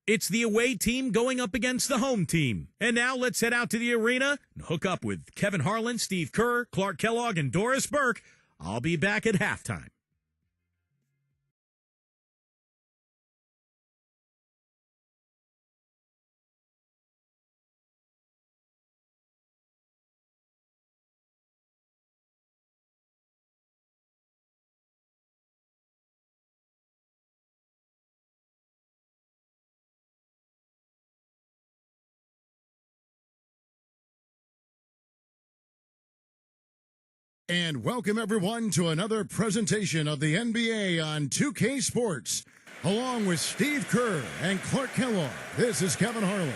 It's the away team going up against the home team. And now let's head out to the arena and hook up with Kevin Harlan, Steve Kerr, Clark Kellogg, and Doris Burke. I'll be back at halftime. And welcome, everyone, to another presentation of the NBA on 2K Sports. Along with Steve Kerr and Clark Kellogg, this is Kevin Harlan.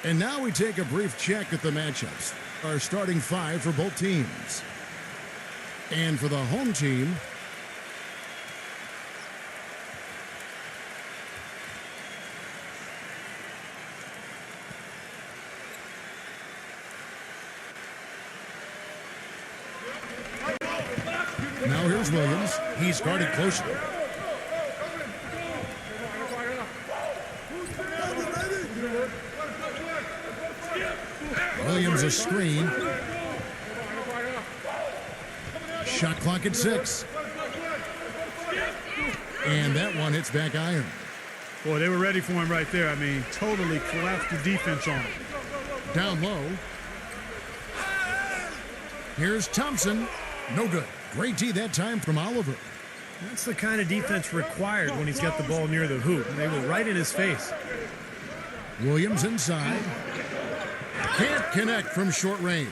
And now we take a brief check at the matchups. Our starting five for both teams. And for the home team, now here's Williams. He's guarded closely. Williams a screen. Shot clock at 6. And that one hits back iron. Boy, they were ready for him right there. I mean, totally collapsed the defense on him. Down low. Here's Thompson. No good. Great D that time from Oliver. That's the kind of defense required when he's got the ball near the hoop. They were right in his face. Williams inside. Can't connect from short range.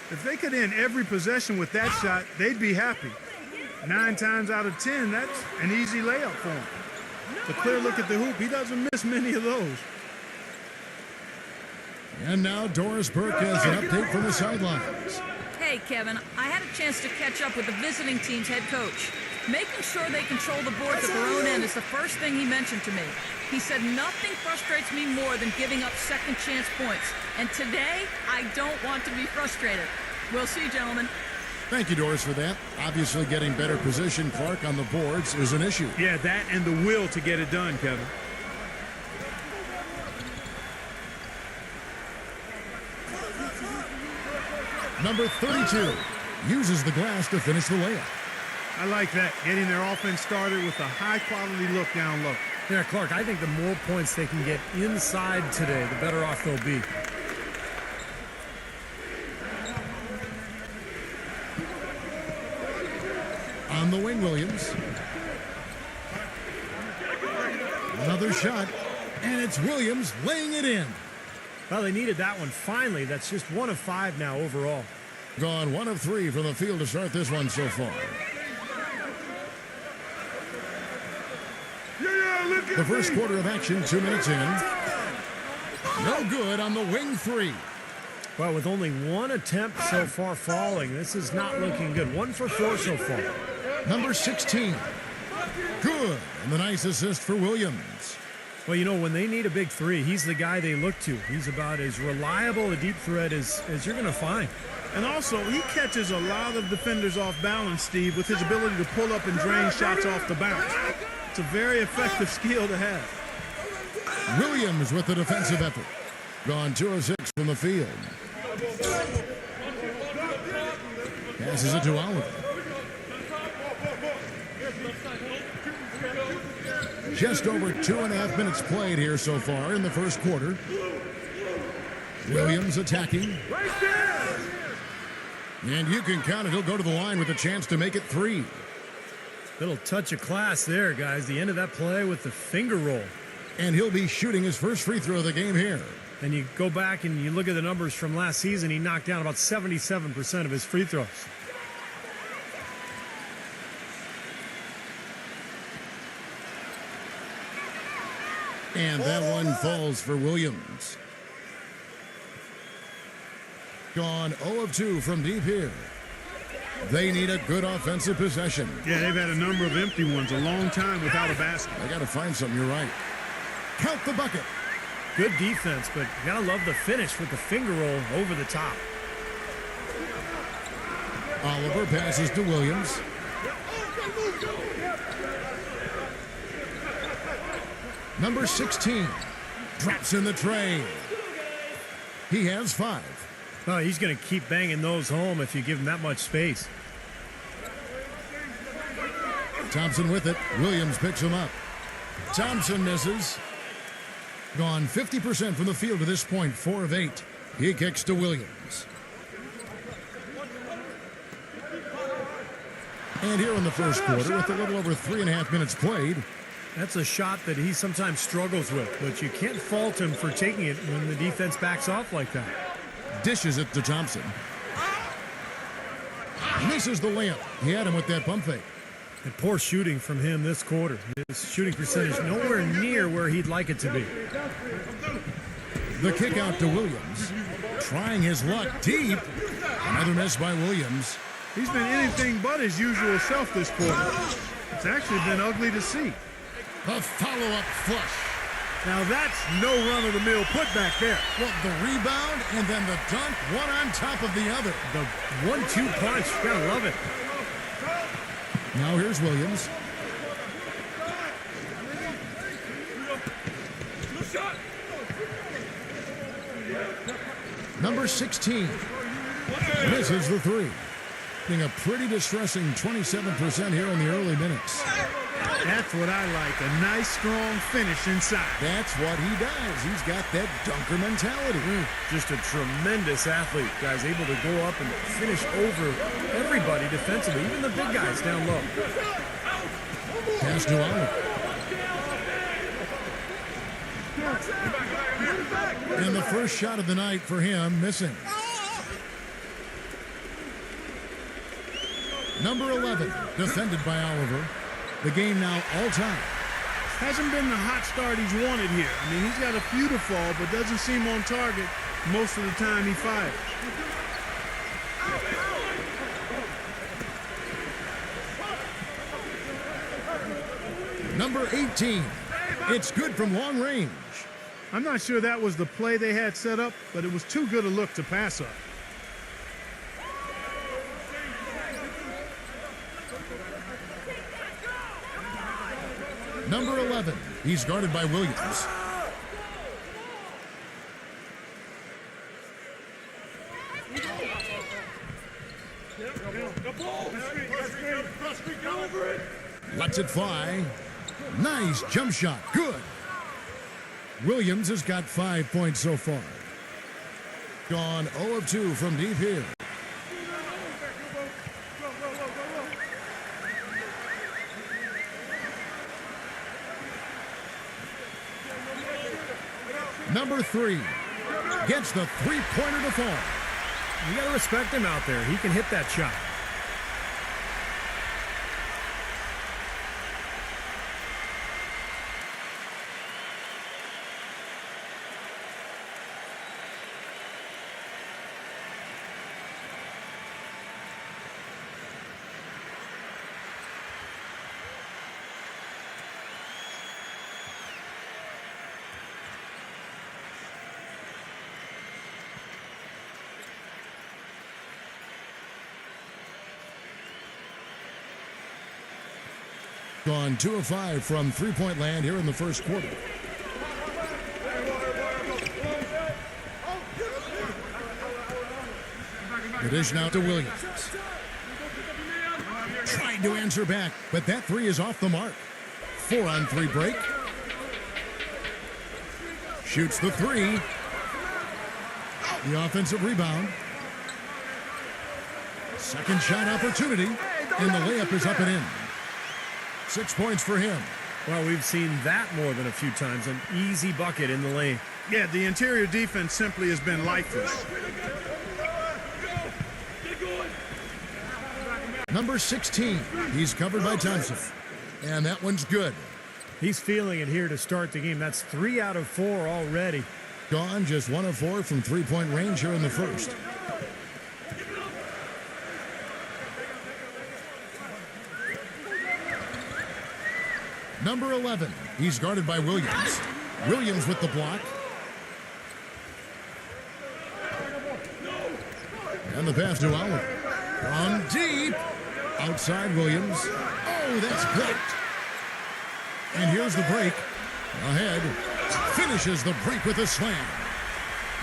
If they could end every possession with that shot, they'd be happy. 9 times out of 10, that's an easy layup for him. A clear look at the hoop, he doesn't miss many of those. And now Doris Burke has an update from the sidelines. Hey, Kevin, I had a chance to catch up with the visiting team's head coach. Making sure they control the boards at their own end is the first thing he mentioned to me. He said nothing frustrates me more than giving up second chance points. And today, I don't want to be frustrated. We'll see, gentlemen. Thank you, Doris, for that. Obviously, getting better position, Clark, on the boards is an issue. Yeah, that and the will to get it done, Kevin. Number 32 uses the glass to finish the layup. I like that, getting their offense started with a high-quality look down low. Yeah, Clark, I think the more points they can get inside today, the better off they'll be. On the wing, Williams. Another shot, and it's Williams laying it in. Well, they needed that one finally. That's just 1 of 5 now overall. Gone 1 of 3 from the field to start this one so far. The first quarter of action, 2 minutes in. No good on the wing 3. Well, with only 1 attempt so far falling, this is not looking good. 1 for 4 so far. Number 16. Good. And the nice assist for Williams. Well, you know, when they need a big 3, he's the guy they look to. He's about as reliable a deep threat as you're going to find. And also, he catches a lot of defenders off balance, Steve, with his ability to pull up and drain shots off the bounce. It's a very effective skill to have. Williams with the defensive effort. Gone 2 of 6 from the field. Passes it to Oliver. Just over 2.5 minutes played here so far in the first quarter. Williams attacking. And you can count it. He'll go to the line with a chance to make it 3. Little touch of class there, guys. The end of that play with the finger roll. And he'll be shooting his first free throw of the game here. And you go back and you look at the numbers from last season, he knocked down about 77% of his free throws. And that one falls for Williams. Gone 0 of 2 from deep here. They need a good offensive possession. Yeah, they've had a number of empty ones a long time without a basket. They got to find something, you're right. Count the bucket. Good defense, but you got to love the finish with the finger roll over the top. Oliver passes to Williams. Number 16 drops in the tray. He has 5. Oh, he's going to keep banging those home if you give him that much space. Thompson with it. Williams picks him up. Thompson misses. Gone 50% from the field to this point, 4 of 8. He kicks to Williams. And here in the first quarter, with a little over 3.5 minutes played. That's a shot that he sometimes struggles with, but you can't fault him for taking it when the defense backs off like that. Dishes it to Thompson. Misses the layup. He had him with that pump fake. And poor shooting from him this quarter. His shooting percentage nowhere near where he'd like it to be. The kick out to Williams. Trying his luck deep. Another miss by Williams. He's been anything but his usual self this quarter. It's actually been ugly to see. A follow-up flush. Now that's no run-of-the-mill putback there. Well, the rebound and then the dunk, one on top of the other. The 1-2 punch. Gotta love it. Now here's Williams. Number 16 misses the 3. Being a pretty distressing 27% here in the early minutes. That's what I like, a nice, strong finish inside. That's what he does. He's got that dunker mentality. Just a tremendous athlete. Guy's able to go up and finish over everybody defensively, even the big guys down low. Pass to Oliver. And the first shot of the night for him, missing. Number 11, defended by Oliver. The game now all-time. Hasn't been the hot start he's wanted here. I mean, he's got a few to fall, but doesn't seem on target most of the time he fires. Number 18, it's good from long range. I'm not sure that was the play they had set up, but it was too good a look to pass up. Number 11, he's guarded by Williams. Lets it fly. Nice jump shot. Good. Williams has got 5 points so far. Gone 0 of 2 from deep here. Number 3 gets the three-pointer to fall. You got to respect him out there. He can hit that shot. Gone 2 of 5 from three-point land here in the first quarter. The dish now to Williams. Tried to answer back, but that 3 is off the mark. 4-on-3 break. Shoots the 3. The offensive rebound. Second shot opportunity, and the layup is up and in. 6 points for him. Well, we've seen that more than a few times. An easy bucket in the lane. Yeah, the interior defense simply has been lifeless. Number 16, he's covered by Thompson. And that one's good. He's feeling it here to start the game. That's 3 out of 4 already. Gone just 1 of 4 from three-point range here in the first. Number 11, he's guarded by Williams. Williams with the block. And the pass to Oliver. From deep. Outside Williams. Oh, that's blocked. And here's the break. Ahead. Finishes the break with a slam.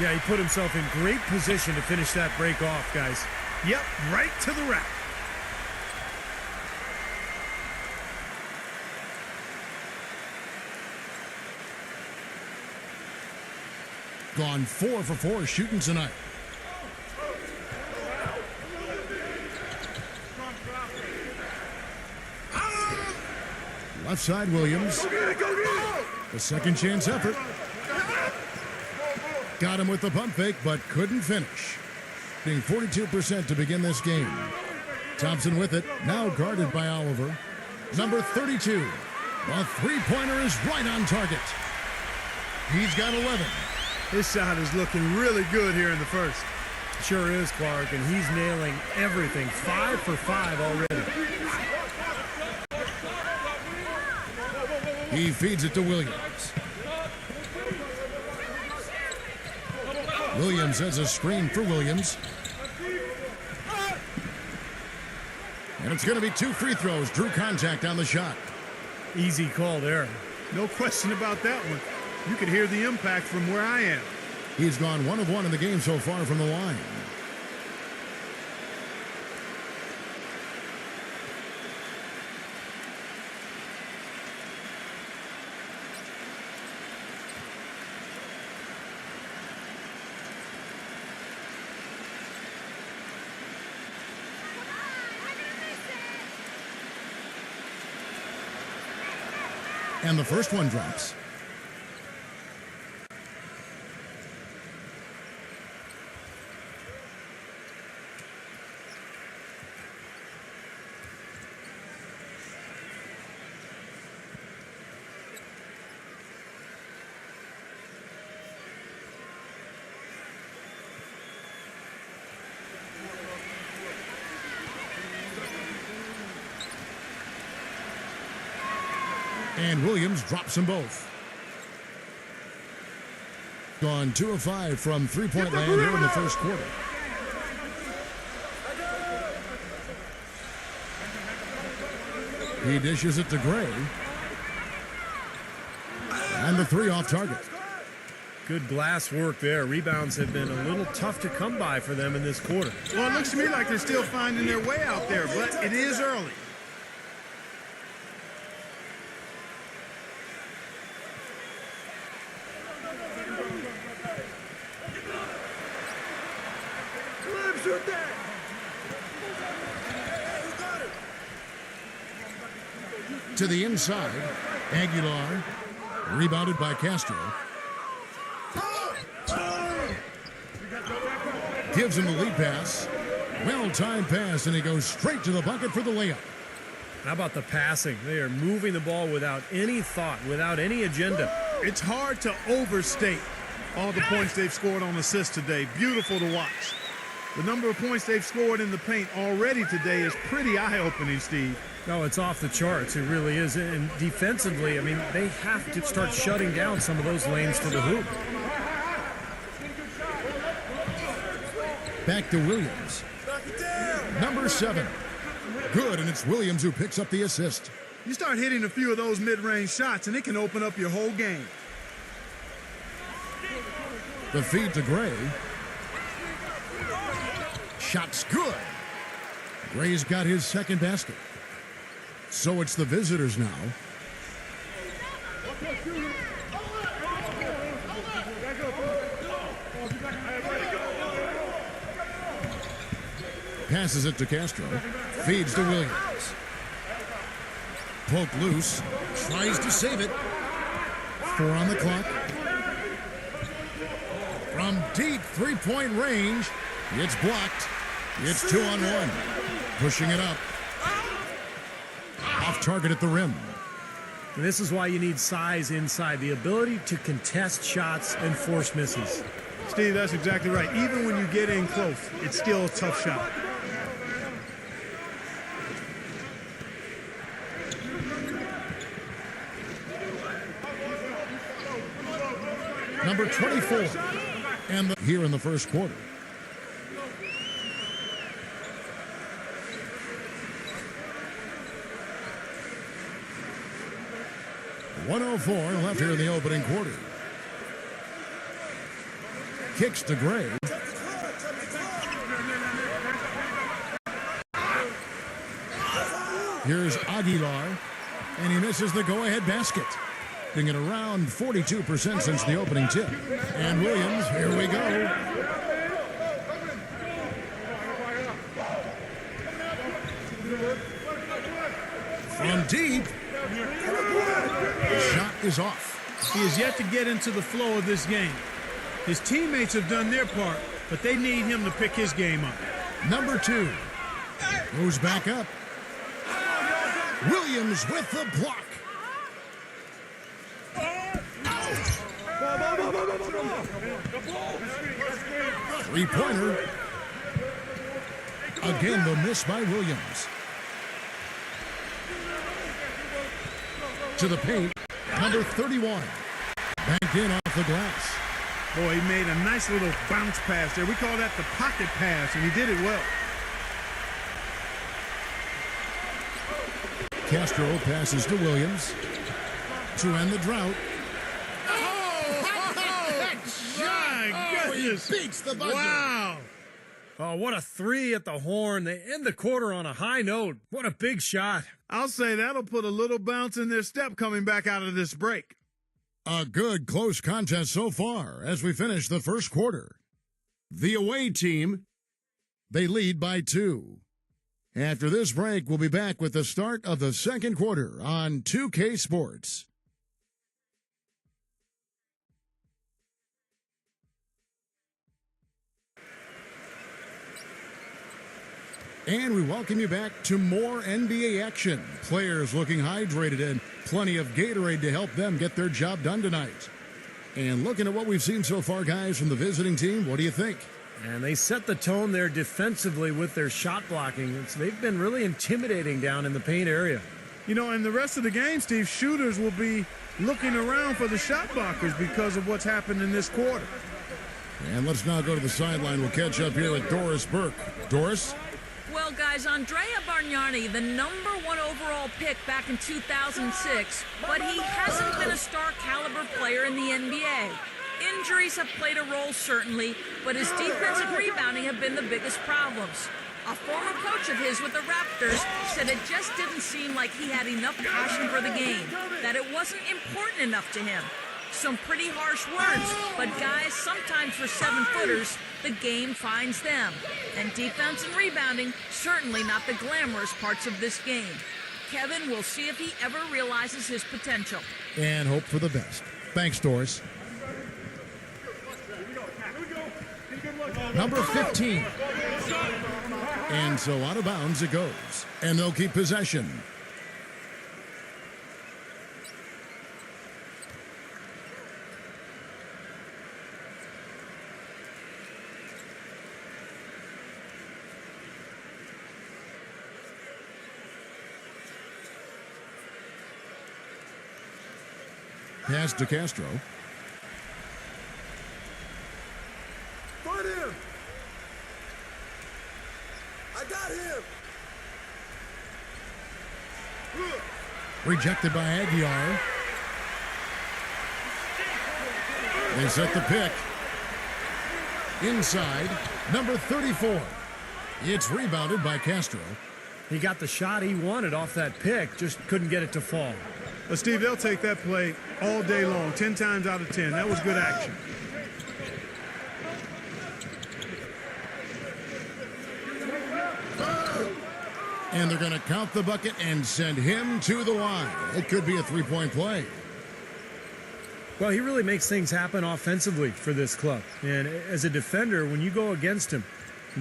Yeah, he put himself in great position to finish that break off, guys. Yep, right to the rack. Gone 4 for 4 shooting tonight. Left side, Williams. A second chance effort. Got him with the pump fake, but couldn't finish. Being 42% to begin this game. Thompson with it, now guarded by Oliver. Number 32. The three-pointer is right on target. He's got 11. His shot is looking really good here in the first. Sure is, Clark, and he's nailing everything. 5 for 5 already. He feeds it to Williams. Williams has a screen for Williams. And it's going to be 2 free throws. Drew contact on the shot. Easy call there. No question about that one. You could hear the impact from where I am. He's gone 1 of 1 in the game so far from the line. And the first one drops. And Williams drops them both. Gone 2 of 5 from three-point land here in the first quarter. He dishes it to Gray. And the 3 off target. Good glass work there. Rebounds have been a little tough to come by for them in this quarter. Well, it looks to me like they're still finding their way out there, but it is early. To the inside, Aguilar, rebounded by Castro. Gives him the lead pass. Well-timed pass, and he goes straight to the bucket for the layup. How about the passing? They are moving the ball without any thought, without any agenda. It's hard to overstate all the points they've scored on assists today. Beautiful to watch. The number of points they've scored in the paint already today is pretty eye-opening, Steve. No, it's off the charts. It really is. And defensively, I mean, they have to start shutting down some of those lanes to the hoop. Back to Williams. Number 7. Good, and it's Williams who picks up the assist. You start hitting a few of those mid-range shots, and it can open up your whole game. The feed to Gray. Shot's good. Gray's got his second basket. So it's the visitors now. Passes it to Castro. Feeds to Williams. Poke loose. Tries to save it. 4 on the clock. From deep three-point range, it's blocked. It's 2 on 1. Pushing it up. Off target at the rim. And this is why you need size inside, the ability to contest shots and force misses. Steve, that's exactly right. Even when you get in close, it's still a tough shot. Number 24. And here in the first quarter. 1:04 left here in the opening quarter. Kicks to Gray. Here's Aguilar, and he misses the go-ahead basket. Being at around 42% since the opening tip. And Williams, here we go. From deep. The shot is off. He has yet to get into the flow of this game. His teammates have done their part, but they need him to pick his game up. Number 2 goes back up. Williams with the block. Three-pointer. Again, the miss by Williams. To the paint, number 31. Banked in off the glass. Boy, he made a nice little bounce pass there. We call that the pocket pass, and he did it well. Castro passes to Williams to end the drought. He beats the buzzer. Wow. Oh, what a three at the horn. They end the quarter on a high note. What a big shot. I'll say that'll put a little bounce in their step coming back out of this break. A good close contest so far as we finish the first quarter. The away team, they lead by 2. After this break, we'll be back with the start of the second quarter on 2K Sports. And we welcome you back to more NBA action. Players looking hydrated and plenty of Gatorade to help them get their job done tonight. And looking at what we've seen so far, guys, from the visiting team, what do you think? And they set the tone there defensively with their shot blocking. They've been really intimidating down in the paint area. You know, in the rest of the game, Steve, shooters will be looking around for the shot blockers because of what's happened in this quarter. And let's now go to the sideline. We'll catch up here with Doris Burke. Doris? Well, guys, Andrea Bargnani, the #1 overall pick back in 2006, but he hasn't been a star caliber player in the NBA. Injuries have played a role, certainly, but his defense and rebounding have been the biggest problems. A former coach of his with the Raptors said it just didn't seem like he had enough passion for the game, that it wasn't important enough to him. Some pretty harsh words, but guys, sometimes for 7-footers, the game finds them. And defense and rebounding, certainly not the glamorous parts of this game. Kevin, we'll see if he ever realizes his potential. And hope for the best. Thanks, Doris. Number 15. And so out of bounds it goes. And they'll keep possession. Pass to Castro. Find him! I got him! Rejected by Aguilar. They set the pick. Inside, number 34. It's rebounded by Castro. He got the shot he wanted off that pick, just couldn't get it to fall. But, Steve, they'll take that play all day long, 10 times out of 10. That was good action. And they're going to count the bucket and send him to the line. It could be a three-point play. Well, he really makes things happen offensively for this club. And as a defender, when you go against him,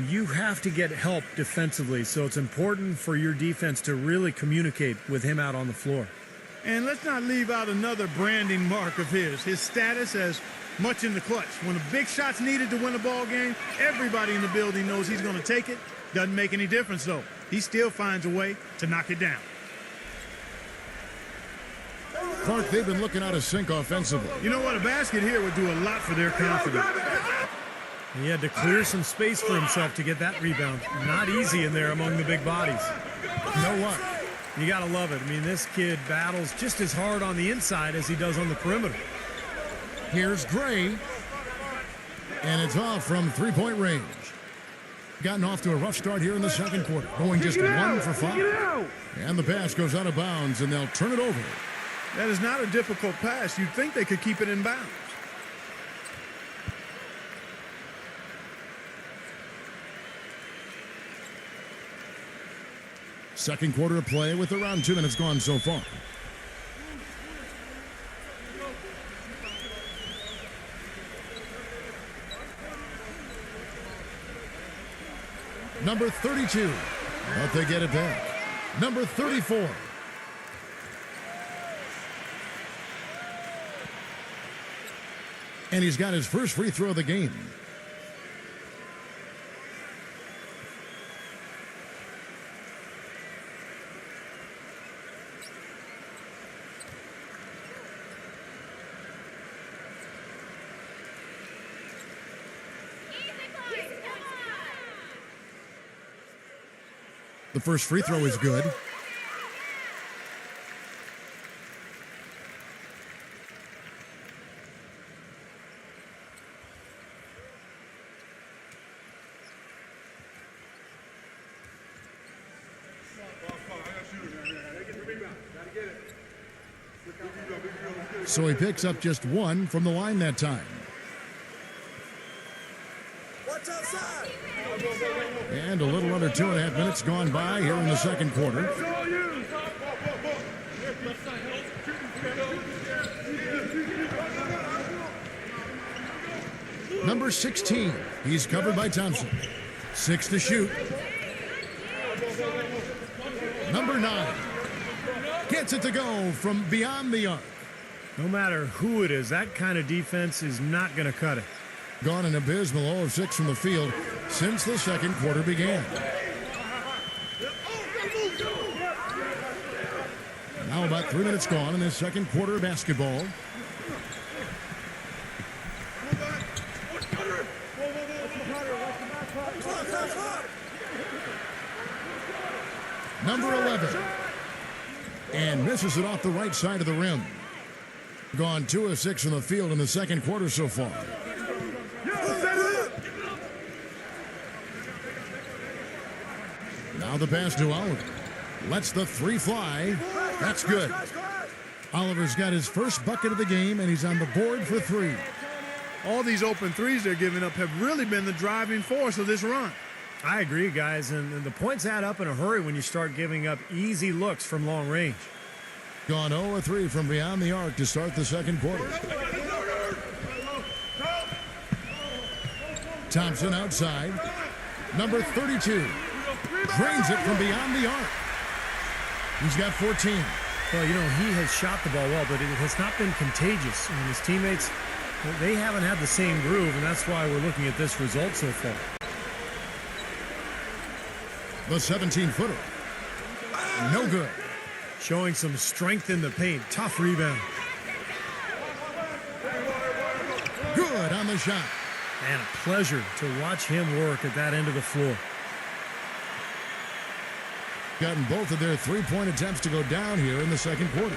you have to get help defensively. So it's important for your defense to really communicate with him out on the floor. And let's not leave out another branding mark of his status as much in the clutch. When a big shot's needed to win a ball game, everybody in the building knows he's going to take it. Doesn't make any difference, though. He still finds a way to knock it down. Clark, they've been looking out of sync offensively. You know what? A basket here would do a lot for their confidence. He had to clear some space for himself to get that rebound. Not easy in there among the big bodies. You know what? You got to love it. I mean, this kid battles just as hard on the inside as he does on the perimeter. Here's Gray. And it's off from three-point range. Gotten off to a rough start here in the second quarter. Going just 1 for 5. And the pass goes out of bounds, and they'll turn it over. That is not a difficult pass. You'd think they could keep it in bounds. Second quarter of play with around 2 minutes gone so far. Number 32, but they get it back. Number 34. And he's got his first free throw of the game. The first free throw is good. So he picks up just 1 from the line that time. Watch outside. And a little under 2.5 minutes gone by here in the second quarter. Number 16, he's covered by Thompson. 6 to shoot. Number 9 gets it to go from beyond the arc. No matter who it is, that kind of defense is not going to cut it. Gone an abysmal 0 of 6 from the field since the second quarter began. Now about 3 minutes gone in this second quarter of basketball. Number 11. And misses it off the right side of the rim. Gone 2 of 6 from the field in the second quarter so far. Now the pass to Oliver. Lets the 3 fly. That's good. Oliver's got his first bucket of the game, and he's on the board for 3. All these open threes they're giving up have really been the driving force of this run. I agree, guys, and the points add up in a hurry when you start giving up easy looks from long range. Gone 0 of 3 from beyond the arc to start the second quarter. Thompson outside. Number 32 drains it from beyond the arc. He's got 14. Well, you know, he has shot the ball well, but it has not been contagious. And his teammates, they haven't had the same groove, and that's why we're looking at this result so far. The 17-footer. No good. Showing some strength in the paint. Tough rebound. Good on the shot. And a pleasure to watch him work at that end of the floor. Gotten both of their three-point attempts to go down here in the second quarter.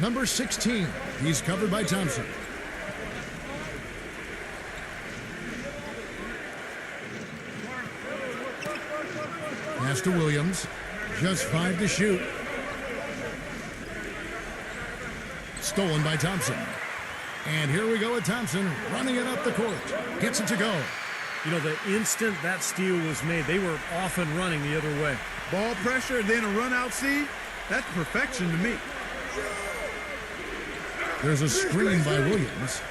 Number 16, he's covered by Thompson. Pass to Williams. Just 5 to shoot. Stolen by Thompson. And here we go with Thompson running it up the court. Gets it to go. You know, the instant that steal was made, they were off and running the other way. Ball pressure, then a run-out seed. That's perfection to me. There's a screen by Williams.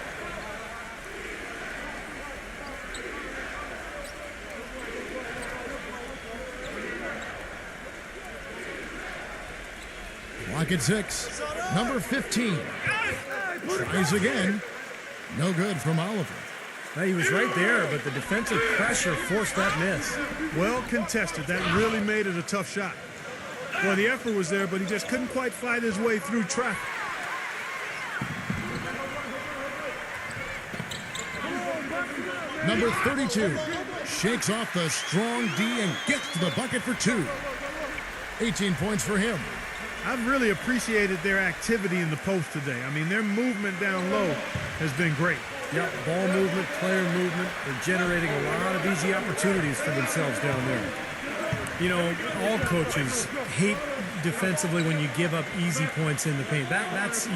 Clock at 6. Number 15. Tries again. No good from Oliver. Well, he was right there, but the defensive pressure forced that miss. Well contested. That really made it a tough shot. Well, the effort was there, but he just couldn't quite fight his way through traffic. Number 32 Shakes off the strong D and gets to the bucket for 2. 18 points for him. I've really appreciated their activity in the post today. I mean, their movement down low has been great. Yep, ball movement, player movement. They're generating a lot of easy opportunities for themselves down there. You know, all coaches hate defensively when you give up easy points in the paint. That's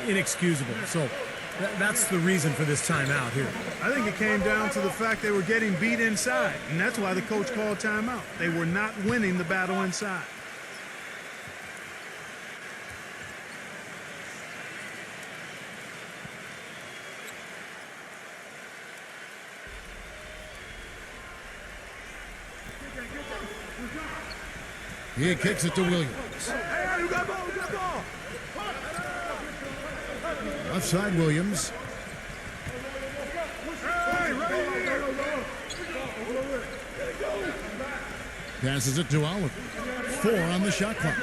inexcusable. So that's the reason for this timeout here. I think it came down to the fact they were getting beat inside, and that's why the coach called timeout. They were not winning the battle inside. He kicks it to Williams. Hey, you got ball, you got ball. Left side, Williams. Passes it to Oliver. 4 on the shot clock.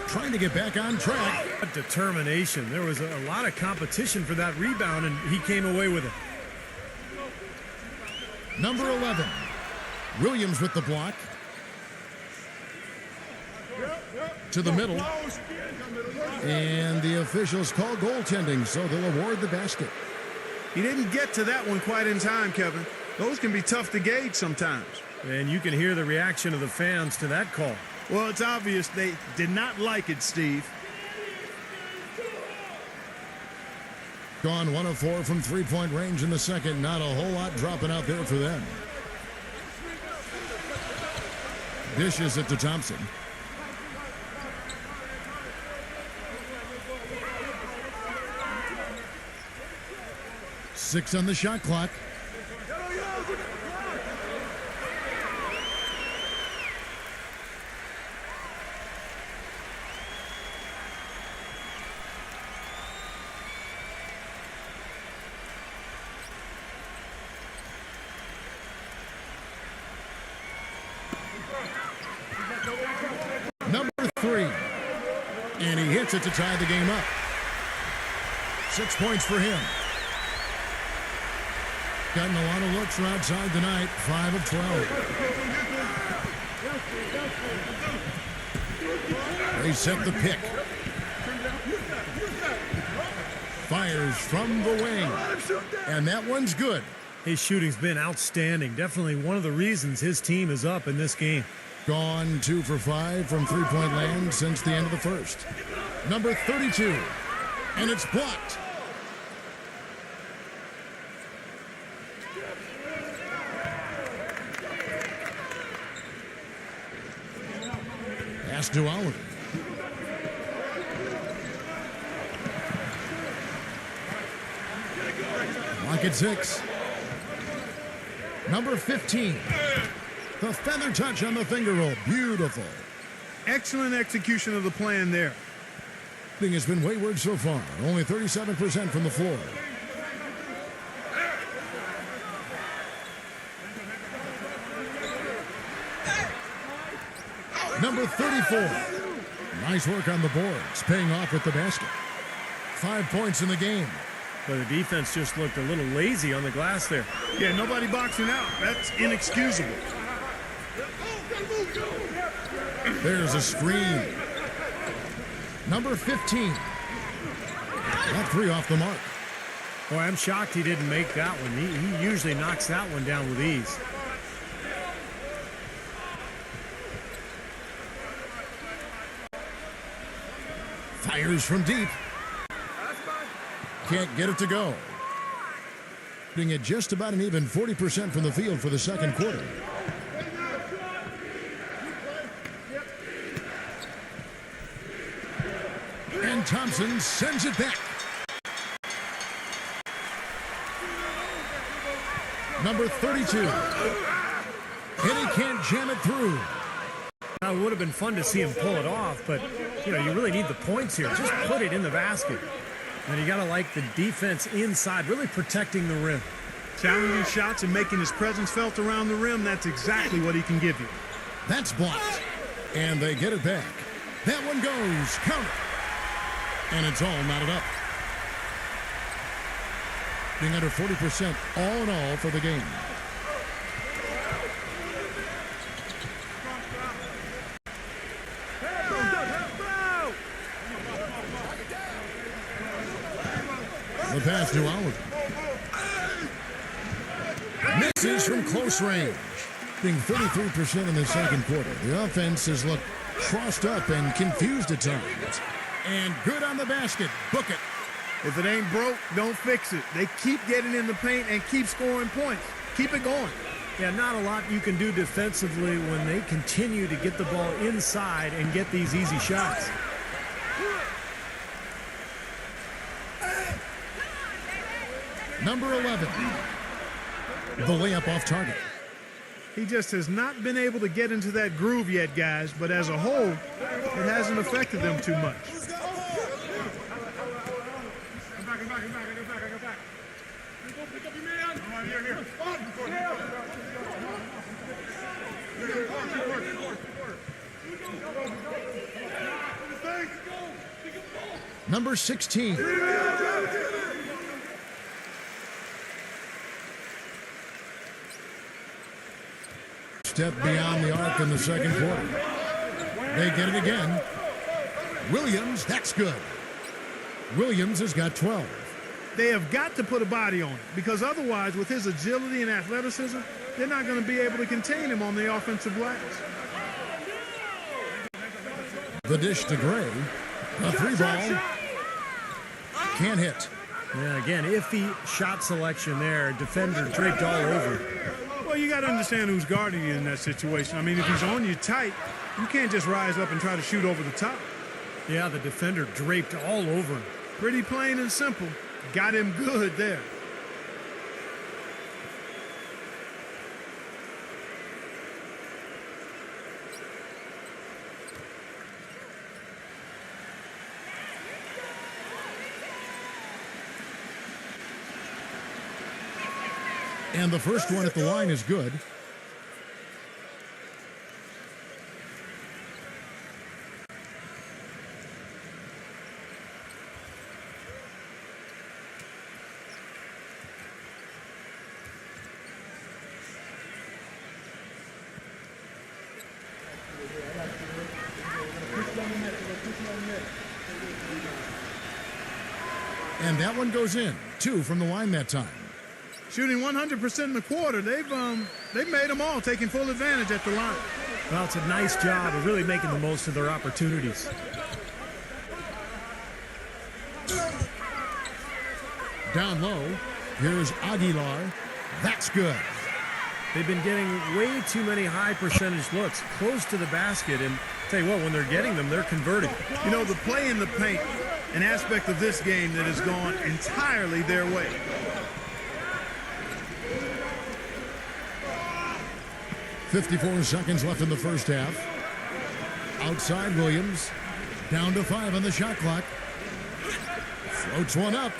Trying to get back on track. Determination. There was a lot of competition for that rebound, and he came away with it. Number 11. Williams with the block. To the middle. And the officials call goaltending, so they'll award the basket. He didn't get to that one quite in time, Kevin. Those can be tough to gauge sometimes. And you can hear the reaction of the fans to that call. Well, it's obvious they did not like it, Steve. Gone 1 of 4 from three-point range in the second. Not a whole lot dropping out there for them. Dishes it to Thompson. Six on the shot clock. Number 3. And he hits it to tie the game up. 6 points for him. Gotten a lot of looks from outside tonight. 5 of 12. They set the pick. Fires from the wing. And that one's good. His shooting's been outstanding. Definitely one of the reasons his team is up in this game. Gone 2 for 5 from three-point land since the end of the first. Number 32. And it's blocked. Pass to Oliver. Lock at 6. Number 15. The feather touch on the finger roll. Beautiful. Excellent execution of the plan there. Thing has been wayward so far. Only 37% from the floor. Number 34. Nice work on the boards. Paying off with the basket. 5 points in the game. But the defense just looked a little lazy on the glass there. Yeah, nobody boxing out. That's inexcusable. There's a screen. Number 15. That 3 off the mark. Boy, I'm shocked he didn't make that one. He usually knocks that one down with ease. Fires from deep. Can't get it to go. Putting it just about an even 40% from the field for the second quarter. And Thompson sends it back. Number 32. And he can't jam it through. Now, it would have been fun to see him pull it off, but, you know, you really need the points here. Just put it in the basket. And you got to like the defense inside, really protecting the rim. Challenging shots and making his presence felt around the rim, that's exactly what he can give you. That's blocked. And they get it back. That one goes. Count it. And it's all knotted up. Being under 40% all in all for the game. The pass to Oliver. Misses from close range. Being 33% in the second quarter. The offense has looked crossed up and confused at times. And good on the basket. Book it. If it ain't broke, don't fix it. They keep getting in the paint and keep scoring points. Keep it going. Yeah, not a lot you can do defensively when they continue to get the ball inside and get these easy shots. Number 11. The layup off target. He just has not been able to get into that groove yet, guys, but as a whole, it hasn't affected them too much. Number 16. Step beyond the arc in the second quarter. They get it again. Williams, that's good. Williams has got 12. They have got to put a body on it because otherwise, with his agility and athleticism, they're not going to be able to contain him on the offensive glass. The dish to Gray. A three ball. Can't hit. Yeah, again, iffy shot selection there. Defender draped all over. Well, you got to understand who's guarding you in that situation. I mean, if he's on you tight, you can't just rise up and try to shoot over the top. Yeah, the defender draped all over him. Pretty plain and simple. Got him good there. And the first one at the line is good. And that one goes in. 2 from the line that time. Shooting 100% in the quarter. They've made them all, taking full advantage at the line. Well, it's a nice job of really making the most of their opportunities. Down low, here's Aguilar. That's good. They've been getting way too many high percentage looks close to the basket, and tell you what, when they're getting them, they're converting. You know, the play in the paint, an aspect of this game that has gone entirely their way. .54 seconds left in the first half. Outside Williams. Down to 5 on the shot clock. Floats one up.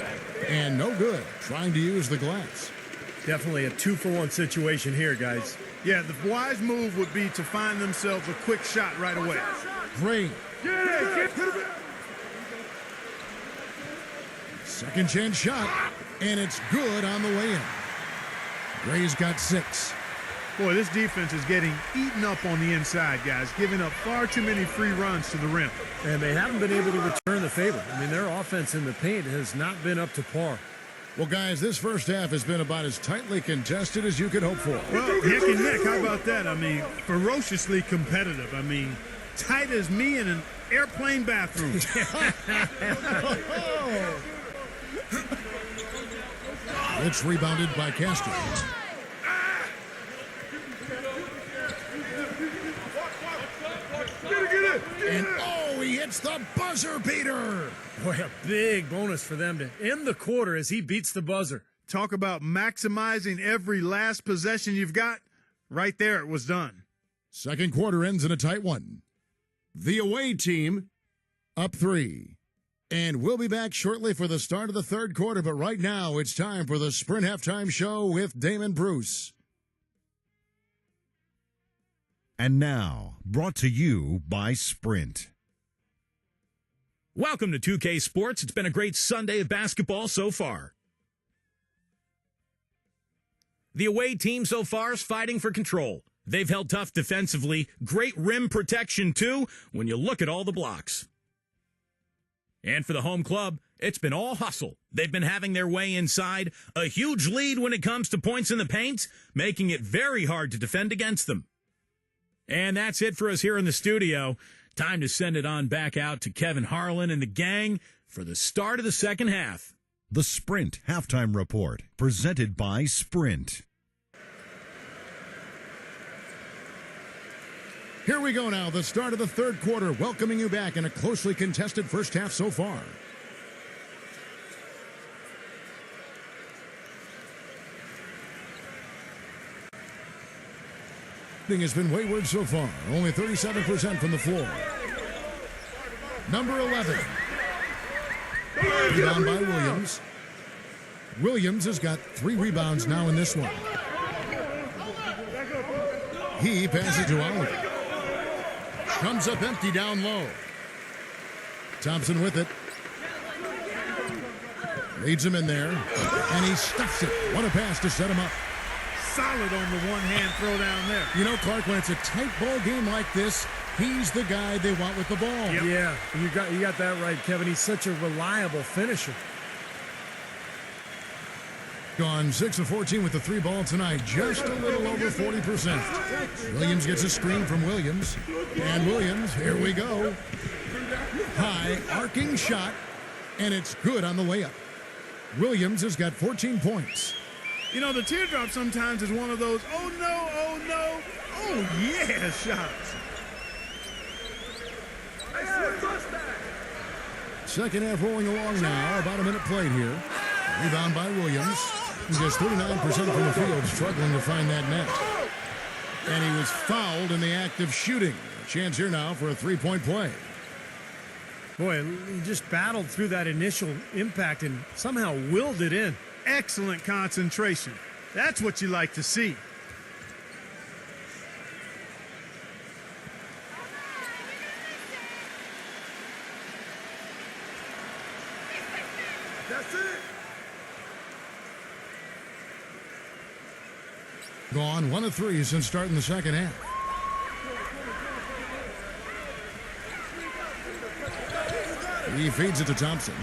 And no good. Trying to use the glass. Definitely a 2-for-1 situation here, guys. Yeah, the wise move would be to find themselves a quick shot right away. Gray. Second chance shot. And it's good on the way in. Gray's got 6. Boy, this defense is getting eaten up on the inside, guys, giving up far too many free runs to the rim. And they haven't been able to return the favor. I mean, their offense in the paint has not been up to par. Well, guys, this first half has been about as tightly contested as you could hope for. Well, neck and neck, how about that? I mean, ferociously competitive. I mean, tight as me in an airplane bathroom. It's rebounded by Castro. And oh, he hits the buzzer beater. Boy, a big bonus for them to end the quarter as he beats the buzzer. Talk about maximizing every last possession you've got. Right there, it was done. Second quarter ends in a tight one. The away team up 3. And we'll be back shortly for the start of the third quarter. But right now, it's time for the Sprint Halftime Show with Damon Bruce. And now, brought to you by Sprint. Welcome to 2K Sports. It's been a great Sunday of basketball so far. The away team so far is fighting for control. They've held tough defensively. Great rim protection, too, when you look at all the blocks. And for the home club, It's been all hustle. They've been having their way inside, a huge lead when it comes to points in the paint, making it very hard to defend against them. And that's it for us here in the studio. Time to send it on back out to Kevin Harlan and the gang for the start of the second half. The Sprint Halftime Report, presented by Sprint. Here we go now, the start of the third quarter, welcoming you back in a closely contested first half so far. Has been wayward so far, only 37% from the floor. Number 11. Rebound by Williams. Williams has got 3 rebounds now in this one. He passes to Oliver. Comes up empty down low. Thompson with it. Leads him in there, and he stuffs it. What a pass to set him up. Solid on the one-hand throw down there. You know, Clark, when it's a tight ball game like this, he's the guy they want with the ball. Yep. Yeah, you got that right, Kevin. He's such a reliable finisher. Gone 6 of 14 with the 3 ball tonight, just a little over 40%. Williams gets a screen from Williams. And Williams, here we go. High, arcing shot, and it's good on the layup. Williams has got 14 points. You know, the teardrop sometimes is one of those, oh no, oh yeah shots. Second half rolling along now, about a minute played here. Rebound by Williams. Just 39% from the field, struggling to find that net. And he was fouled in the act of shooting. A chance here now for a 3-point play. Boy, he just battled through that initial impact and somehow willed it in. Excellent concentration. That's what you like to see. That's it. Gone 1 of 3 since starting the second half. He feeds it to Thompson.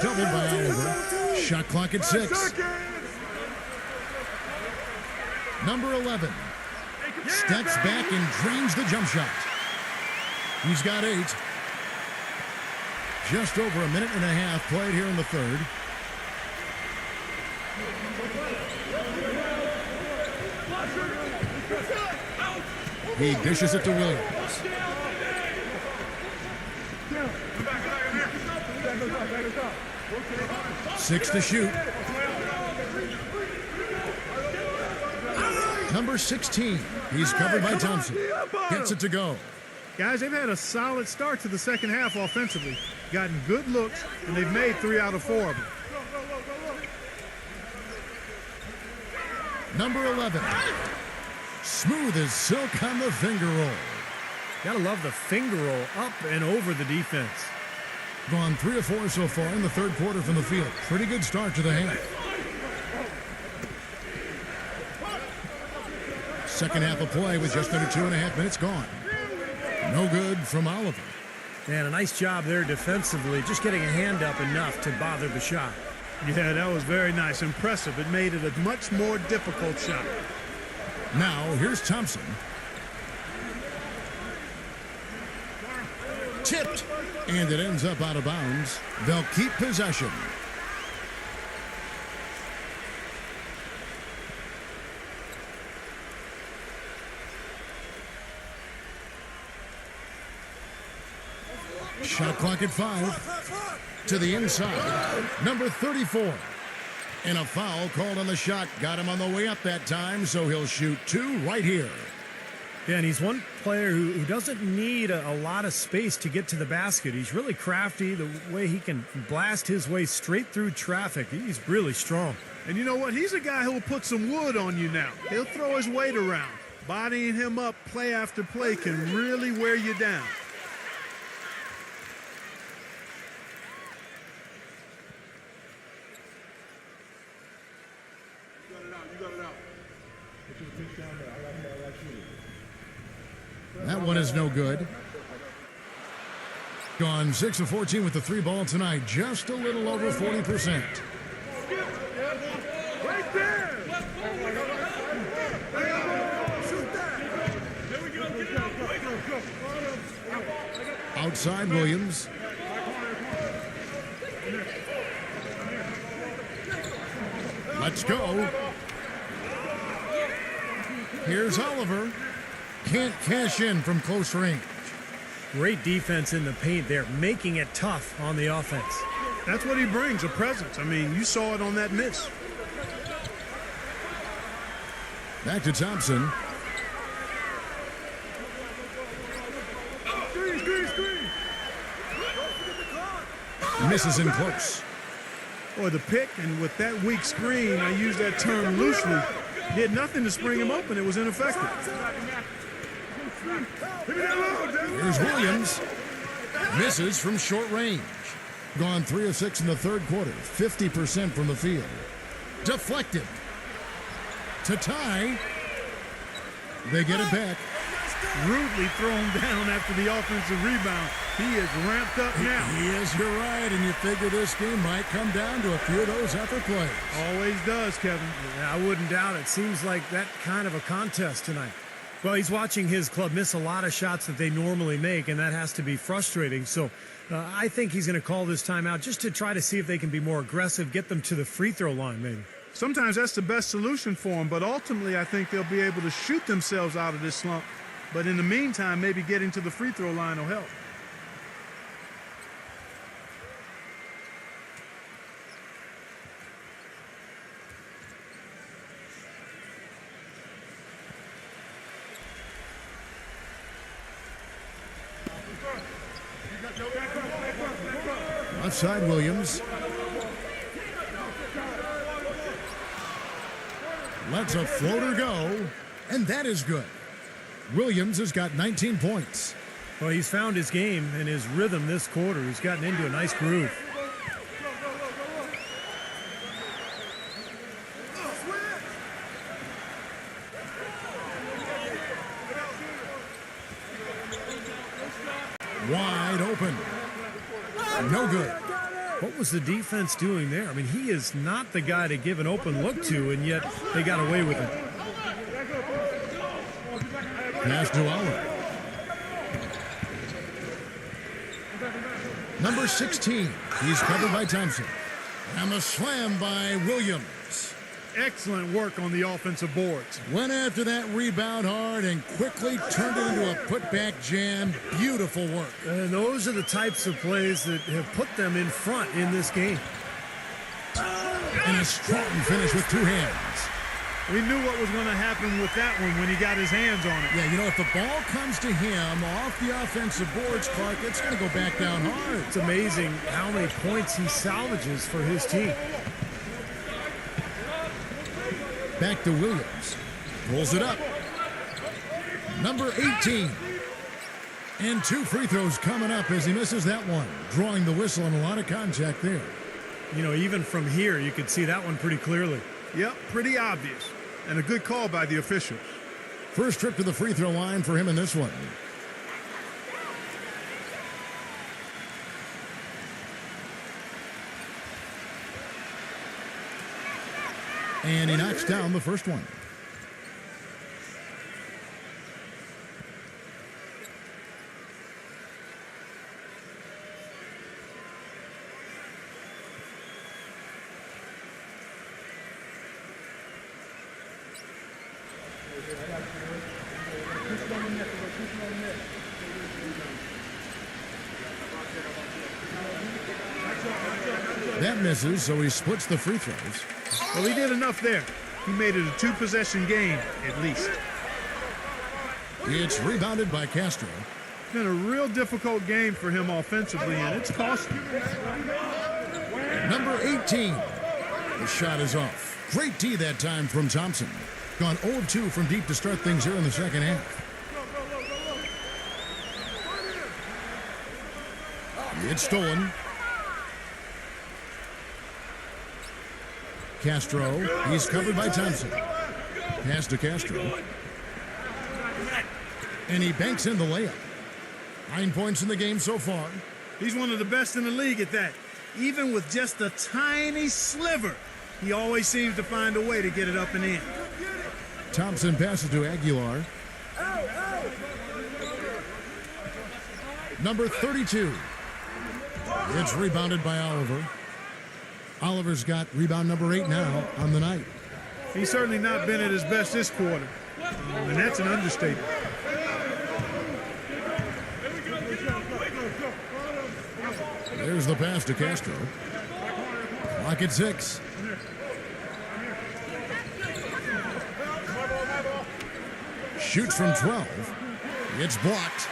Doubled by Oliver. Shot clock at 6. Number 11 steps back and drains the jump shot. He's got 8. Just over a minute and a half played here in the third. He dishes it to Williams. Six to shoot. Number 16. He's covered by Thompson. Gets it to go. Guys, they've had a solid start to the second half offensively. Gotten good looks, and they've made 3 out of 4 of them. Number 11. Smooth as silk on the finger roll. Gotta love the finger roll up and over the defense. Gone 3 of 4 so far in the third quarter from the field. Pretty good start to the half. Second half of play with just under 2.5 minutes gone. No good from Oliver. Man, a nice job there defensively, just getting a hand up enough to bother the shot. Yeah, that was very nice. Impressive. It made it a much more difficult shot. Now, here's Thompson. Tipped. And it ends up out of bounds. They'll keep possession. Shot clock at 5. To the inside. Number 34. And a foul called on the shot. Got him on the way up that time, so he'll shoot 2 right here. Yeah, and he's one player who doesn't need a lot of space to get to the basket. He's really crafty, the way he can blast his way straight through traffic. He's really strong. And you know what? He's a guy who will put some wood on you now. He'll throw his weight around. Bodying him up play after play can really wear you down. You got it out. That one is no good. Gone 6 of 14 with the 3 ball tonight. Just a little over 40%. Right there. Outside Williams. Let's go. Here's Oliver. Can't cash in from close range. Great defense in the paint there, making it tough on the offense. That's what he brings, a presence. I mean, you saw it on that miss. Back to Thompson. Misses in close. Boy, the pick, and with that weak screen, I use that term loosely, did nothing to spring him open. It was ineffective. Here's Williams. Misses from short range. Gone 3 of 6 in the third quarter. 50% from the field. Deflected. To tie. They get it back. Rudely thrown down after the offensive rebound. He is ramped up now. He is, you're right, and you figure this game might come down to a few of those effort plays. Always does, Kevin. Yeah, I wouldn't doubt it. Seems like that kind of a contest tonight. Well, he's watching his club miss a lot of shots that they normally make, and that has to be frustrating. So I think he's going to call this timeout just to try to see if they can be more aggressive, get them to the free throw line maybe. Sometimes that's the best solution for them, but ultimately I think they'll be able to shoot themselves out of this slump. But in the meantime, maybe getting to the free throw line will help. Left side Williams. Lets a floater go, and that is good. Williams has got 19 points. Well, he's found his game and his rhythm this quarter. He's gotten into a nice groove. Wide open. No good. What was the defense doing there? I mean, he is not the guy to give an open look to, and yet they got away with it. Pass to Oliver. Number 16. He's covered by Thompson. And the slam by Williams. Excellent work on the offensive boards. Went after that rebound hard and quickly turned it into a putback jam. Beautiful work. And those are the types of plays that have put them in front in this game. And a strong finish with 2 hands. We knew what was going to happen with that one when he got his hands on it. Yeah, you know, if the ball comes to him off the offensive boards, Clark, it's going to go back down hard. It's amazing how many points he salvages for his team. Back to Williams. Pulls it up. Number 18. And 2 free throws coming up as he misses that one. Drawing the whistle and a lot of contact there. You know, even from here, you could see that one pretty clearly. Yep, pretty obvious. And a good call by the officials. First trip to the free throw line for him in this one. And he knocks down the first one. That misses, so he splits the free throws. Well, he did enough there. He made it a 2-possession game, at least. It's rebounded by Castro. It's been a real difficult game for him offensively, and it's cost him. Number 18. The shot is off. Great D that time from Thompson. Gone 0-2 from deep to start things here in the second half. It's stolen. Castro, he's covered by Thompson. Pass to Castro. And he banks in the layup. 9 points in the game so far. He's one of the best in the league at that. Even with just a tiny sliver, he always seems to find a way to get it up and in. Thompson passes to Aguilar. Number 32. It's rebounded by Oliver. Oliver's got rebound number 8 now on the night. He's certainly not been at his best this quarter, and that's an understatement. There's the pass to Castro. Clock at 6. Shoots from 12. It's blocked.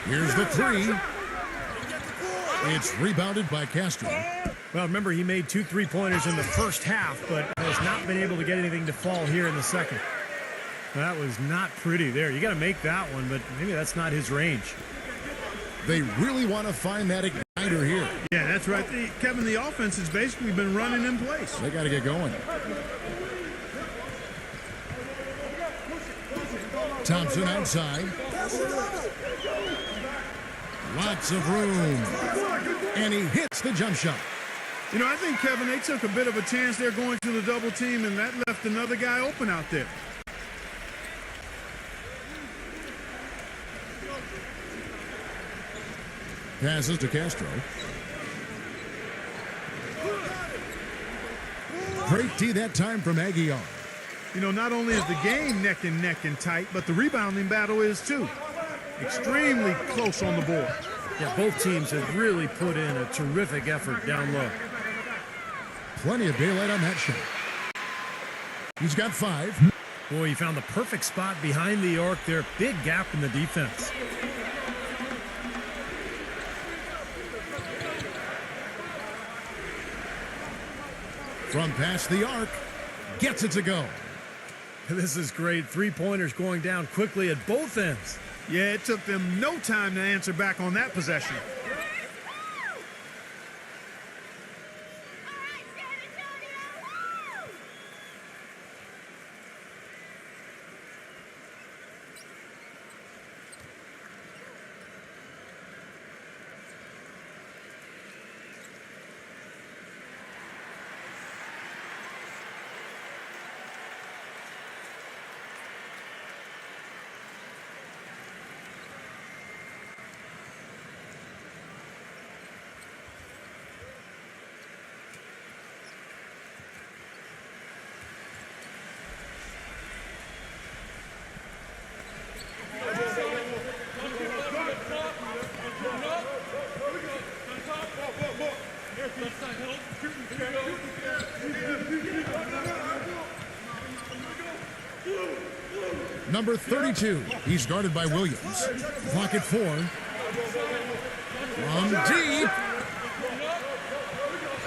Here's the 3. It's rebounded by Castro. Well, remember, he made 2 3-pointers in the first half, but has not been able to get anything to fall here in the second. That was not pretty there. You got to make that one, but maybe that's not his range. They really want to find that igniter here. Yeah, that's right. Kevin, the offense has basically been running in place. They got to get going. Thompson outside. Lots of room. And he hits the jump shot. You know, I think, Kevin, they took a bit of a chance there going to the double team, and that left another guy open out there. Passes to Castro. Great D that time from Aguilar. You know, not only is the game neck and tight, but the rebounding battle is too. Extremely close on the board. Yeah, both teams have really put in a terrific effort down low. Plenty of daylight on that shot. He's got 5. Boy, he found the perfect spot behind the arc there. Big gap in the defense. From past the arc, gets it to go. This is great. 3-pointers going down quickly at both ends. Yeah, it took them no time to answer back on that possession. Number 32. He's guarded by Williams. Clock at 4. From deep.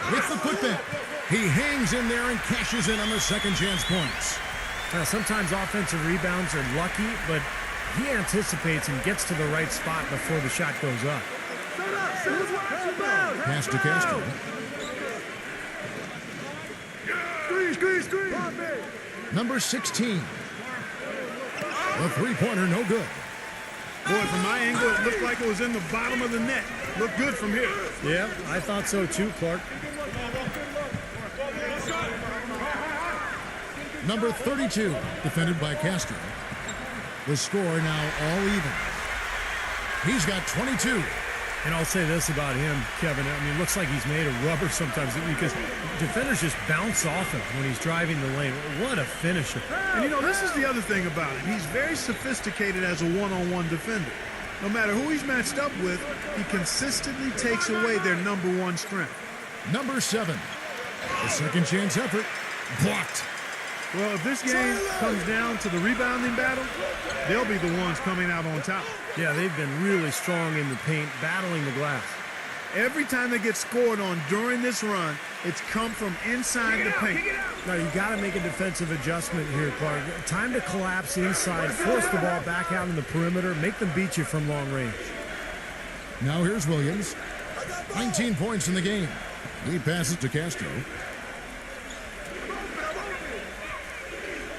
With the putback. He hangs in there and cashes in on the second chance points. Sometimes offensive rebounds are lucky, but he anticipates and gets to the right spot before the shot goes up. Pass to Castro. Number 16. The 3-pointer, no good. Boy, from my angle, it looked like it was in the bottom of the net. Looked good from here. Yeah, I thought so too, Clark. Number 32, defended by Castro. The score now all even. He's got 22. And I'll say this about him, Kevin. I mean, it looks like he's made of rubber sometimes because defenders just bounce off him when he's driving the lane. What a finisher. And, you know, this is the other thing about him. He's very sophisticated as a one-on-one defender. No matter who he's matched up with, he consistently takes away their number 1 strength. Number 7, the second chance effort, blocked. Well, if this game comes down to the rebounding battle, they'll be the ones coming out on top. Yeah, they've been really strong in the paint, battling the glass. Every time they get scored on during this run, it's come from inside the paint. Now, you got to make a defensive adjustment here, Clark. Time to collapse inside, force the ball back out in the perimeter, make them beat you from long range. Now here's Williams. 19 points in the game. He passes to Castro.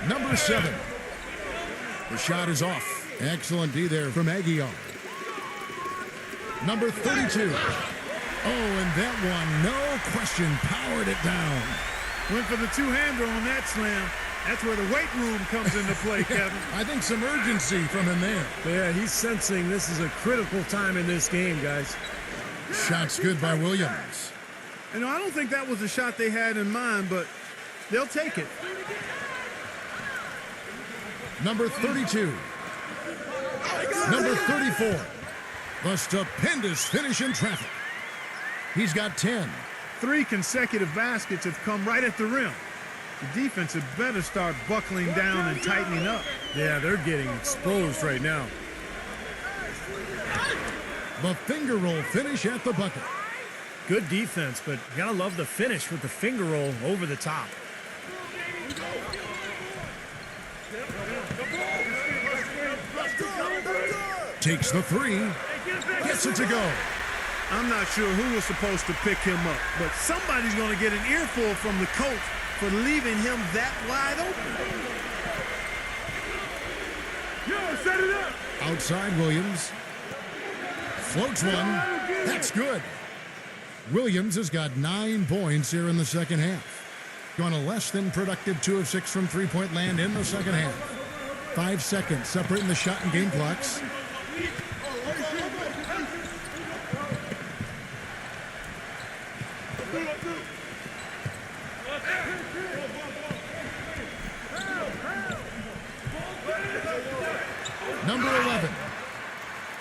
Number 7. The shot is off. Excellent D there from Aguilar. Number 32. Oh, and that one, no question, powered it down. Went for the two-hander on that slam. That's where the weight room comes into play, Kevin. I think some urgency from him there. Yeah, he's sensing this is a critical time in this game, guys. Shot's good by Williams. I don't think that was the shot they had in mind, but they'll take it. Number 32. Number 34. The stupendous finish in traffic. He's got 10. 3 consecutive baskets have come right at the rim. The defense had better start buckling down and tightening up. Yeah, they're getting exposed right now. The finger roll finish at the bucket. Good defense, but you gotta love the finish with the finger roll over the top. Takes the 3. Gets it to go. I'm not sure who was supposed to pick him up, but somebody's going to get an earful from the coach for leaving him that wide open. Yo, set it up. Outside Williams. Floats one. That's good. Williams has got 9 points here in the second half. Gone a less than productive 2 of 6 from three-point land in the second half. 5 seconds separating the shot and game clocks. Number 11.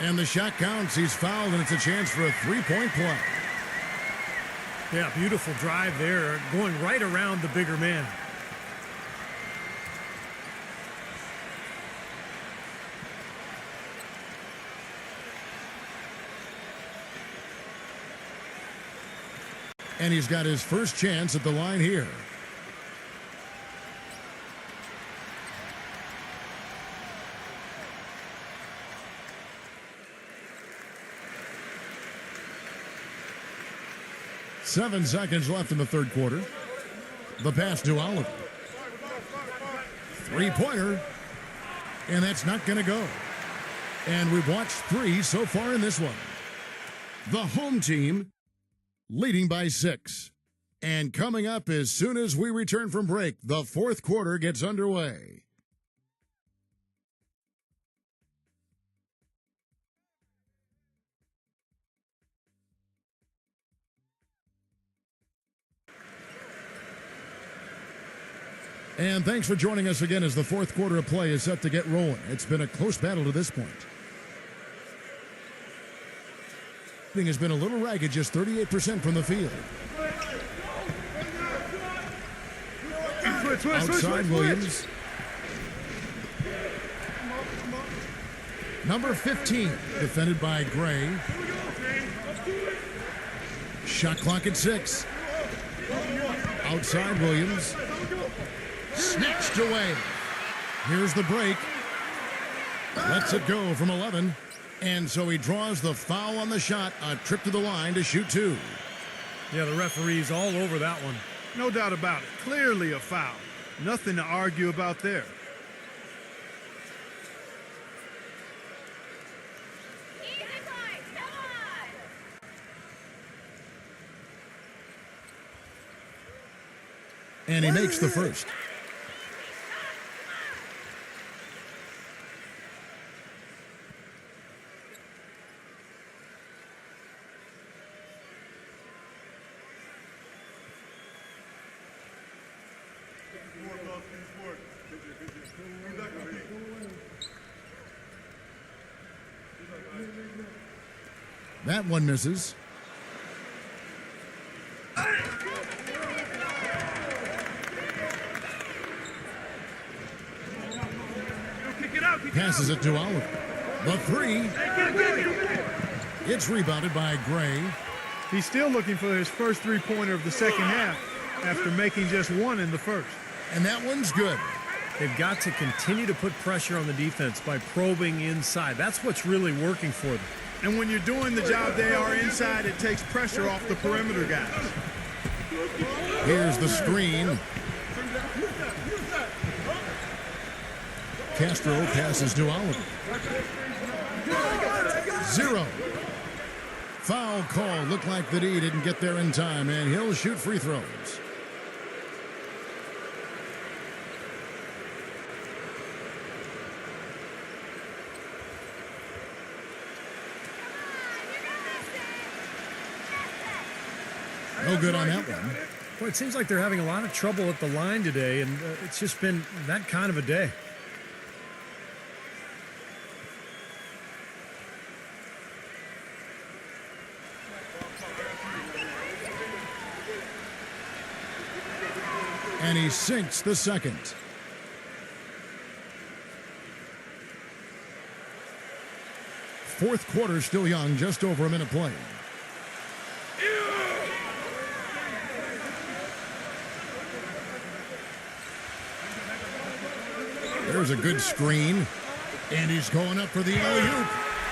And the shot counts. He's fouled, and it's a chance for a three-point play. Yeah, beautiful drive there, going right around the bigger man. And he's got his first chance at the line here. Seven seconds left in the third quarter. The pass to Oliver. Three-pointer. And that's not going to go. And we've watched 3 so far in this one. The home team leading by 6. And coming up as soon as we return from break, the fourth quarter gets underway. And thanks for joining us again as the fourth quarter of play is set to get rolling. It's been a close battle to this point. Shooting has been a little ragged, just 38% from the field. Outside Williams. Number 15, defended by Gray. Shot clock at 6. Outside Williams. Snatched away. Here's the break. Lets it go from 11. And so he draws the foul on the shot. A trip to the line to shoot 2. Yeah, the referee's all over that one. No doubt about it. Clearly a foul. Nothing to argue about there. And he makes the first. That one misses. Passes it to Oliver. The 3. It's rebounded by Gray. He's still looking for his first three-pointer of the second half after making just 1 in the first. And that one's good. They've got to continue to put pressure on the defense by probing inside. That's what's really working for them. And when you're doing the job they are inside, it takes pressure off the perimeter guys. Here's the screen. Castro passes to Oliver. 0. Foul call. Looked like the D didn't get there in time, and he'll shoot free throws. No good on that one. Boy, it seems like they're having a lot of trouble at the line today, and it's just been that kind of a day. And he sinks the second. Fourth quarter still young, just over a minute played. There's a good screen. And he's going up for the alley-oop.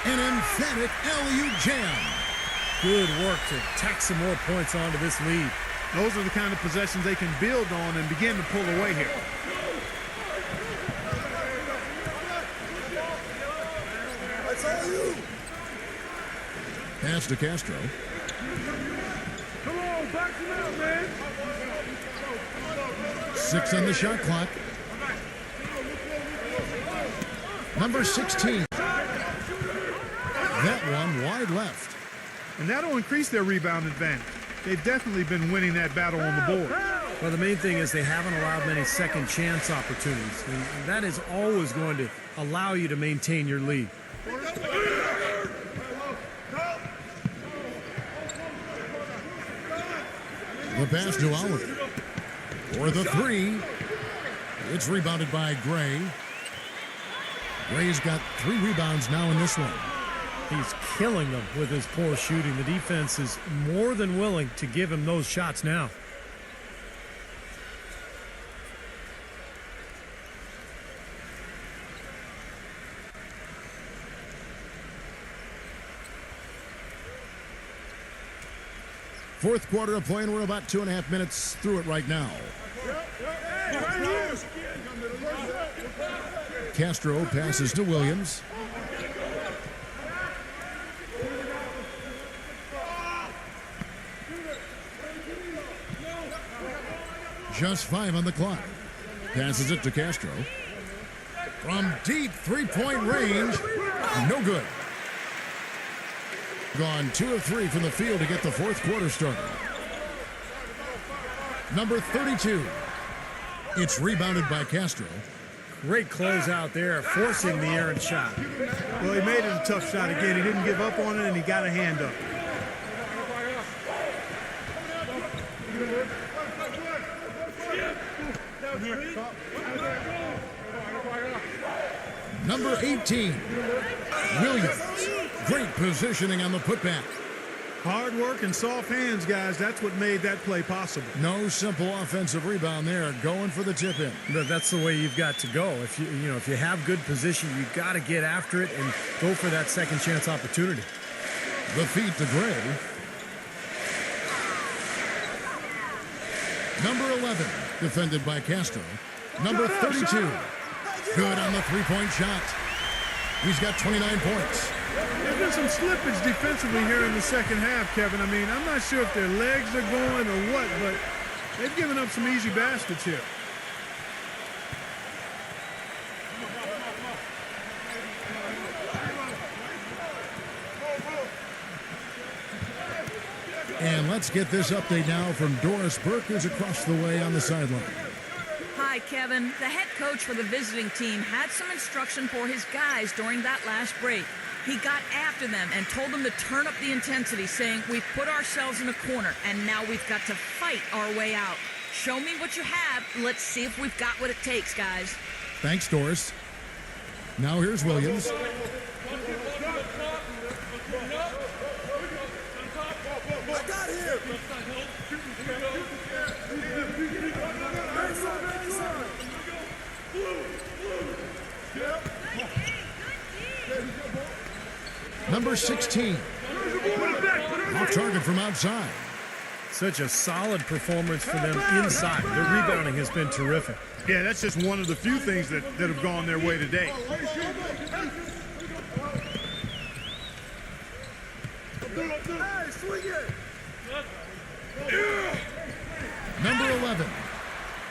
An emphatic alley-oop jam. Good work to tack some more points onto this lead. Those are the kind of possessions they can build on and begin to pull away here. That's all you. Pass to Castro. Come on, back him out, man. 6 on the shot clock. Number 16. That one wide left. And that'll increase their rebound advantage. They've definitely been winning that battle on the board. Well, the main thing is they haven't allowed many second chance opportunities. And that is always going to allow you to maintain your lead. The pass to Oliver. For the 3. It's rebounded by Gray. Gray's got 3 rebounds now in this one. He's killing them with his poor shooting. The defense is more than willing to give him those shots now. Fourth quarter of play, and we're about 2.5 minutes through it right now. Castro passes to Williams. Just 5 on the clock. Passes it to Castro. From deep three-point range, no good. Gone 2 of 3 from the field to get the fourth quarter started. Number 32. It's rebounded by Castro. Great close out there, forcing the errant shot. Well, he made it a tough shot again. He didn't give up on it, and he got a hand up. Number 18, Williams. Great positioning on the putback. Hard work and soft hands, guys. That's what made that play possible. No simple offensive rebound there. Going for the tip-in. But that's the way you've got to go. If you have good position, you've got to get after it and go for that second chance opportunity. The feed to Gray. Number 11, defended by Castro. Number 32, good on the three-point shot. He's got 29 points. There's been some slippage defensively here in the second half, Kevin. I mean, I'm not sure if their legs are going or what, but they've given up some easy baskets here. And let's get this update now from Doris Burke, who's across the way on the sideline. Hi, Kevin. The head coach for the visiting team had some instruction for his guys during that last break. He got after them and told them to turn up the intensity, saying, we've put ourselves in a corner, and now we've got to fight our way out. Show me what you have. Let's see if we've got what it takes, guys. Thanks, Doris. Now here's Williams. I got him. Number 16. Off target from outside. Such a solid performance for them inside. Their rebounding has been terrific. Yeah, that's just one of the few things that have gone their way today. Hey, swing it! Number 11.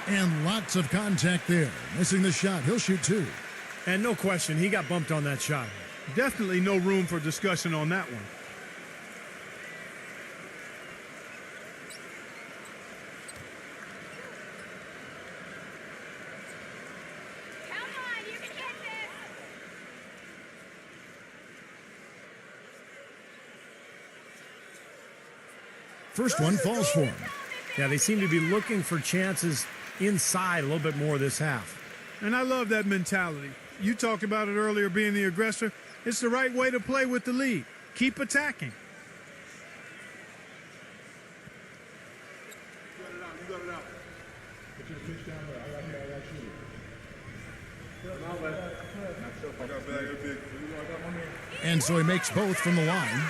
And lots of contact there. Missing the shot. He'll shoot 2. And no question, he got bumped on that shot. Definitely no room for discussion on that one. First one falls for him. Yeah, they seem to be looking for chances inside a little bit more this half. And I love that mentality. You talked about it earlier, being the aggressor. It's the right way to play with the lead. Keep attacking. And so he makes both from the line.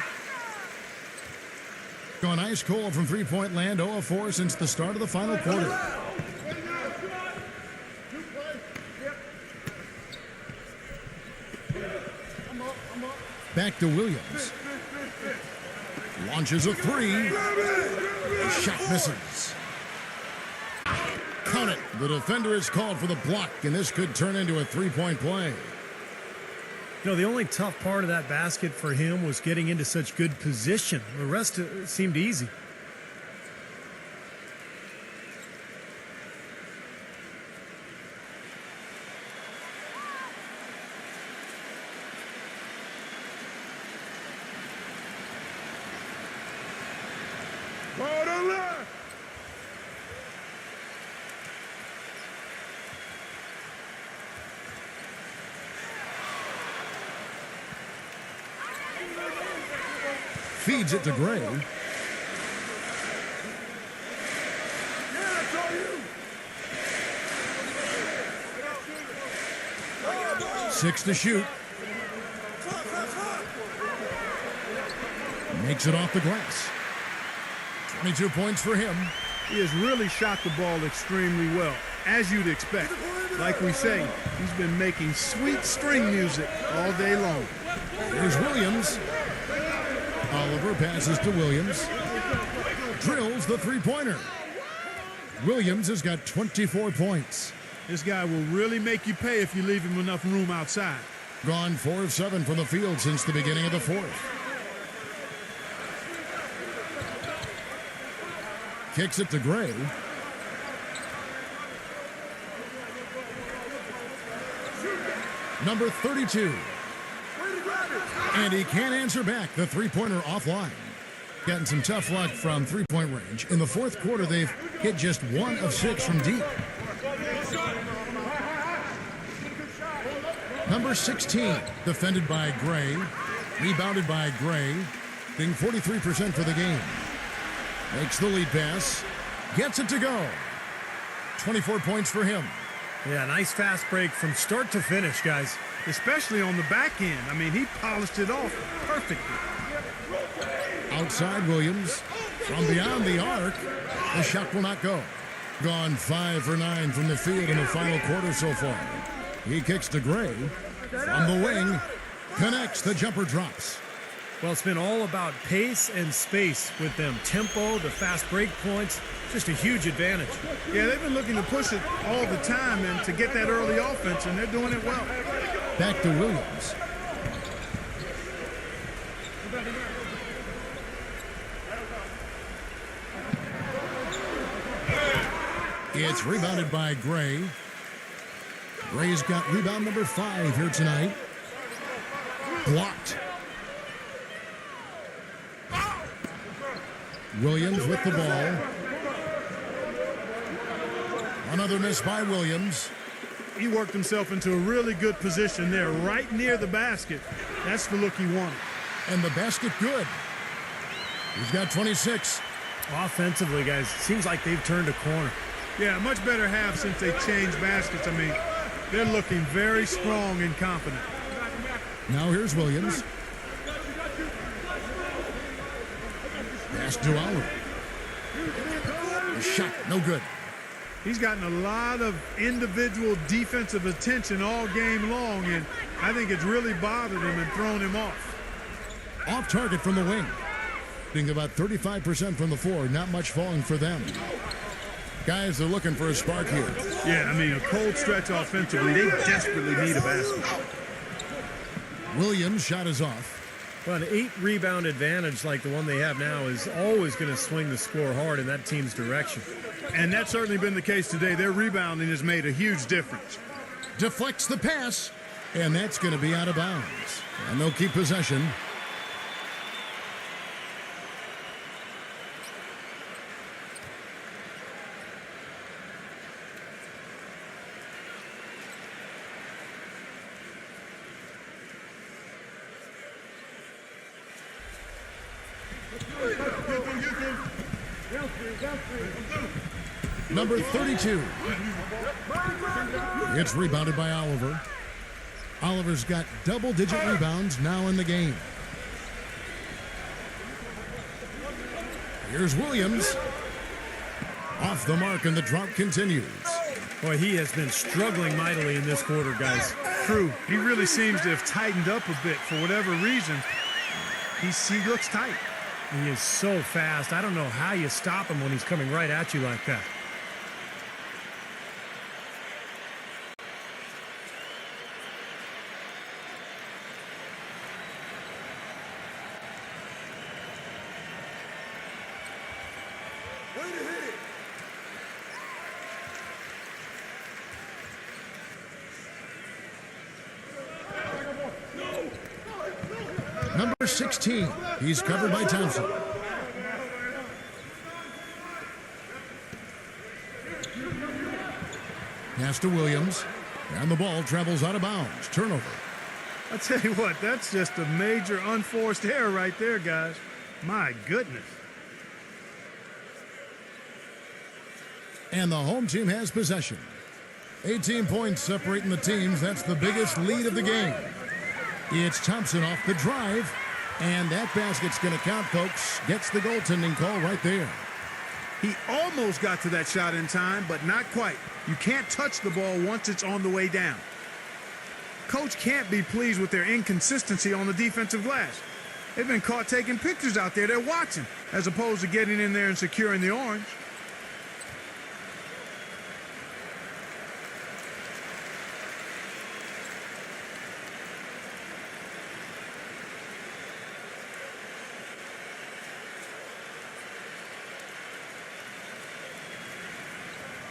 Gone ice cold from three-point land, 0 of 4 since the start of the final quarter. Back to Williams. Launches a 3. The shot misses. Count it. The defender is called for the block, and this could turn into a three-point play. You know, the only tough part of that basket for him was getting into such good position. The rest seemed easy. Feeds it to Gray. Yeah, that's all you! 6 to shoot. Makes it off the glass. 22 points for him. He has really shot the ball extremely well, as you'd expect. Like we say, he's been making sweet string music all day long. Here's Williams. Oliver passes to Williams. Drills the three-pointer. Williams has got 24 points. This guy will really make you pay if you leave him enough room outside. Gone 4 of 7 from the field since the beginning of the fourth. Kicks it to Gray. Number 32. And he can't answer back. The three-pointer offline. Gotten some tough luck from three-point range. In the fourth quarter, they've hit just 1 of 6 from deep. Number 16, defended by Gray. Rebounded by Gray. Being 43% for the game. Makes the lead pass. Gets it to go. 24 points for him. Yeah, nice fast break from start to finish, guys. Especially on the back end. I mean, he polished it off perfectly. Outside Williams. From beyond the arc. The shot will not go. Gone 5 for 9 from the field in the final quarter so far. He kicks to Gray. From the wing. Connects. The jumper drops. Well, it's been all about pace and space with them. Tempo, the fast break points, just a huge advantage. Yeah, they've been looking to push it all the time and to get that early offense, and they're doing it well. Back to Williams. It's rebounded by Gray. Gray's got rebound number 5 here tonight. Blocked. Williams with the ball. Another miss by Williams. He worked himself into a really good position there, right near the basket. That's the look he wanted. And the basket good. He's got 26. Offensively, guys, seems like they've turned a corner. Yeah, much better half since they changed baskets. I mean, they're looking very strong and confident. Now here's Williams. Pass to Oliver. The shot, no good. He's gotten a lot of individual defensive attention all game long, and I think it's really bothered him and thrown him off. Off target from the wing. Being about 35% from the floor, not much falling for them. Guys, they're looking for a spark here. Yeah, I mean, a cold stretch offensively. They desperately need a basket. Williams' shot is off. Well, an 8-rebound advantage like the one they have now is always going to swing the score hard in that team's direction. And that's certainly been the case today. Their rebounding has made a huge difference. Deflects the pass, and that's going to be out of bounds. And they'll keep possession. Number 32. It's rebounded by Oliver. Oliver's got double-digit rebounds now in the game. Here's Williams. Off the mark, and the drought continues. Boy, he has been struggling mightily in this quarter, guys. True. He really seems to have tightened up a bit for whatever reason. He looks tight. He is so fast. I don't know how you stop him when he's coming right at you like that. Number 16. He's covered by Thompson. Pass to Williams. And the ball travels out of bounds. Turnover. I tell you what, that's just a major unforced error right there, guys. My goodness. And the home team has possession. 18 points separating the teams. That's the biggest lead of the game. It's Thompson off the drive. And that basket's going to count, folks. Gets the goaltending call right there. He almost got to that shot in time, but not quite. You can't touch the ball once it's on the way down. Coach can't be pleased with their inconsistency on the defensive glass. They've been caught taking pictures out there. They're watching, as opposed to getting in there and securing the orange.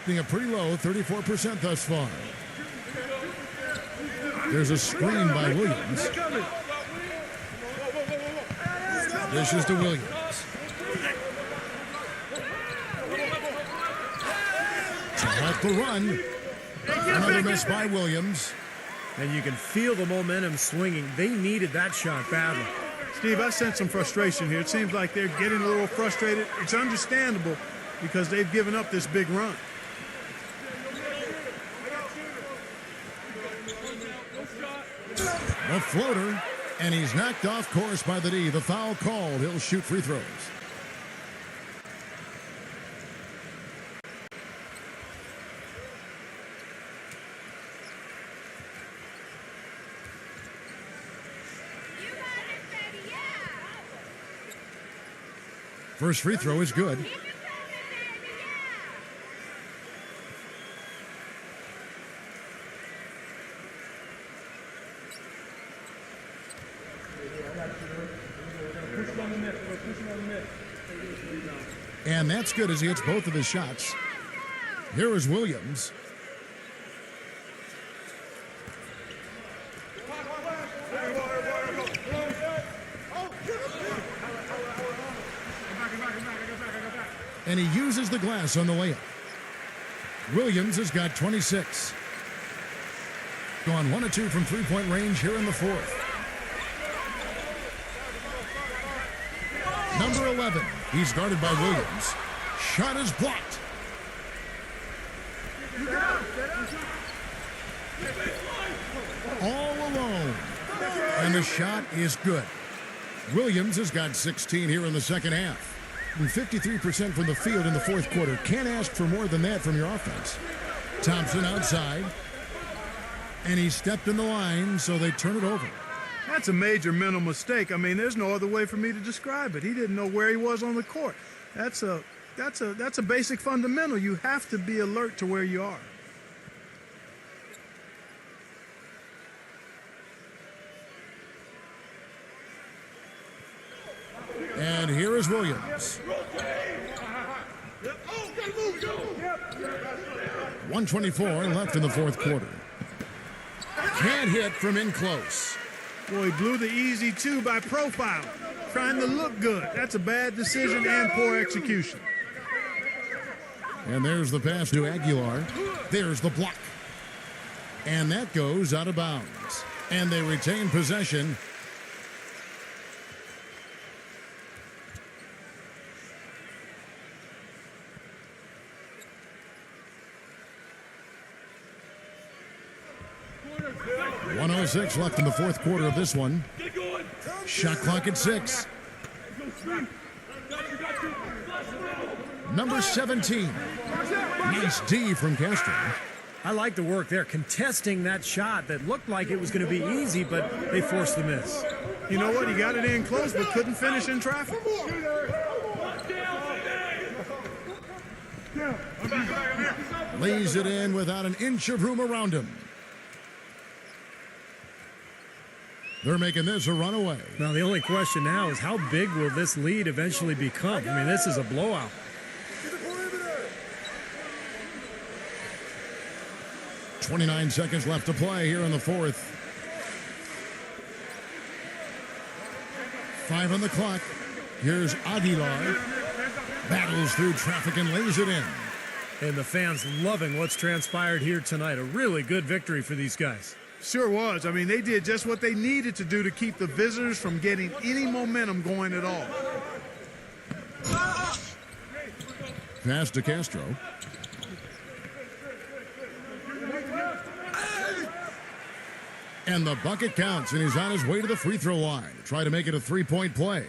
Being a pretty low 34% thus far. There's a screen by Williams. Dishes to Williams. To help the run. Another miss by Williams. And you can feel the momentum swinging. They needed that shot badly. Steve, I sense some frustration here. It seems like they're getting a little frustrated. It's understandable because they've given up this big run. A floater, and he's knocked off course by the D. The foul called. He'll shoot free throws. First free throw is good. And that's good as he hits both of his shots. Here is Williams. And he uses the glass on the layup. Williams has got 26. Gone 1 of 2 from three-point range here in the fourth. Number 11. He's guarded by Williams. Shot is blocked. All alone. And the shot is good. Williams has got 16 here in the second half. And 53% from the field in the fourth quarter. Can't ask for more than that from your offense. Thompson outside. And he stepped in the line, so they turn it over. That's a major mental mistake. I mean, there's no other way for me to describe it. He didn't know where he was on the court. That's a basic fundamental. You have to be alert to where you are. And here is Williams. 124 left in the fourth quarter. Can't hit from in close. Boy, he blew the easy two by profile, trying to look good. That's a bad decision and poor execution. And there's the pass to Aguilar. There's the block. And that goes out of bounds. And they retain possession. .106 left in the fourth quarter of this one. Shot clock at 6. Number 17. Nice D from Castro. I like the work there, contesting that shot that looked like it was going to be easy, but they forced the miss. You know what? He got it in close, but couldn't finish in traffic. Lays it in without an inch of room around him. They're making this a runaway. Now, the only question now is how big will this lead eventually become? I mean, this is a blowout. .29 seconds left to play here in the fourth. 5 on the clock. Here's Aguilar. Battles through traffic and lays it in. And the fans loving what's transpired here tonight. A really good victory for these guys. Sure was. I mean, they did just what they needed to do to keep the visitors from getting any momentum going at all. Pass to Castro. And the bucket counts, and he's on his way to the free throw line to try to make it a three-point play.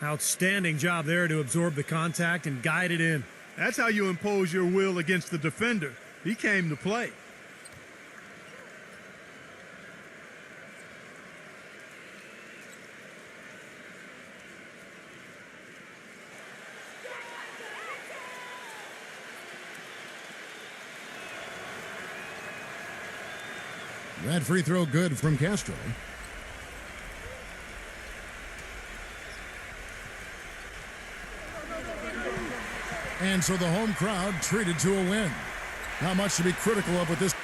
Outstanding job there to absorb the contact and guide it in. That's how you impose your will against the defender. He came to play. That free throw good from Castro. And so the home crowd treated to a win. Not much to be critical of with this.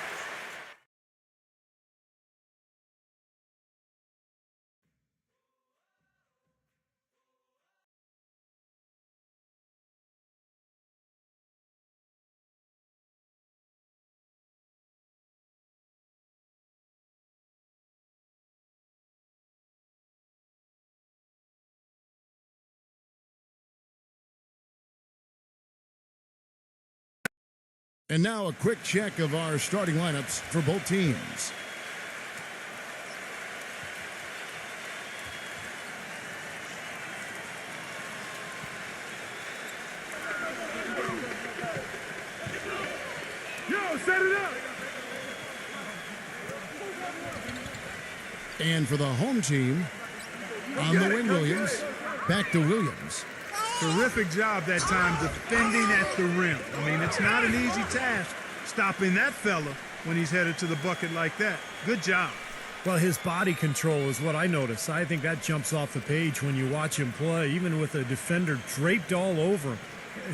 And now a quick check of our starting lineups for both teams. Yo, set it up. And for the home team, on the wing, Williams. Back to Williams. Terrific job that time defending at the rim. I mean, it's not an easy task stopping that fella when he's headed to the bucket like that. Good job. Well, his body control is what I notice. I think that jumps off the page when you watch him play. Even with a defender draped all over him,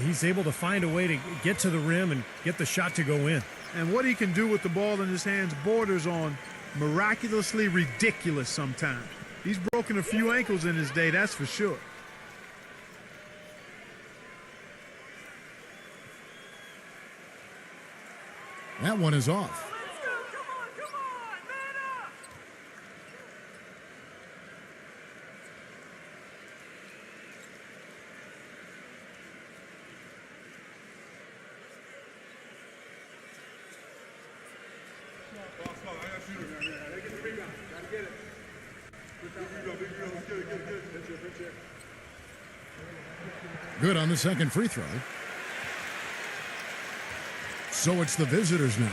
he's able to find a way to get to the rim and get the shot to go in. And what he can do with the ball in his hands borders on miraculously ridiculous sometimes. He's broken a few ankles in his day, that's for sure. That one is off. Good on the second free throw. So it's the visitors now.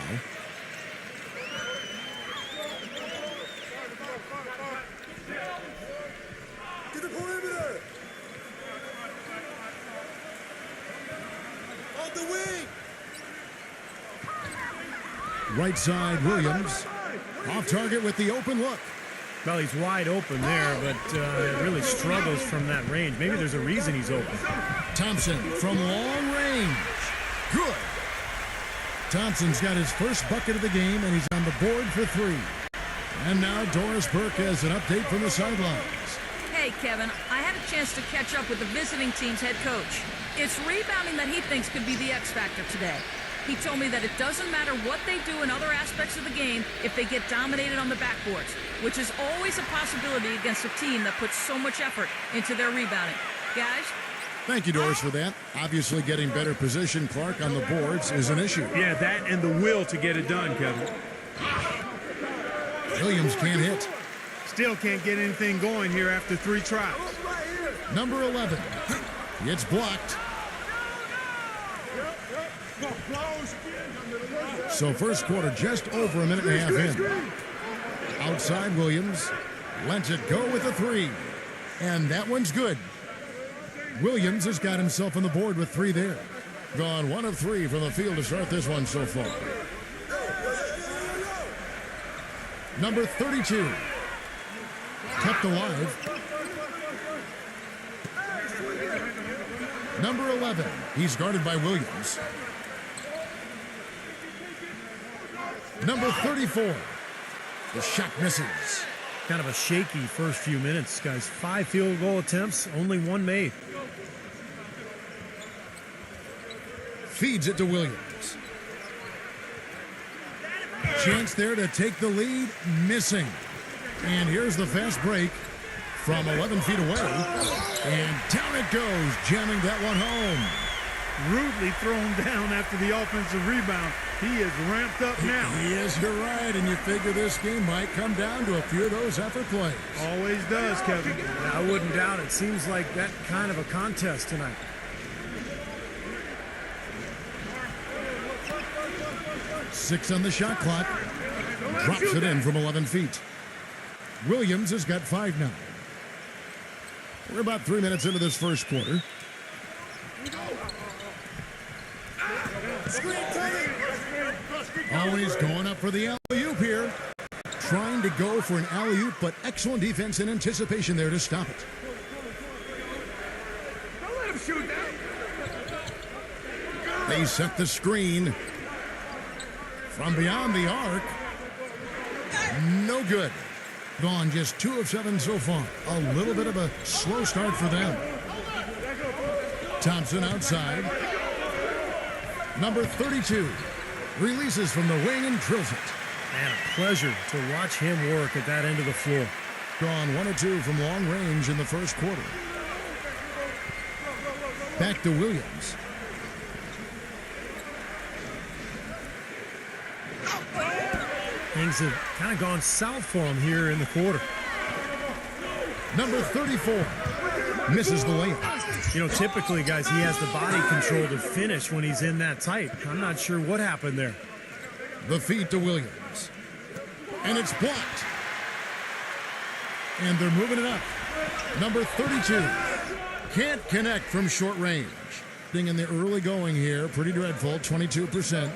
To the perimeter. On the wing. Right side, Williams. Off target with the open look. Well, he's wide open there, but really struggles from that range. Maybe there's a reason he's open. Thompson from long range. Good. Thompson's got his first bucket of the game, and he's on the board for 3. And now Doris Burke has an update from the sidelines. Hey, Kevin, I had a chance to catch up with the visiting team's head coach. It's rebounding that he thinks could be the X factor today. He told me that it doesn't matter what they do in other aspects of the game if they get dominated on the backboards, which is always a possibility against a team that puts so much effort into their rebounding. Guys? Thank you, Doris, for that. Obviously, getting better position, Clark, on the boards is an issue. Yeah, that and the will to get it done, Kevin. Williams can't hit. Still can't get anything going here after 3 tries. Number 11. It's blocked. So first quarter just over a minute and a half in. Outside Williams. Lets it go with a 3. And that one's good. Williams has got himself on the board with 3 there. Gone 1 of 3 from the field to start this one so far. Number 32. Kept alive. Number 11. He's guarded by Williams. Number 34. The shot misses. Kind of a shaky first few minutes, guys. 5 field goal attempts, only 1 made. Feeds it to Williams. Chance there to take the lead, missing. And here's the fast break from 11 feet away. And down it goes, jamming that one home. Rudely thrown down after the offensive rebound. He is ramped up now. He is, you're right, and you figure this game might come down to a few of those effort plays. Always does, Kevin. I wouldn't doubt it. Seems like that kind of a contest tonight. Six on the shot clock. Drops it in from 11 feet. Williams has got 5 now. We're about 3 minutes into this first quarter. Always going up for the alley-oop here. Trying to go for an alley-oop, but excellent defense and anticipation there to stop it. Don't let him shoot that. They set the screen. From beyond the arc. No good. Gone just 2 of 7 so far. A little bit of a slow start for them. Thompson outside. Number 32 releases from the wing and drills it. Man, a pleasure to watch him work at that end of the floor. Gone 1 of 2 from long range in the first quarter. Back to Williams. Things have kind of gone south for him here in the quarter. Number 34 misses the layup. You know, typically, guys, he has the body control to finish when he's in that tight. I'm not sure what happened there. The feed to Williams. And it's blocked. And they're moving it up. Number 32 can't connect from short range. Being in the early going here, pretty dreadful, 22%.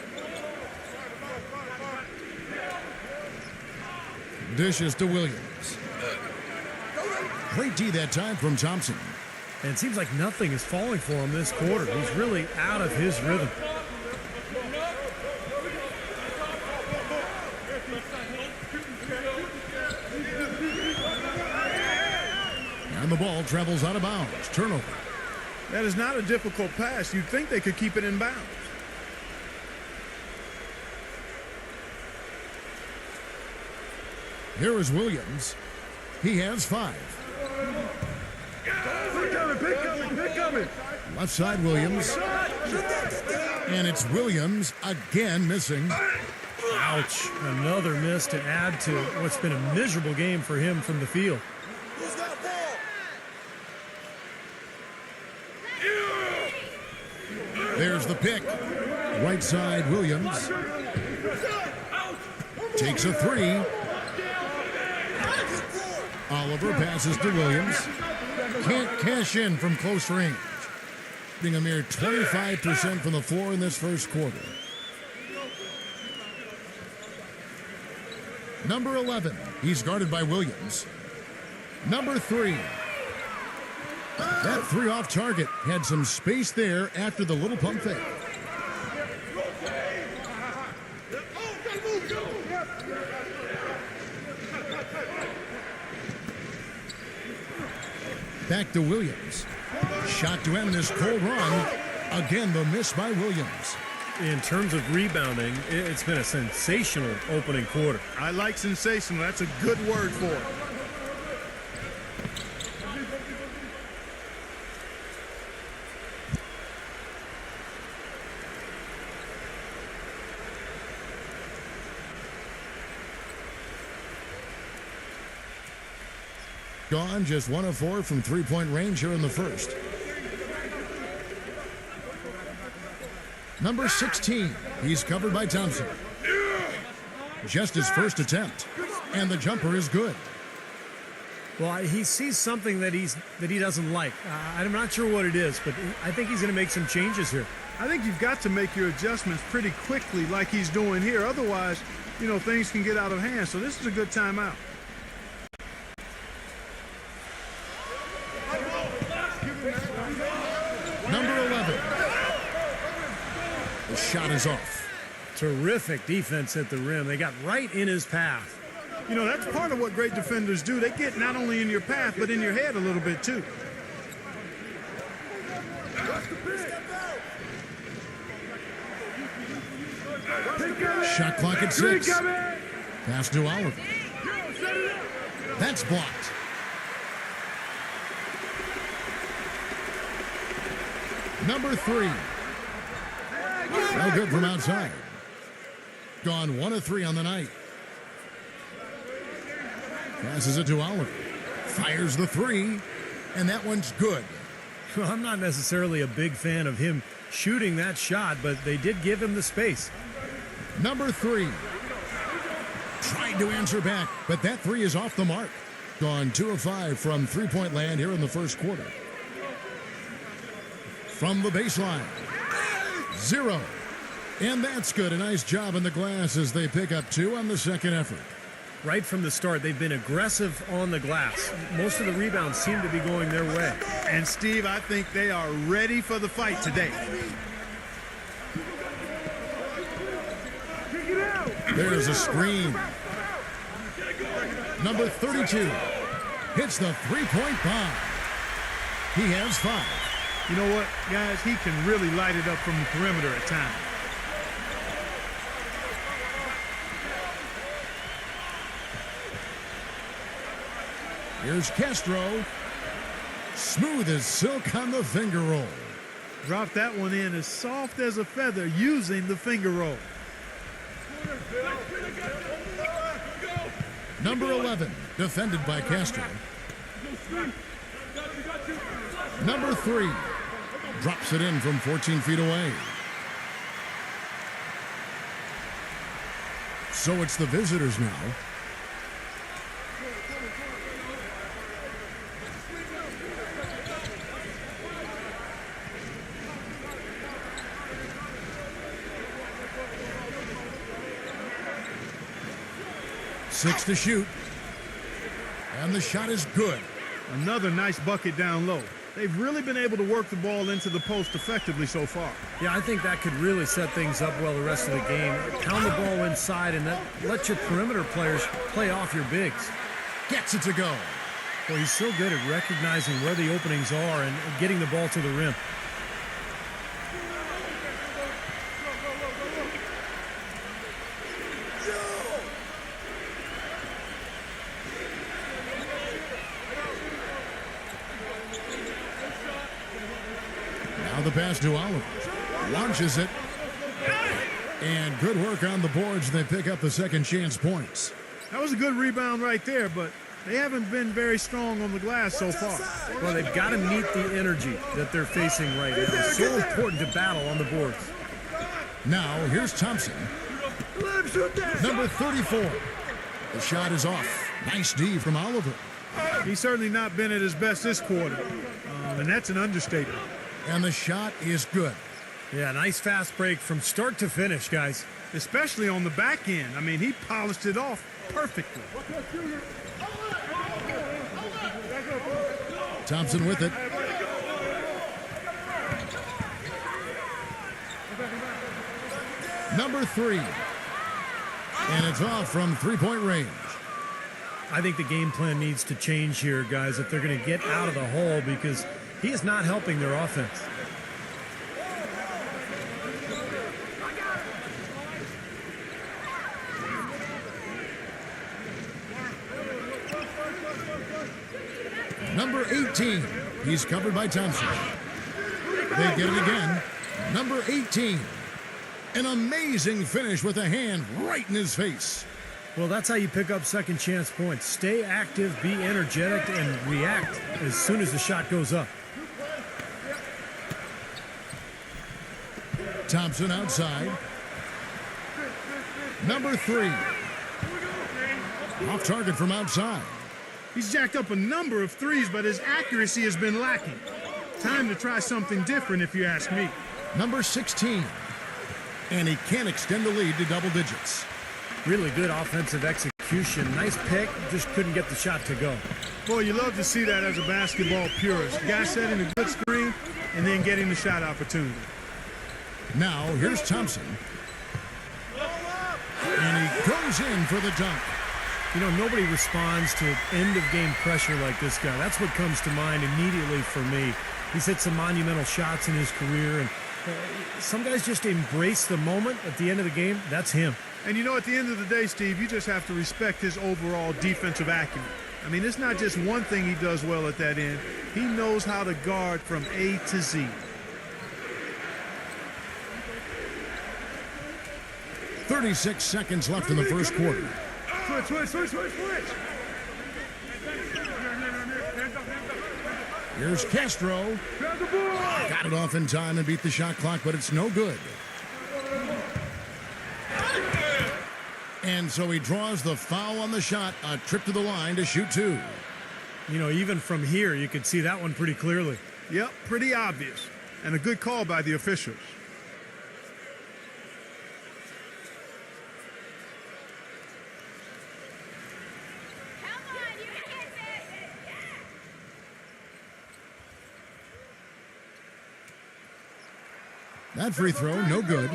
Dishes to Williams. Great D that time from Thompson. And it seems like nothing is falling for him this quarter. He's really out of his rhythm. And the ball travels out of bounds. Turnover. That is not a difficult pass. You'd think they could keep it in bounds. Here is Williams. He has 5. Pick coming. Left side Williams. And it's Williams again missing. Ouch. Another miss to add to what's been a miserable game for him from the field. Who's got ball? There's the pick. Right side, Williams. Takes a three. Oliver passes to Williams. Can't cash in from close range. Being a mere 25% from the floor in this first quarter. Number 11, he's guarded by Williams. Number 3. That three off target had some space there after the little pump fake. Back to Williams. Shot to end this cold run. Again, the miss by Williams. In terms of rebounding, it's been a sensational opening quarter. I like sensational. That's a good word for it. Gone just 1 of 4 from three-point range here in the first. Number 16, he's covered by Thompson. Just his first attempt, and the jumper is good. Well, he sees something that he doesn't like. I'm not sure what it is, but I think he's going to make some changes here. I think you've got to make your adjustments pretty quickly like he's doing here. Otherwise, you know, things can get out of hand. So this is a good timeout. Number 11. The shot is off. Terrific defense at the rim. They got right in his path. You know, that's part of what great defenders do. They get not only in your path, but in your head a little bit, too. Shot clock at 6. Pass to Oliver. That's blocked. Number 3. No good from outside. Gone 1 of 3 on the night. Passes it to Oliver. Fires the 3, and that one's good. Well, I'm not necessarily a big fan of him shooting that shot, but they did give him the space. Number 3. Tried to answer back, but that 3 is off the mark. Gone 2 of 5 from three-point land here in the first quarter. From the baseline. 0. And that's good. A nice job in the glass as they pick up 2 on the second effort. Right from the start, they've been aggressive on the glass. Most of the rebounds seem to be going their way. And, Steve, I think they are ready for the fight today. There's a screen. Number 32 hits the three-point bomb. He has 5. You know what, guys? He can really light it up from the perimeter at times. Here's Castro. Smooth as silk on the finger roll. Drop that one in as soft as a feather using the finger roll. Number 11, defended by Castro. Number 3, drops it in from 14 feet away. So it's the visitors now. Six to shoot. And the shot is good. Another nice bucket down low. They've really been able to work the ball into the post effectively so far. Yeah, I think that could really set things up well the rest of the game. Pound the ball inside and let your perimeter players play off your bigs. Gets it to go. Well, he's so good at recognizing where the openings are and getting the ball to the rim. The pass to Oliver. Launches it. And good work on the boards. They pick up the second chance points. That was a good rebound right there, but They haven't been very strong on the glass so far. Well, they've got to meet the energy that they're facing right now. It's so important to battle on the boards. Now, here's Thompson. Number 34. The shot is off. Nice D from Oliver. He's certainly not been at his best this quarter, and that's an understatement. And the shot is good. Yeah, nice fast break from start to finish, guys. Especially on the back end. I mean, he polished it off perfectly. Thompson with it. Number 3. And it's off from three-point range. I think the game plan needs to change here, guys, if they're going to get out of the hole, because he is not helping their offense. Number 18. He's covered by Thompson. They get it again. Number 18. An amazing finish with a hand right in his face. Well, that's how you pick up second chance points. Stay active, be energetic, and react as soon as the shot goes up. Thompson outside. Number 3. Off target from outside. He's jacked up a number of threes, but his accuracy has been lacking. Time to try something different, if you ask me. Number 16. And he can't extend the lead to double digits. Really good offensive execution. Nice pick, just couldn't get the shot to go. Boy, you love to see that as a basketball purist. The guy setting a good screen and then getting the shot opportunity. Now, here's Thompson. And he goes in for the dunk. You know, nobody responds to end-of-game pressure like this guy. That's what comes to mind immediately for me. He's hit some monumental shots in his career, and some guys just embrace the moment at the end of the game. That's him. And you know, at the end of the day, Steve, you just have to respect his overall defensive acumen. I mean, it's not just one thing he does well at that end. He knows how to guard from A to Z. 36 seconds left in the first quarter. Switch. Here's Castro. Got it off in time and beat the shot clock, but it's no good. And so he draws the foul on the shot, a trip to the line to shoot 2. You know, even from here, you could see that one pretty clearly. Yep, pretty obvious. And a good call by the officials. That free throw, no good.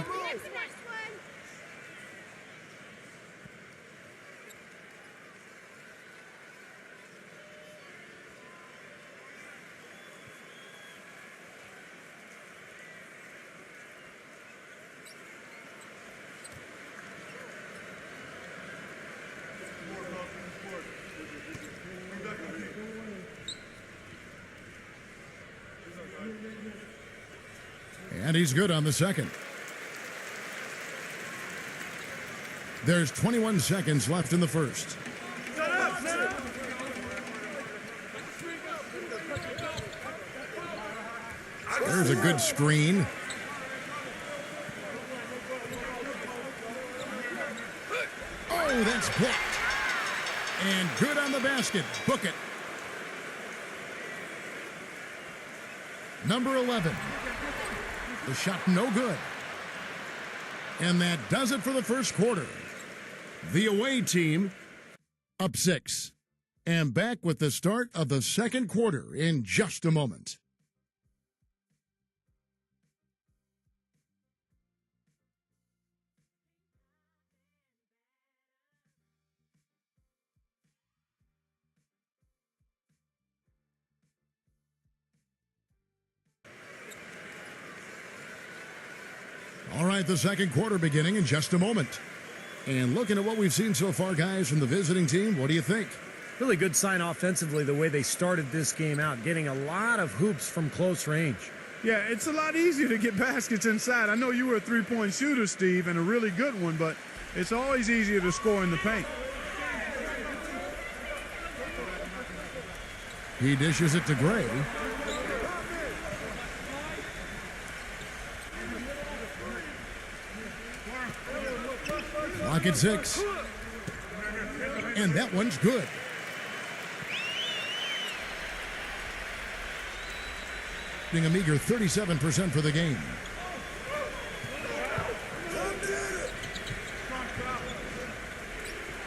And he's good on the second. There's 21 seconds left in the first. There's a good screen. Oh, that's blocked. And good on the basket. Book it. Number 11. The shot no good. And that does it for the first quarter. The away team up 6. And back with the start of the second quarter in just a moment. All right, the second quarter beginning in just a moment. And looking at what we've seen so far, guys, from the visiting team, what do you think? Really good sign offensively the way they started this game out, getting a lot of hoops from close range. Yeah, it's a lot easier to get baskets inside. I know you were a three-point shooter, Steve, and a really good one, but it's always easier to score in the paint. He dishes it to Gray. Clock at 6. And that one's good. Being a meager 37% for the game.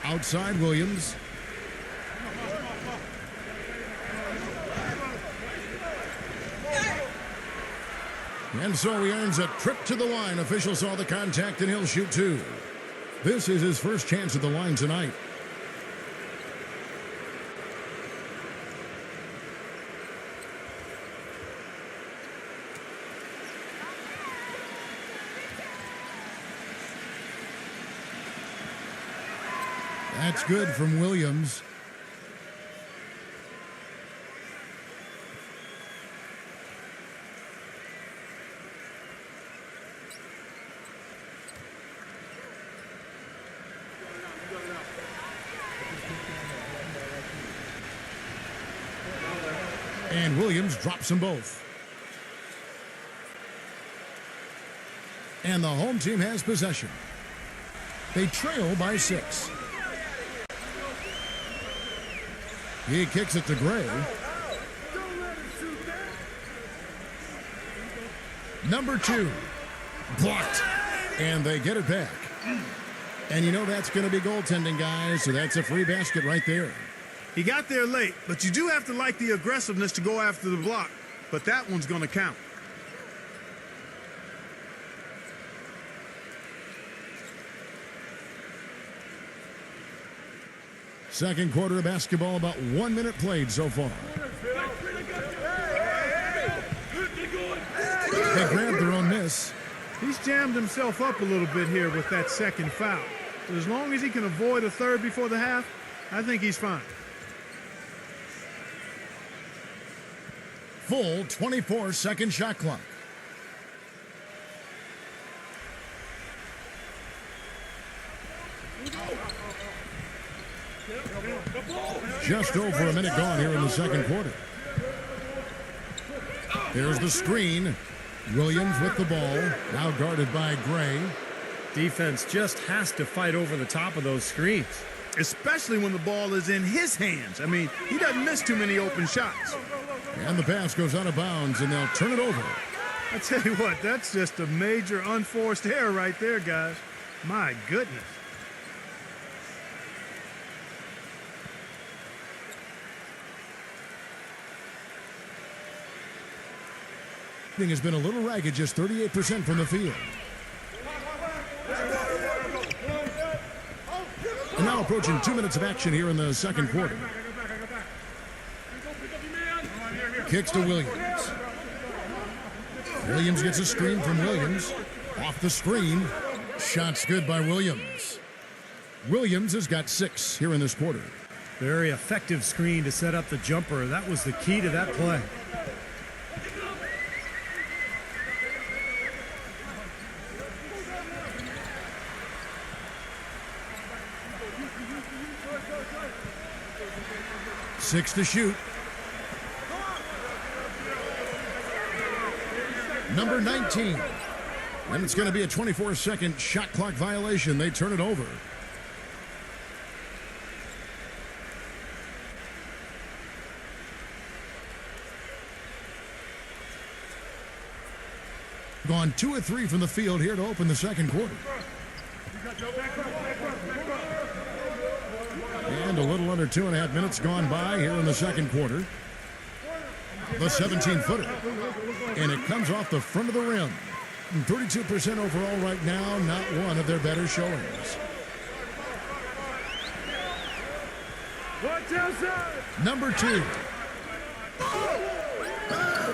Outside Williams. And so he earns a trip to the line. Official saw the contact and he'll shoot 2. This is his first chance at the line tonight. That's good from Williams. And Williams drops them both. And the home team has possession. They trail by 6. He kicks it to Gray. Number 2. Blocked. And they get it back. And you know that's going to be goaltending, guys, so that's a free basket right there. He got there late, but you do have to like the aggressiveness to go after the block. But that one's going to count. Second quarter of basketball, about 1 minute played so far. They grabbed their own miss. He's jammed himself up a little bit here with that second foul. But as long as he can avoid a third before the half, I think he's fine. Full 24-second shot clock. Just over a minute gone here in the second quarter. There's the screen. Williams with the ball, now guarded by Gray. Defense just has to fight over the top of those screens. Especially when the ball is in his hands. I mean, he doesn't miss too many open shots. And the pass goes out of bounds, and they'll turn it over. I tell you what, that's just a major unforced error right there, guys. My goodness. Has been a little ragged, just 38% from the field. And now approaching 2 minutes of action here in the second quarter. Kicks to Williams. Williams gets a screen from Williams. Off the screen. Shots good by Williams. Williams has got 6 here in this quarter. Very effective screen to set up the jumper. That was the key to that play. Six to shoot. Number 19. And it's going to be a 24-second shot clock violation. They turn it over. Gone 2 of 3 from the field here to open the second quarter. And a little under 2.5 minutes gone by here in the second quarter. The 17-footer. And it comes off the front of the rim. 32% overall right now, not one of their better showings. Number 2.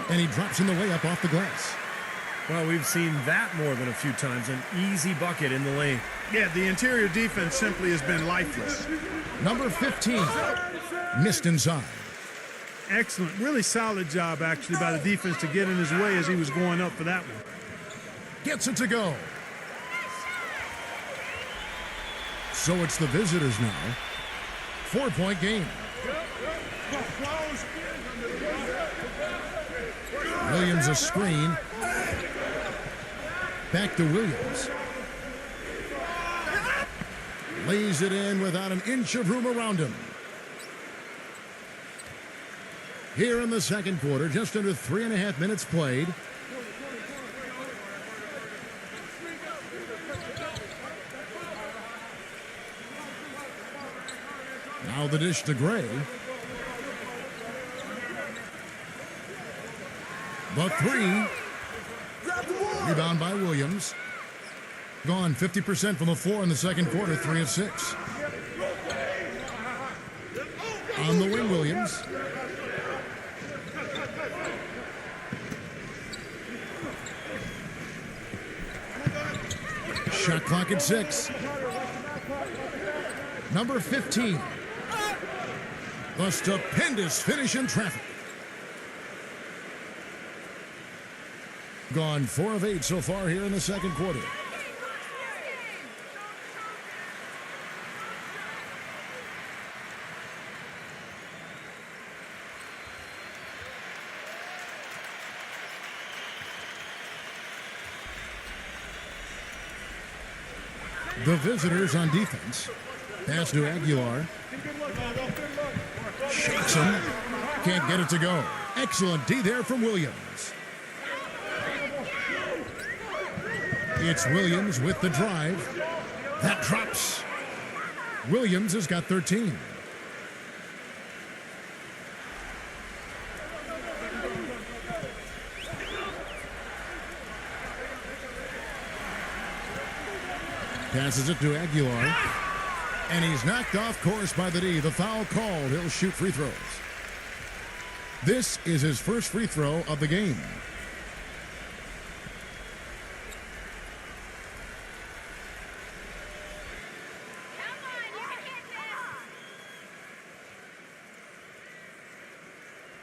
And he drops in the layup off the glass. Well, we've seen that more than a few times. An easy bucket in the lane. Yeah, the interior defense simply has been lifeless. Number 15. Missed inside. Excellent. Really solid job, actually, by the defense to get in his way as he was going up for that one. Gets it to go. So it's the visitors now. 4-point game. Williams a screen. Back to Williams. Lays it in without an inch of room around him. Here in the second quarter, just under 3.5 minutes played. Now the dish to Gray. The three. Rebound by Williams. Gone 50% from the floor in the second quarter, 3 of 6. On the wing, Williams. Shot clock at 6. Number 15. The stupendous finish in traffic. Gone 4 of 8 so far here in the second quarter. The visitors on defense. Pass to Aguilar. Shakes him. Can't get it to go. Excellent D there from Williams. It's Williams with the drive. That drops. Williams has got 13. Passes it to Aguilar. And he's knocked off course by the D. The foul called. He'll shoot free throws. This is his first free throw of the game.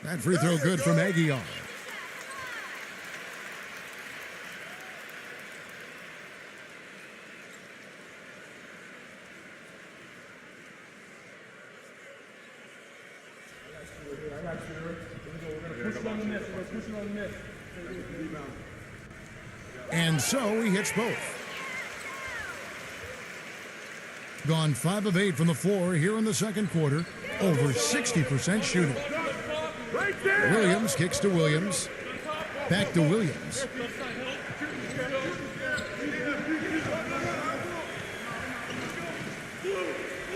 That free throw good from Aguilar. And so he hits both. Gone 5 of 8 from the floor here in the second quarter. Over 60% shooting. Williams kicks to Williams. Back to Williams.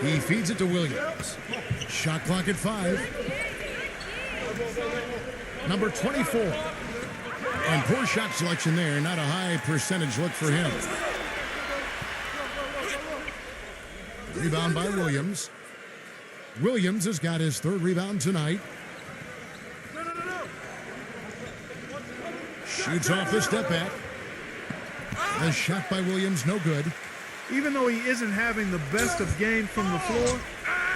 He feeds it to Williams. Shot clock at 5. Number 24. And poor shot selection there. Not a high percentage look for him. Rebound by Williams. Williams has got his 3rd rebound tonight. Shoots off the step back. The shot by Williams, no good. Even though he isn't having the best of games from the floor,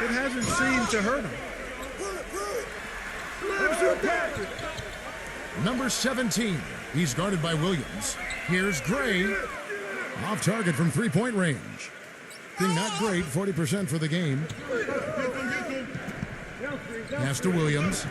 it hasn't seemed to hurt him. Number 17. He's guarded by Williams. Here's Gray. Off target from 3-point range. Thing not great, 40% for the game. Pass to Williams.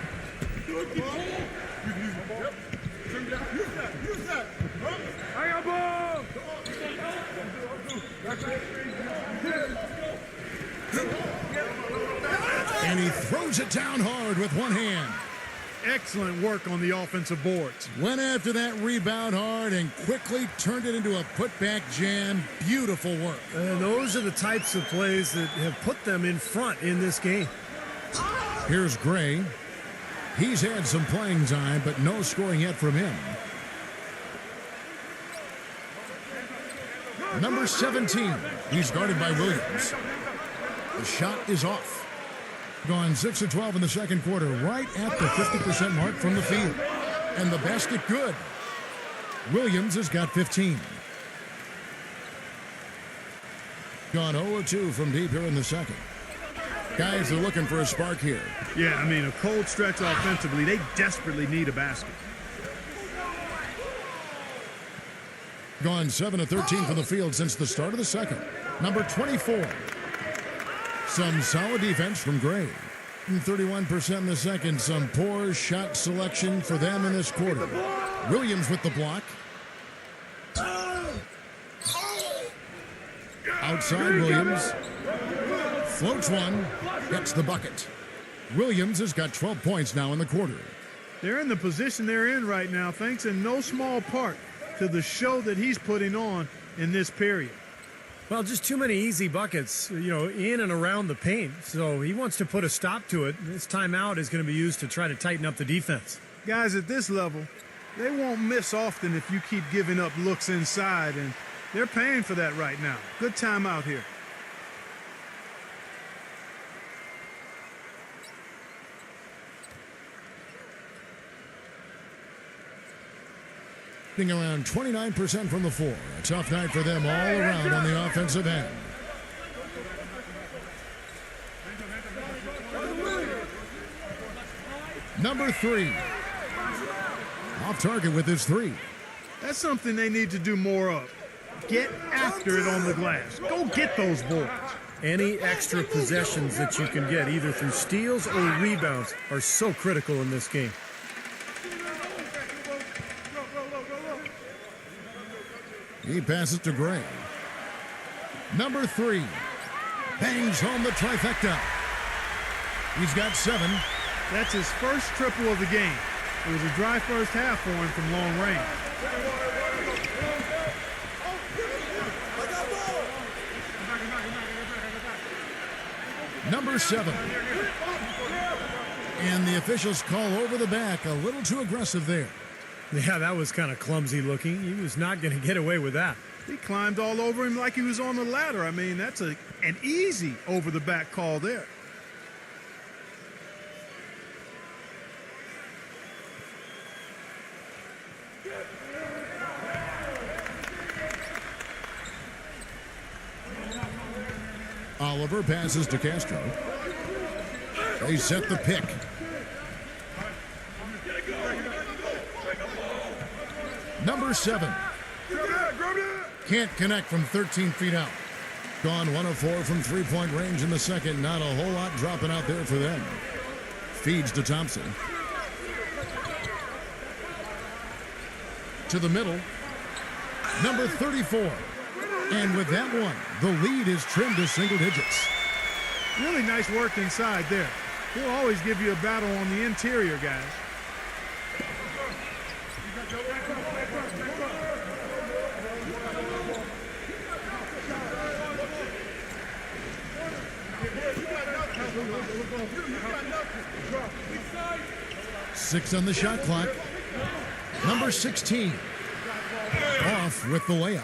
And he throws it down hard with one hand. Excellent work on the offensive boards. Went after that rebound hard and quickly turned it into a putback jam. Beautiful work. And those are the types of plays that have put them in front in this game. Here's Gray. He's had some playing time, but no scoring yet from him. Number 17. He's guarded by Williams. The shot is off. Gone 6 of 12 in the second quarter, right at the 50% mark from the field. And the basket good. Williams has got 15. Gone 0 of 2 from deep here in the second. Guys are looking for a spark here. Yeah, I mean, a cold stretch offensively. They desperately need a basket. Gone 7 of 13 from the field since the start of the second. Number 24. Some solid defense from Gray. 31% in the second. Some poor shot selection for them in this quarter. Williams with the block. Outside Williams. Floats one. Gets the bucket. Williams has got 12 points now in the quarter. They're in the position they're in right now, thanks in no small part to the show that he's putting on in this period. Well, just too many easy buckets, in and around the paint. So he wants to put a stop to it. This timeout is going to be used to try to tighten up the defense. Guys at this level, they won't miss often if you keep giving up looks inside, and they're paying for that right now. Good timeout here. Around 29% from the floor. A tough night for them all around on the offensive end. Number 3. Off target with his 3. That's something they need to do more of. Get after it on the glass. Go get those boards. Any extra possessions that you can get, either through steals or rebounds, are so critical in this game. He passes to Gray. Number 3. Bangs home the trifecta. He's got 7. That's his first triple of the game. It was a dry first half for him from long range. Number 7. And the officials call over the back. A little too aggressive there. Yeah, that was kind of clumsy looking. He was not going to get away with that. He climbed all over him like he was on the ladder. I mean, that's an easy over-the-back call there. Oliver passes to Castro. They set the pick. Number 7. Can't connect from 13 feet out. Gone 1 of 4 from three-point range in the second. Not a whole lot dropping out there for them. Feeds to Thompson. To the middle. Number 34. And with that one, the lead is trimmed to single digits. Really nice work inside there. He'll always give you a battle on the interior, guys. Six on the shot clock. Number 16. Off with the layup.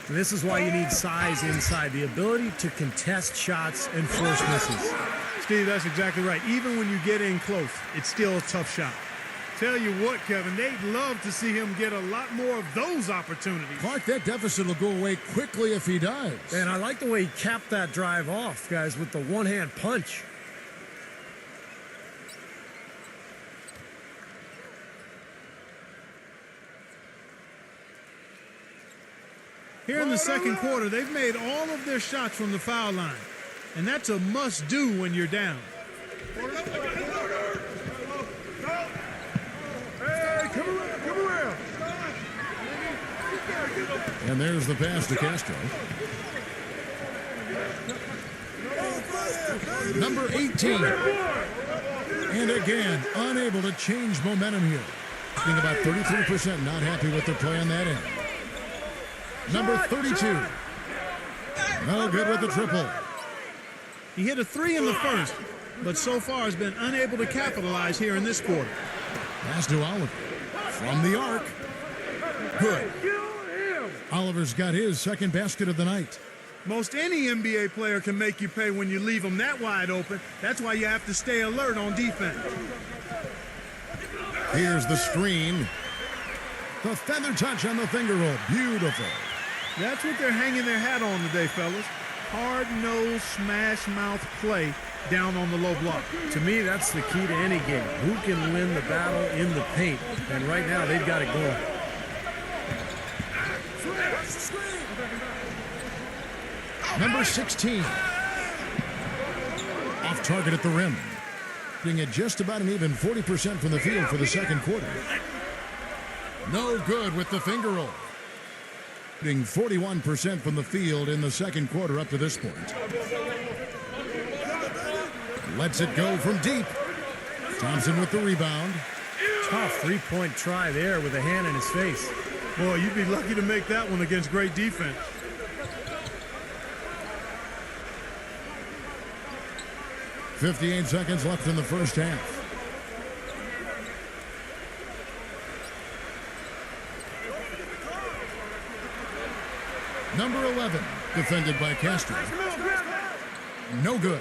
This is why you need size inside, the ability to contest shots and force misses. Steve, that's exactly right. Even when you get in close, it's still a tough shot. Tell you what, Kevin, they'd love to see him get a lot more of those opportunities. Clark, that deficit will go away quickly if he does. And I like the way he capped that drive off, guys, with the one-hand punch. Here in the second quarter, they've made all of their shots from the foul line. And that's a must-do when you're down. Hey, come around. And there's the pass to Castro. Number 18. And again, unable to change momentum here. Being about 33%, not happy with their play on that end. Number 32. No good with the triple. He hit a 3 in the first, but so far has been unable to capitalize here in this quarter. Pass to Oliver. From the arc. Good. Oliver's got his second basket of the night. Most any NBA player can make you pay when you leave them that wide open. That's why you have to stay alert on defense. Here's the screen. The feather touch on the finger roll. Beautiful. That's what they're hanging their hat on today, fellas. Hard-nosed, smash-mouth play down on the low block. To me, that's the key to any game. Who can win the battle in the paint? And right now, they've got it going. Number 16. Off target at the rim. being at just about an even 40% from the field for the second quarter. No good with the finger roll. Being 41% from the field in the second quarter up to this point. Lets it go from deep. Thompson with the rebound. Tough three-point try there with a hand in his face. Boy, you'd be lucky to make that one against great defense. .58 seconds left in the first half. Number 11, defended by Castro. No good.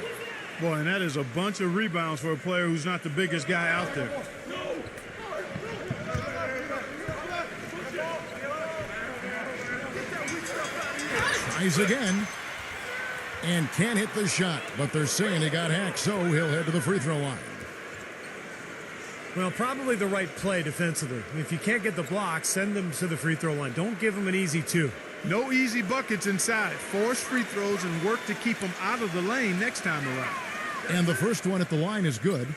Boy, and that is a bunch of rebounds for a player who's not the biggest guy out there. Tries again. And can't hit the shot, but they're saying he got hacked, so he'll head to the free throw line. Well, probably the right play defensively. If you can't get the block, send them to the free throw line. Don't give them an easy two. No easy buckets inside. Force free throws and work to keep them out of the lane next time around. And the first one at the line is good.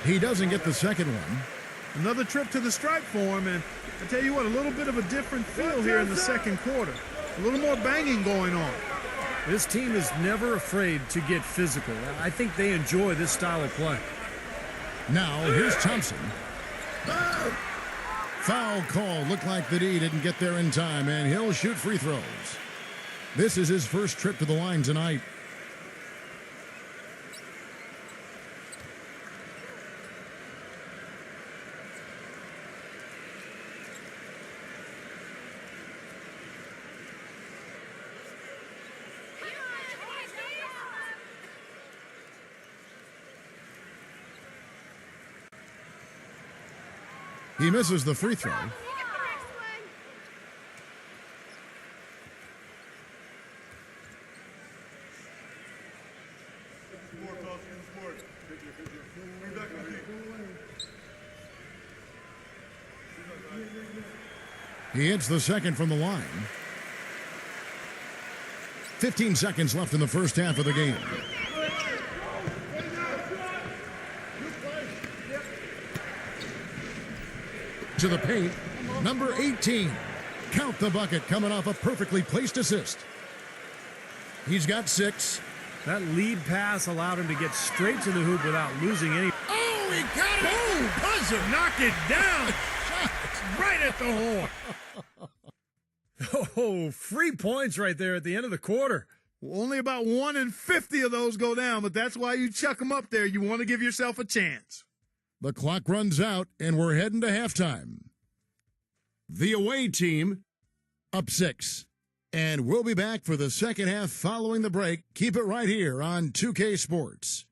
He doesn't get the second one. Another trip to the stripe for him, and I tell you what, a little bit of a different feel here in the second quarter. A little more banging going on. This team is never afraid to get physical. I think they enjoy this style of play. Now, here's Thompson. Foul call. Looked like the D didn't get there in time, and he'll shoot free throws. This is his first trip to the line tonight. He misses the free throw. He hits the second from the line. 15 seconds left in the first half of the game. To the paint, number 18. Count the bucket, coming off a perfectly placed assist. He's got 6. That lead pass allowed him to get straight to the hoop without losing any. Oh, he got it! Boom! Buzzer, knock it down! It's right at the horn. Oh, free points right there at the end of the quarter. Well, only about 1 in 50 of those go down, but that's why you chuck them up there. You want to give yourself a chance. The clock runs out, and we're heading to halftime. The away team up 6. And we'll be back for the second half following the break. Keep it right here on 2K Sports.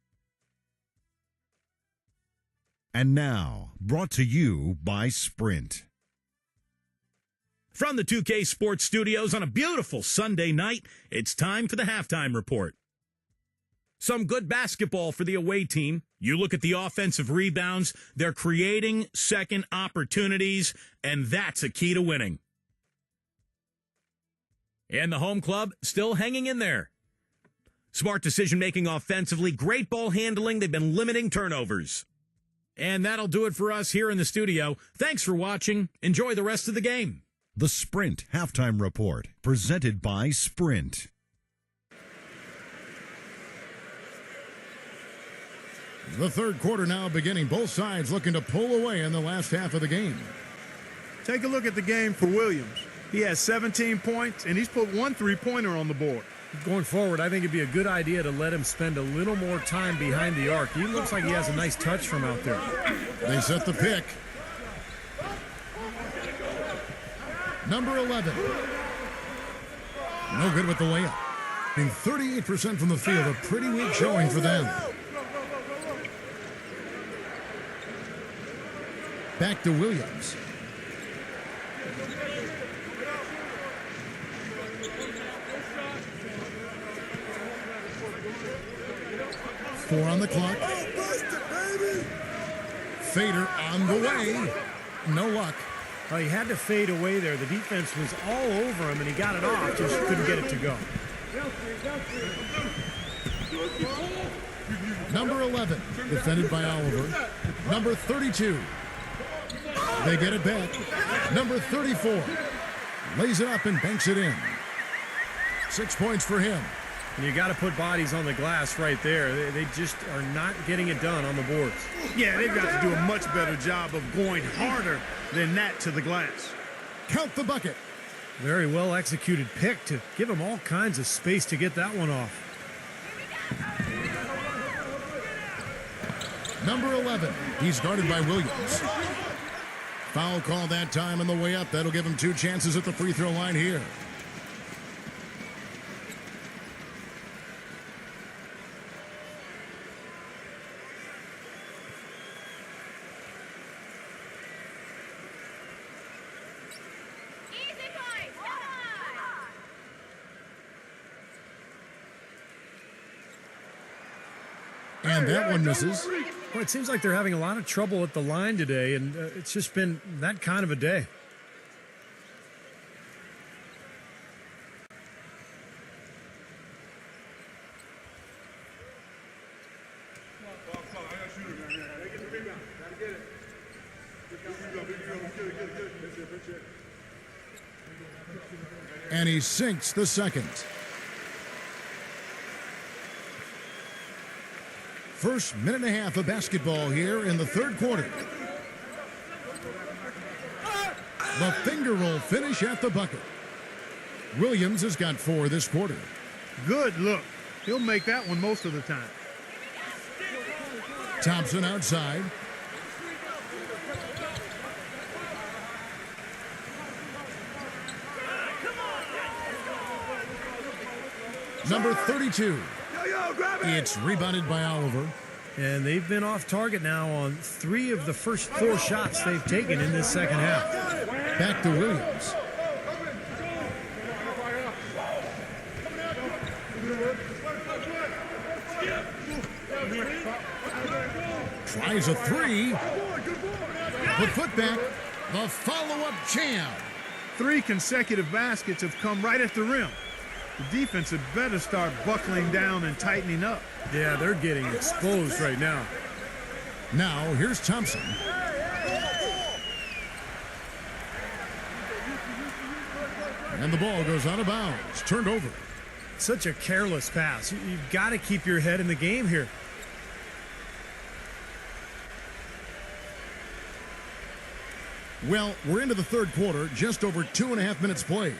And now, brought to you by Sprint. From the 2K Sports Studios on a beautiful Sunday night, it's time for the halftime report. Some good basketball for the away team. You look at the offensive rebounds, they're creating second opportunities, and that's a key to winning. And the home club still hanging in there. Smart decision-making offensively, great ball handling, they've been limiting turnovers. And that'll do it for us here in the studio. Thanks for watching. Enjoy the rest of the game. The Sprint Halftime Report, presented by Sprint. The third quarter now beginning. Both sides looking to pull away in the last half of the game. Take a look at the game for Williams. He has 17 points, and he's put 1 3-pointer on the board. Going forward, I think it'd be a good idea to let him spend a little more time behind the arc. He looks like he has a nice touch from out there. They set the pick. Number 11. No good with the layup. Being 38% from the field, a pretty weak showing for them. Back to Williams. Four on the clock. Fader On the way. No luck. Well, he had to fade away there. The defense was all over him, and he got it off. Just couldn't get it to go. Number 11, defended by Oliver. Number 32. They get it back. Number 34. Lays it up and banks it in. 6 points for him. And you got to put bodies on the glass right there. They just are not getting it done on the boards. Yeah, they've got to do a much better job of going harder than that to the glass. Count the bucket. Very well executed pick to give him all kinds of space to get that one off. Number 11, he's guarded by Williams. Foul call that time on the way up. That'll give him 2 chances at the free throw line here. And that one misses. Well, it seems like they're having a lot of trouble at the line today, and it's just been that kind of a day. And he sinks the second. First minute and a half of basketball here in the third quarter. The finger roll finish at the bucket. Williams has got 4 this quarter. Good look. He'll make that one most of the time. Thompson outside. Number 32. It's rebounded by Oliver. And they've been off target now on 3 of the first 4 shots they've taken in this second half. Back to Williams. Tries a 3. The putback. The follow-up jam. 3 consecutive baskets have come right at the rim. The defense had better start buckling down and tightening up. Yeah, they're getting exposed right now. Now, here's Thompson. And the ball goes out of bounds. Turned over. Such a careless pass. You've got to keep your head in the game here. Well, we're into the third quarter. Just over 2.5 minutes played.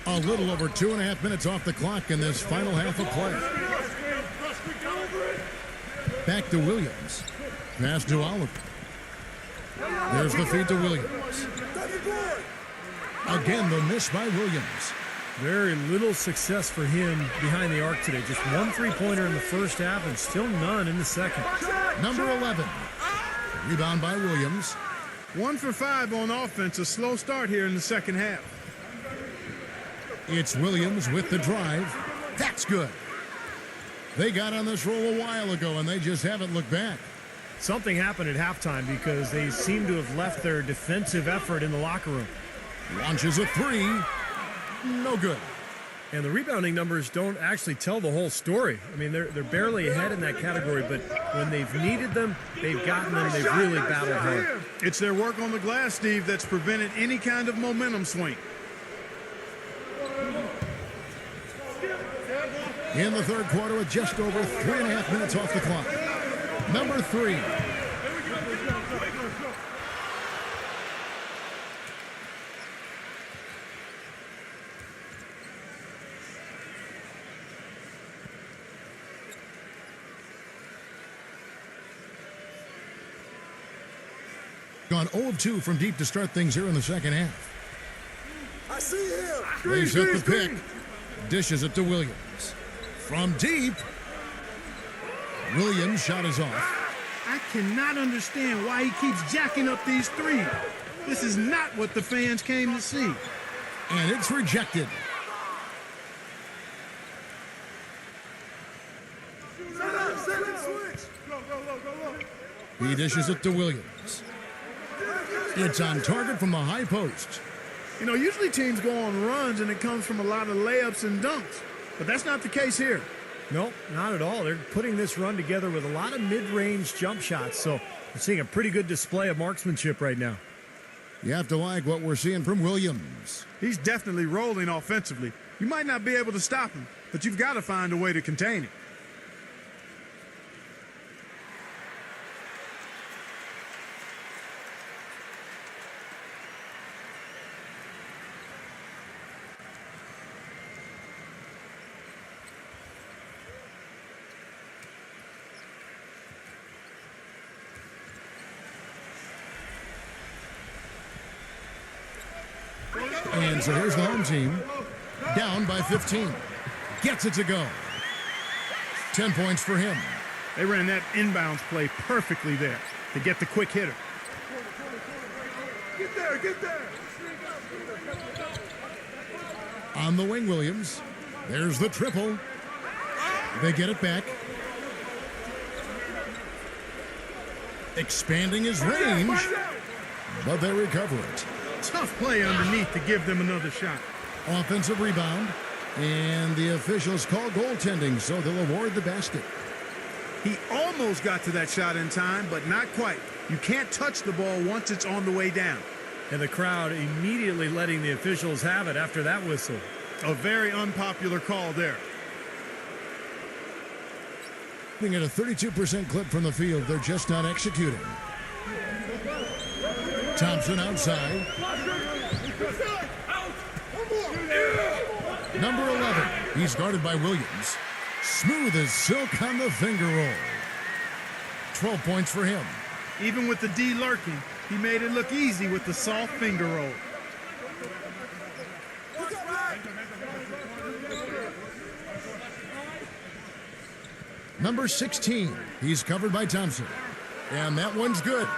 A little over 2.5 minutes off the clock in this final half of play. Back to Williams. Pass to Oliver. There's the feed to Williams. Again, the miss by Williams. Very little success for him behind the arc today. Just 1 3-pointer in the first half and still none in the second. Number 11. Rebound by Williams. 1 for 5 on offense. A slow start here in the second half. It's Williams with the drive. That's good. They got on this roll a while ago, and they just haven't looked back. Something happened at halftime because they seem to have left their defensive effort in the locker room. Launches a 3. No good. And the rebounding numbers don't actually tell the whole story. I mean, they're barely ahead in that category, but when they've needed them, they've gotten them. They've really battled hard. It's their work on the glass, Steve, that's prevented any kind of momentum swing. In the third quarter with just over 3.5 minutes off the clock. Number 3. Gone 0 of 2 from deep to start things here in the second half. I see him. Lays up the pick. Dishes it to Williams. From deep. Williams' shot is off. I cannot understand why he keeps jacking up these threes. This is not what the fans came to see. And it's rejected. He dishes it to Williams. It's on target from the high post. You know, usually teams go on runs and it comes from a lot of layups and dunks. But that's not the case here. Nope, not at all. They're putting this run together with a lot of mid-range jump shots, so we're seeing a pretty good display of marksmanship right now. You have to like what we're seeing from Williams. He's definitely rolling offensively. You might not be able to stop him, but you've got to find a way to contain him. And so here's the home team, down by 15. Gets it to go. 10 points for him. They ran that inbounds play perfectly there to get the quick hitter. Get there, get there. On the wing, Williams. There's the triple. They get it back. Expanding his range, but they recover it. Tough play underneath to give them another shot. Offensive rebound, and the officials call goaltending, so they'll award the basket. He almost got to that shot in time, but not quite. You can't touch the ball once it's on the way down. And the crowd immediately letting the officials have it after that whistle. A very unpopular call there. Looking at a 32% clip from the field, they're just not executing. Thompson outside. Number 11. He's guarded by Williams. Smooth as silk on the finger roll. 12 points for him. Even with the D lurking, he made it look easy with the soft finger roll. Number 16. He's covered by Thompson. And that one's good.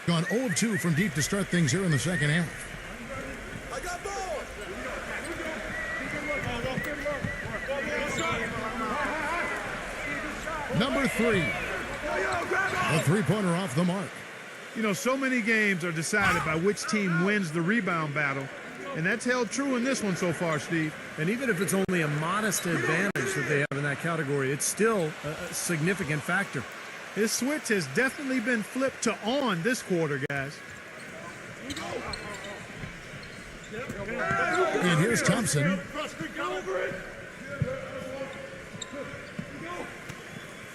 Gone 0 of 2 from deep to start things here in the second half. I got ball. Number 3. A three-pointer off the mark. You know, so many games are decided by which team wins the rebound battle, and that's held true in this one so far, Steve. And even if it's only a modest advantage that they have in that category, it's still a significant factor. His switch has definitely been flipped to on this quarter, guys. And here's Thompson.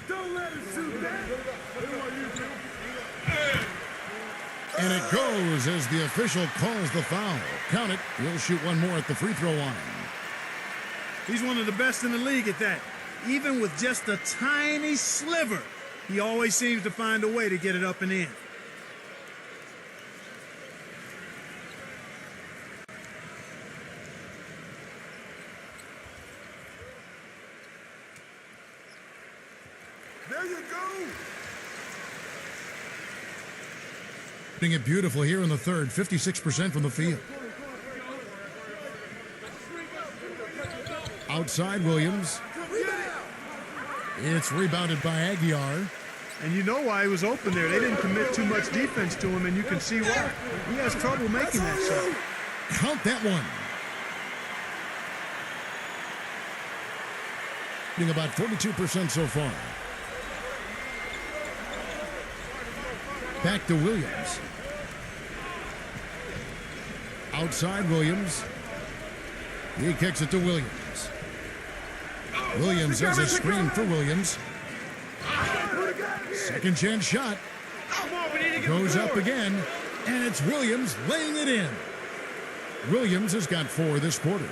Don't let him shoot that. And it goes as the official calls the foul. Count it. He'll shoot one more at the free throw line. He's one of the best in the league at that. Even with just a tiny sliver, he always seems to find a way to get it up and in. There you go. Hitting it beautiful here in the third. 56% from the field. Outside Williams. It's rebounded by Aguiar. And you know why he was open there. They didn't commit too much defense to him, and you can see why. He has trouble making that shot. Count that one. Hitting about 42% so far. Back to Williams. Outside Williams. He kicks it to Williams. Williams has a screen for Williams. Second chance shot. Goes up again, and it's Williams laying it in. Williams has got 4 this quarter.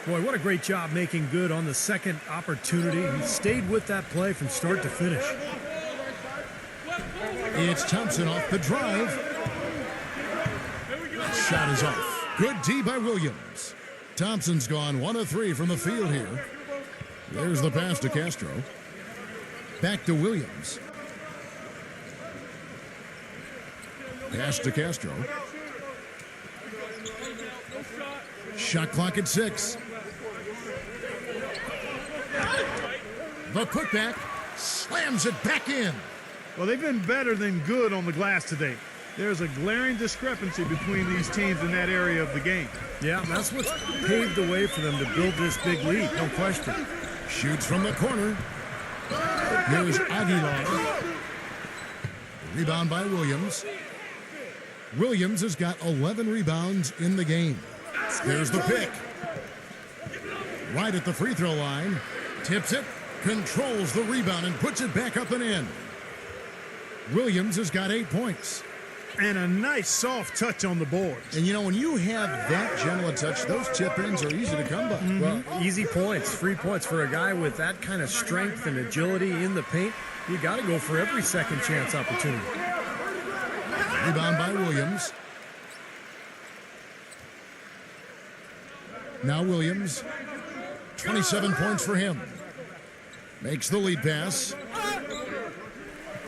Boy, what a great job making good on the second opportunity. He stayed with that play from start to finish. It's Thompson off the drive. Shot is off. Good D by Williams. Thompson's gone 1 of 3 from the field here. There's the pass to Castro. Back to Williams. Pass to Castro. Shot clock at 6. The putback slams it back in. Well, they've been better than good on the glass today. There's a glaring discrepancy between these teams in that area of the game. Yeah, that's what's paved the way for them to build this big lead, no question. Shoots from the corner. Here's Aguilar. Rebound by Williams. Williams has got 11 rebounds in the game. There's the pick. Right at the free throw line. Tips it. Controls the rebound and puts it back up and in. Williams has got 8 points. And a nice soft touch on the boards. And you know, when you have that gentle a touch, those tip-ins are easy to come by. Well, easy points, free points for a guy with that kind of strength and agility in the paint. You got to go for every second chance opportunity. Rebound by Williams. Now Williams. 27 points for him. Makes the lead pass.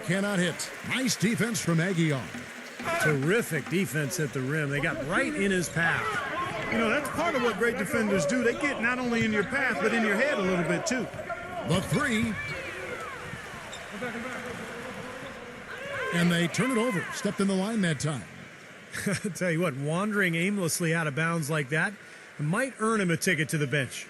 Cannot hit. Nice defense from Aguilar. Terrific defense at the rim. They got right in his path. You know, that's part of what great defenders do. They get not only in your path, but in your head a little bit, too. The 3. And they turn it over. Stepped in the line that time. I tell you what, wandering aimlessly out of bounds like that might earn him a ticket to the bench.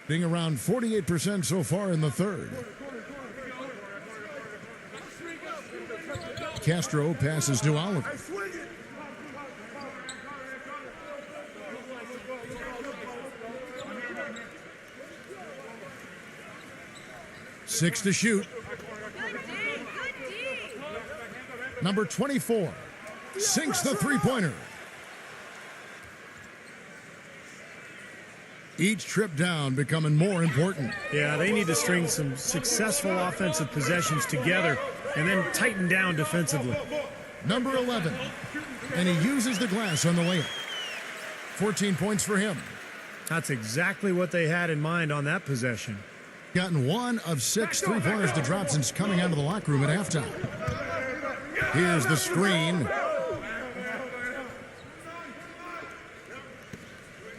Being around 48% so far in the third. Castro passes to Oliver. 6 to shoot. Number 24 sinks the three-pointer. Each trip down becoming more important. Yeah, they need to string some successful offensive possessions together and then tighten down defensively. Number 11, and he uses the glass on the layup. 14 points for him. That's exactly what they had in mind on that possession. Gotten 1 of 6 three-pointers to drop since coming out of the locker room at halftime. Here's the screen.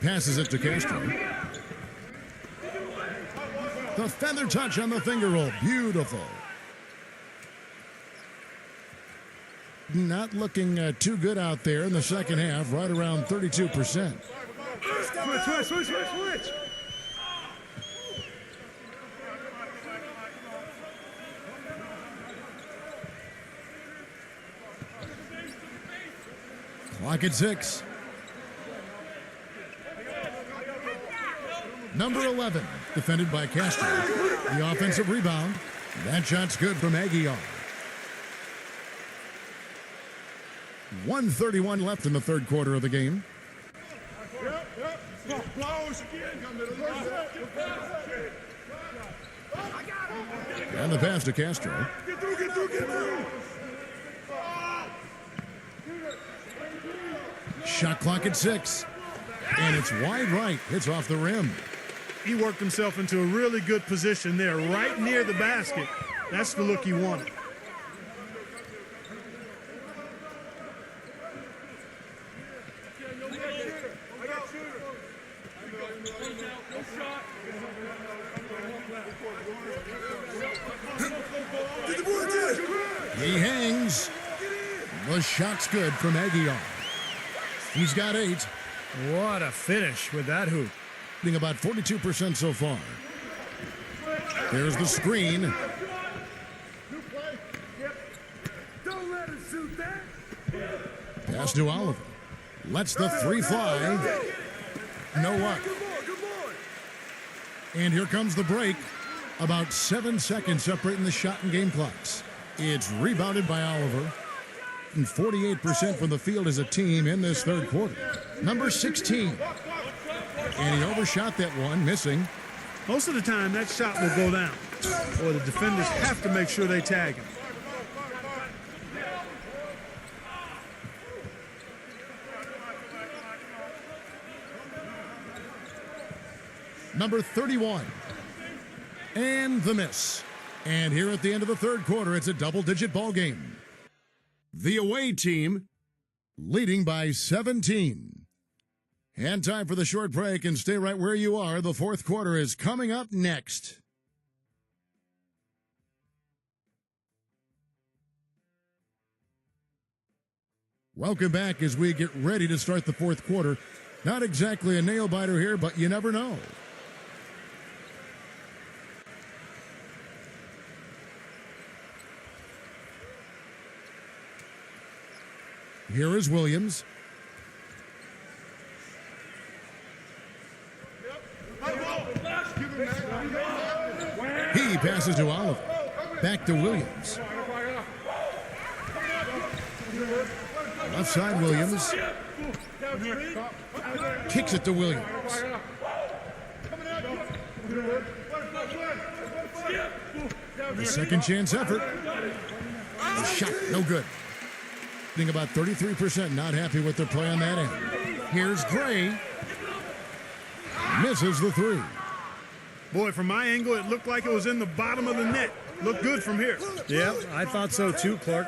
Passes it to Castro. The feather touch on the finger roll. Beautiful. Not looking too good out there in the second half, right around 32%. Switch. Clock at 6. Number 11, defended by Castro. The offensive rebound. That shot's good from Aguilar. 1:31 left in the third quarter of the game. And the pass to Castro. Shot clock at 6. And it's wide right. It's off the rim. He worked himself into a really good position there, right near the basket. That's the look he wanted. He hangs. The shot's good from Aguilar. He's got 8. What a finish with that hoop. About 42% so far. There's the screen. Pass to Oliver. Lets the 3 fly. No luck. And here comes the break. About 7 seconds separating the shot and game clocks. It's rebounded by Oliver. And 48% from the field as a team in this third quarter. Number 16. And he overshot that one, missing. Most of the time, that shot will go down. Or the defenders have to make sure they tag him. Number 31. And the miss. And here at the end of the third quarter, it's a double-digit ball game. The away team leading by 17. And time for the short break, and stay right where you are. The fourth quarter is coming up next. Welcome back as we get ready to start the fourth quarter. Not exactly a nail-biter here, but you never know. Here is Williams. He passes to Oliver. Back to Williams. Left side, Williams. Kicks it to Williams. The second chance effort. The shot, no good. About 33% not happy with their play on that end. Here's Gray. Misses the three. Boy, from my angle, it looked like it was in the bottom of the net. Looked good from here. Yeah, I thought so too, Clark.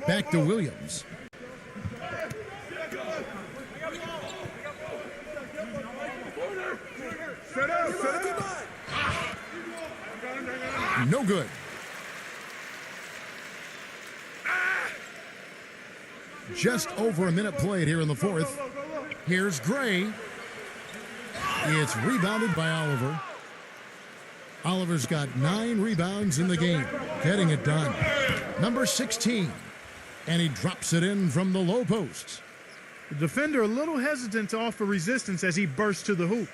Back to Williams. No good. Just over a minute played here in the fourth. Here's Gray. It's rebounded by Oliver. Oliver's got 9 rebounds in the game, getting it done. Number 16. And he drops it in from the low post. The defender a little hesitant to offer resistance as he bursts to the hoop.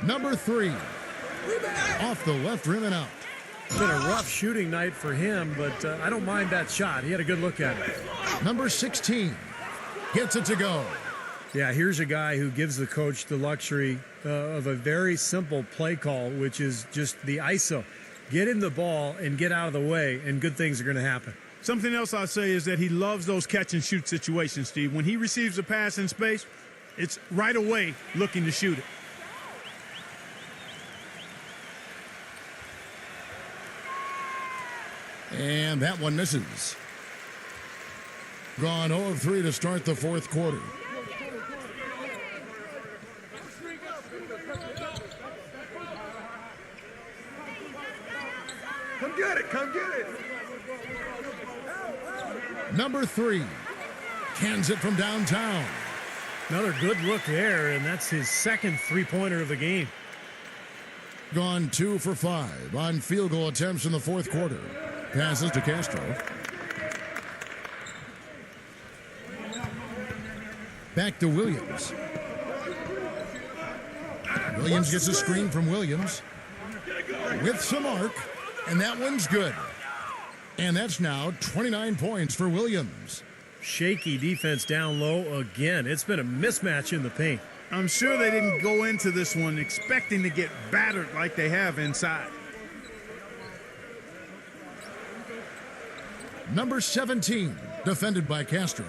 Number 3. Off the left rim and out. It's been a rough shooting night for him, but I don't mind that shot. He had a good look at it. Number 16 gets it to go. Yeah, here's a guy who gives the coach the luxury of a very simple play call, which is just the ISO. Get him the ball and get out of the way, and good things are going to happen. Something else I'll say is that he loves those catch-and-shoot situations, Steve. When he receives a pass in space, it's right away looking to shoot it. And that one misses. Gone 0 of 3 to start the fourth quarter. Come get it, come get it. Number 3 cans it from downtown. Another good look there, and that's his second three-pointer of the game. Gone 2 for 5 on field goal attempts in the fourth quarter. Passes to Castro. Back to Williams. Williams gets a screen from Williams. With some arc, and that one's good. And that's now 29 points for Williams. Shaky defense down low again. It's been a mismatch in the paint. I'm sure they didn't go into this one expecting to get battered like they have inside. Number 17, defended by Castro.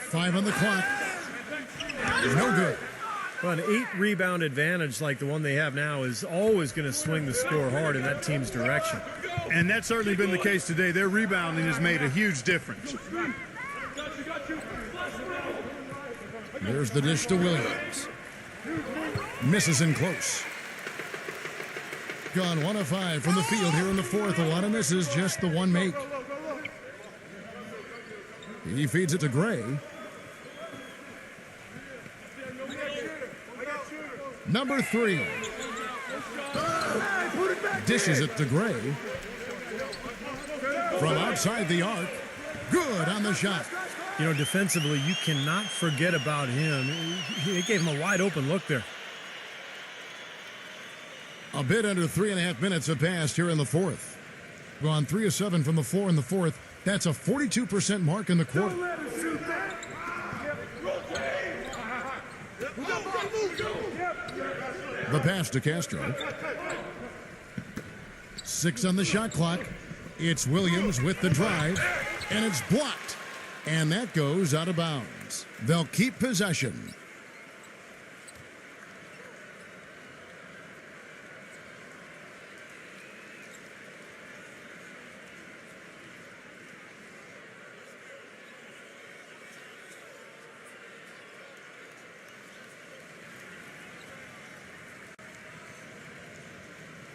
5 on the clock. No good. Well, an 8-rebound advantage like the one they have now is always going to swing the score hard in that team's direction. And that's certainly been the case today. Their rebounding has made a huge difference. There's the dish to Williams. Misses in close. Gone 1 of 5 from the field here in the fourth. A lot of misses, just the one make. He feeds it to Gray. Number 3. Dishes it to Gray. From outside the arc. Good on the shot. You know, defensively, you cannot forget about him. He gave him a wide open look there. A bit under 3.5 minutes have passed here in the fourth. Gone 3 of 7 from the floor in the fourth. That's a 42% mark in the quarter. The pass to Castro. 6 on the shot clock. It's Williams with the drive, and it's blocked. And that goes out of bounds. They'll keep possession.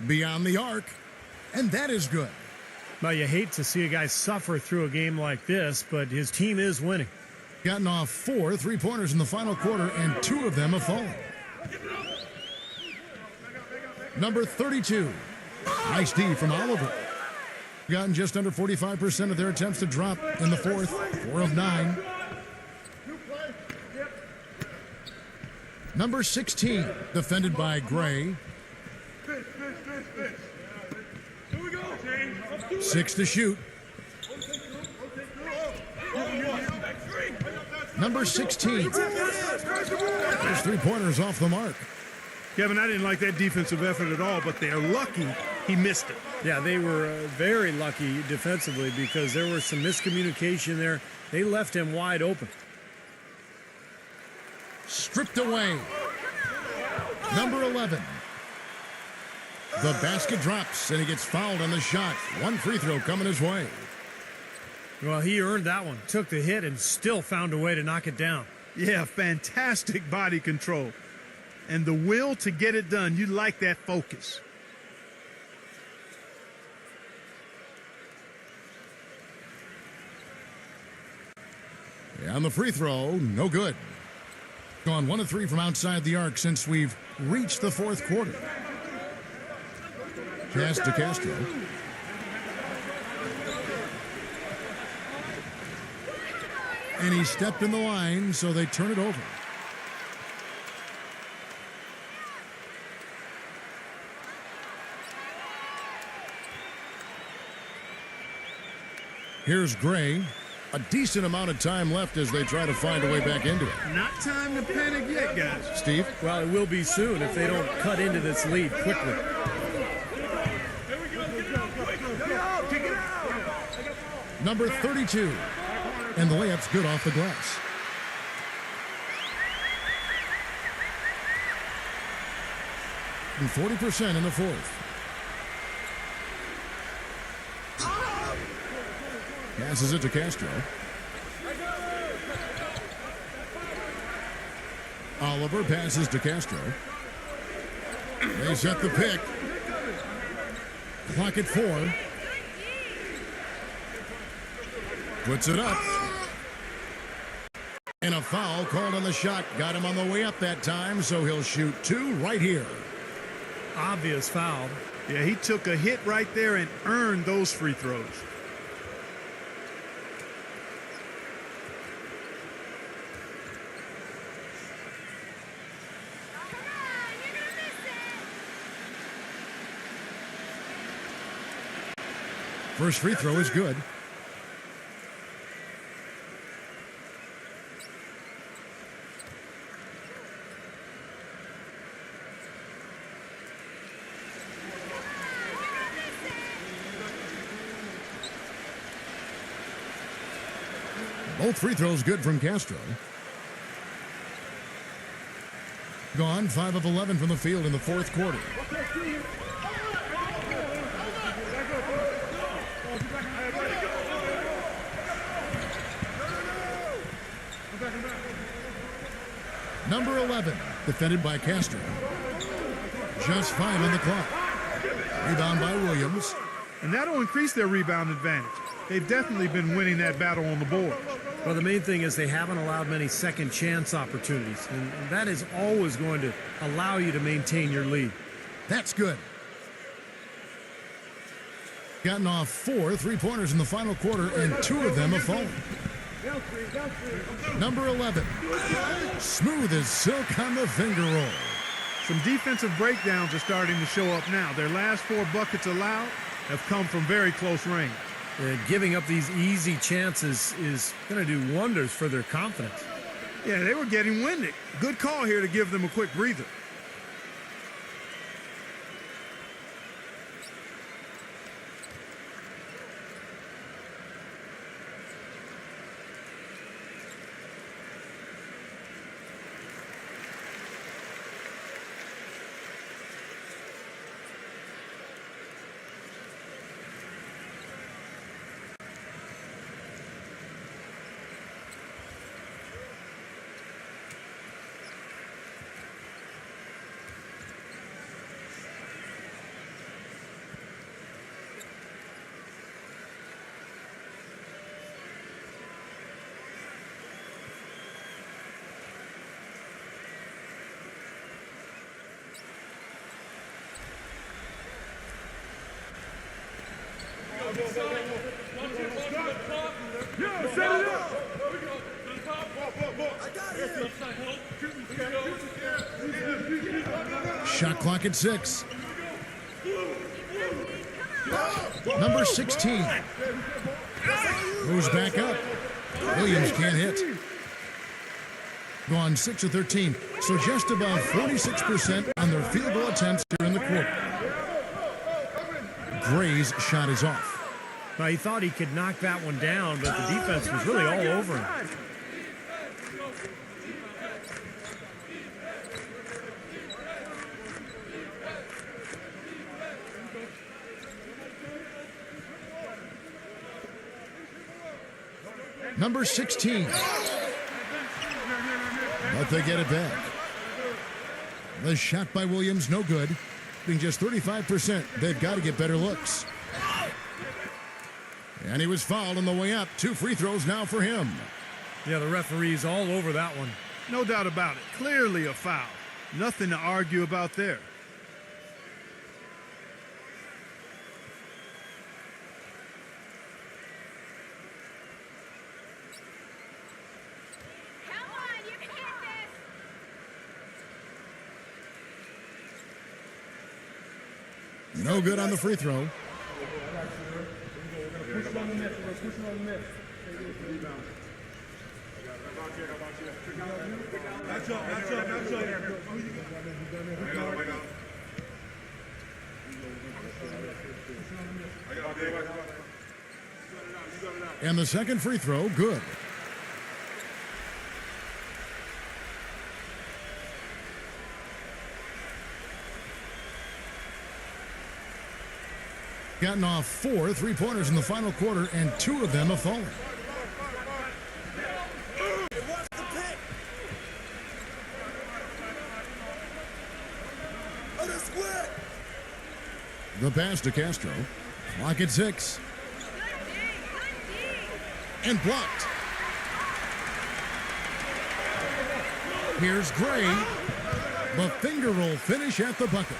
Beyond the arc, and that is good. Well, you hate to see a guy suffer through a game like this, but his team is winning. Gotten off 4 3-pointers in the final quarter, and 2 of them have fallen. Number 32. Nice D from Oliver. Gotten just under 45% of their attempts to drop in the fourth. 4 of 9. Number 16. Defended by Gray. 6 to shoot. Number 16. Those 3-pointers off the mark. Kevin, I didn't like that defensive effort at all, but they're lucky he missed it. Yeah, they were very lucky defensively because there was some miscommunication there. They left him wide open. Stripped away. Number 11. The basket drops, and he gets fouled on the shot. 1 free throw coming his way. Well, he earned that one. Took the hit and still found a way to knock it down. Yeah, fantastic body control. And the will to get it done. You like that focus. On the free throw, no good. Gone 1 of 3 from outside the arc since we've reached the fourth quarter. Pass to Castro. And he stepped in the line, so they turn it over. Here's Gray. A decent amount of time left as they try to find a way back into it. Not time to panic yet, guys. Steve? Well, it will be soon if they don't cut into this lead quickly. Number 32. And the layup's good off the glass. And 40% in the fourth. Passes it to Castro. Oliver passes to Castro. They set the pick. Clock at 4. Puts it up. And a foul called on the shot. Got him on the way up that time, so he'll shoot 2 right here. Obvious foul. Yeah, he took a hit right there and earned those free throws. First free throw is good. Both free throws good from Castro. Gone 5 of 11 from the field in the fourth quarter. Number 11, defended by Castro. Just 5 on the clock. Rebound by Williams. And that'll increase their rebound advantage. They've definitely been winning that battle on the board. Well, the main thing is they haven't allowed many second chance opportunities, and that is always going to allow you to maintain your lead. That's good. Gotten off 4 3-pointers in the final quarter, and 2 of them have fallen. Number 11, smooth as silk on the finger roll. Some defensive breakdowns are starting to show up now. Their last 4 buckets allowed, have come from very close range. Giving up these easy chances is going to do wonders for their confidence. Yeah, they were getting winded. Good call here to give them a quick breather. Yo, set it up. Shot clock at 6. Number 16 moves back up. Williams can't hit. Gone 6 of 13, so just above 46% on their field goal attempts here in the quarter. Gray's shot is off. Well, he thought he could knock that one down, but the defense was really all over him. Number 16. But they get it back. The shot by Williams, no good. Being just 35%, they've got to get better looks. And he was fouled on the way up. 2 free throws now for him. Yeah, the referee's all over that one. No doubt about it. Clearly a foul. Nothing to argue about there. Come on, you can hit this. No good on the free throw. And the second free throw, good. Gotten off 4 3-pointers in the final quarter, and 2 of them have fallen. The pass to Castro. Clock at 6. And blocked. Here's Gray. The finger roll finish at the bucket.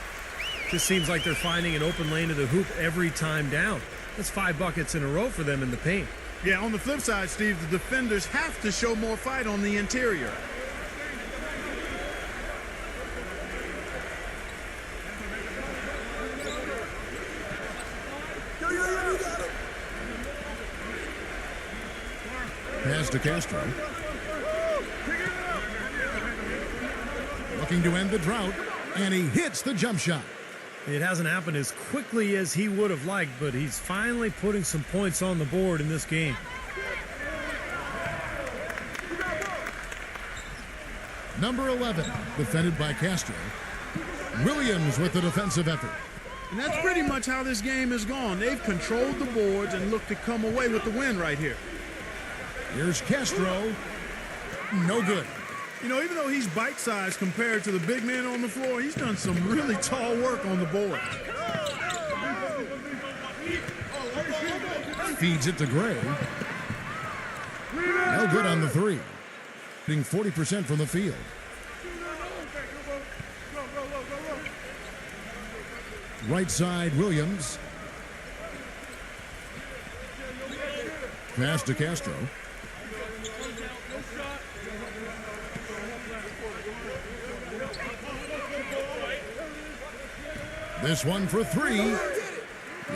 Just seems like they're finding an open lane to the hoop every time down. That's 5 buckets in a row for them in the paint. Yeah, on the flip side, Steve, the defenders have to show more fight on the interior. Pass to Castro. Looking to end the drought, and he hits the jump shot. It hasn't happened as quickly as he would have liked, but he's finally putting some points on the board in this game. Number 11, defended by Castro. Williams with the defensive effort. And that's pretty much how this game has gone. They've controlled the boards and looked to come away with the win right here. Here's Castro. No good. You know, even though he's bite-sized compared to the big men on the floor, he's done some really tall work on the board. Feeds it to Gray. No good on the 3. Being 40% from the field. Right side, Williams. Pass to Castro. This one for 3.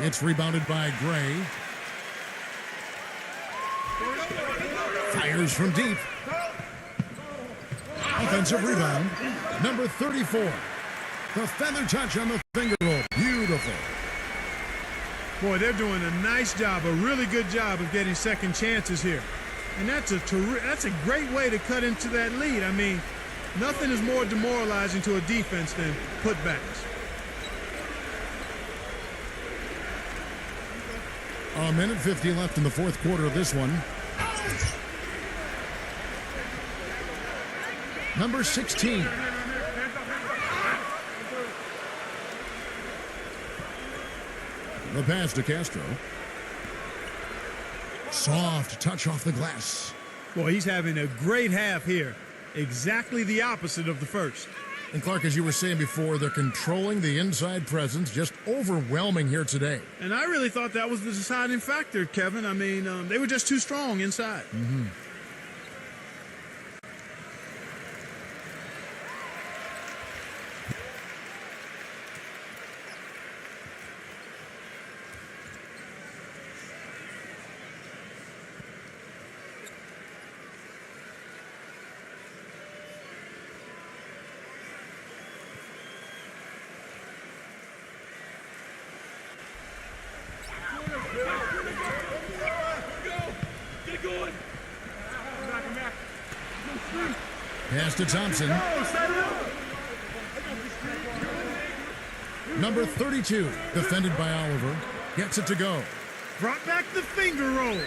It's rebounded by Gray. Fires from deep. Offensive rebound. Number 34. The feather touch on the finger roll. Beautiful. Boy, they're doing a nice job, a really good job of getting second chances here. And that's a great way to cut into that lead. I mean, nothing is more demoralizing to a defense than putbacks. A minute 50 left in the fourth quarter of this one. Number 16. The pass to Castro. Soft touch off the glass. Boy, he's having a great half here. Exactly the opposite of the first. And Clark, as you were saying before, they're controlling the inside presence, just overwhelming here today. And I really thought that was the deciding factor, Kevin. I mean, they were just too strong inside. Mm-hmm. Pass to Thompson. Number 32, defended by Oliver, gets it to go. Brought back the finger roll.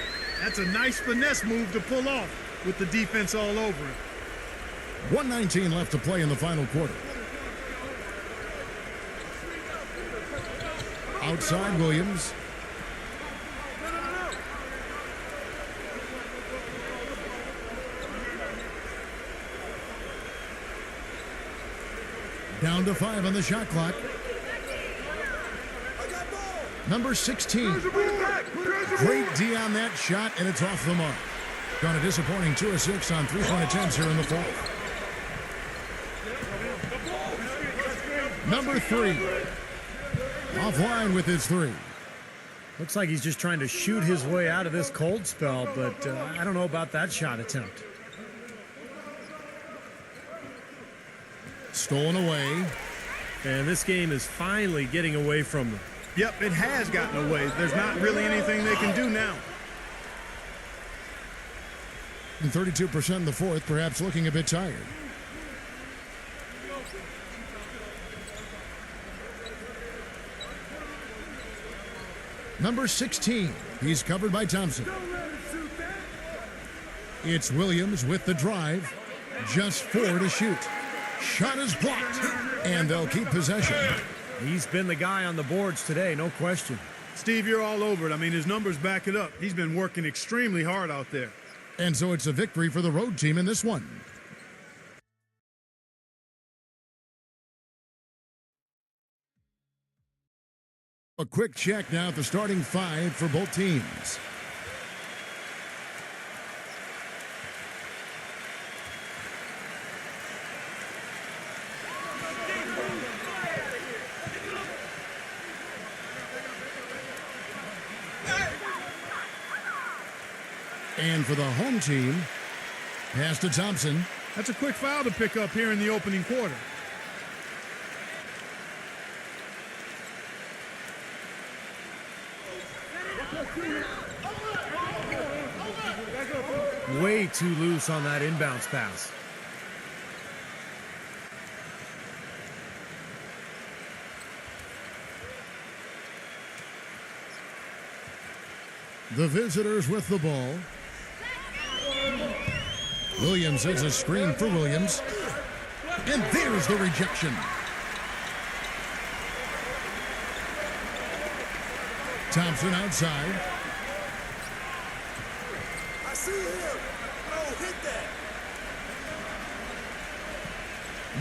That's a nice finesse move to pull off with the defense all over it. 1:19 left to play in the final quarter. Outside Williams. Down to 5 on the shot clock. Number 16. Great D on that shot, and it's off the mark. Got a disappointing 2 of 6 on 3-point attempts here in the fourth. Number 3. Offline with his 3. Looks like he's just trying to shoot his way out of this cold spell, but I don't know about that shot attempt. Stolen away. And this game is finally getting away from them. Yep, it has gotten away. There's not really anything they can do now. And 32% in the fourth, perhaps looking a bit tired. Number 16, he's covered by Thompson. It's Williams with the drive. Just 4 to shoot. Shot is blocked, and they'll keep possession. He's been the guy on the boards today, no question. Steve, you're all over it. I mean, his numbers back it up. He's been working extremely hard out there. And so it's a victory for the road team in this one. A quick check now at the starting 5 for both teams. And for the home team, pass to Thompson. That's a quick foul to pick up here in the opening quarter. Way too loose on that inbounds pass. The visitors with the ball. Williams sends a screen for Williams. And there's the rejection. Thompson outside. I see him. Oh, hit that.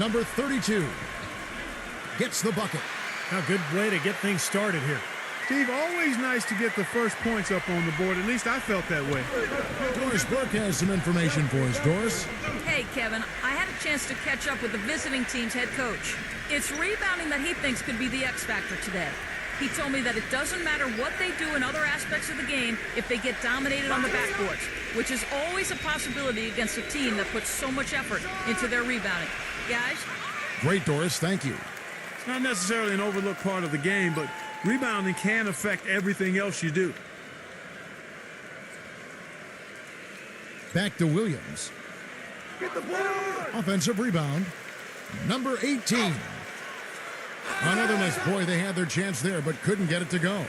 Number 32 gets the bucket. A good way to get things started here. Steve, always nice to get the first points up on the board. At least I felt that way. Doris Burke has some information for us. Doris? Hey, Kevin, I had a chance to catch up with the visiting team's head coach. It's rebounding that he thinks could be the X factor today. He told me that it doesn't matter what they do in other aspects of the game if they get dominated on the backboards, which is always a possibility against a team that puts so much effort into their rebounding. Guys? Great, Doris. Thank you. It's not necessarily an overlooked part of the game, but rebounding can affect everything else you do. Back to Williams. Get the board! Offensive rebound. Number 18. Another miss. Boy, they had their chance there, but couldn't get it to go.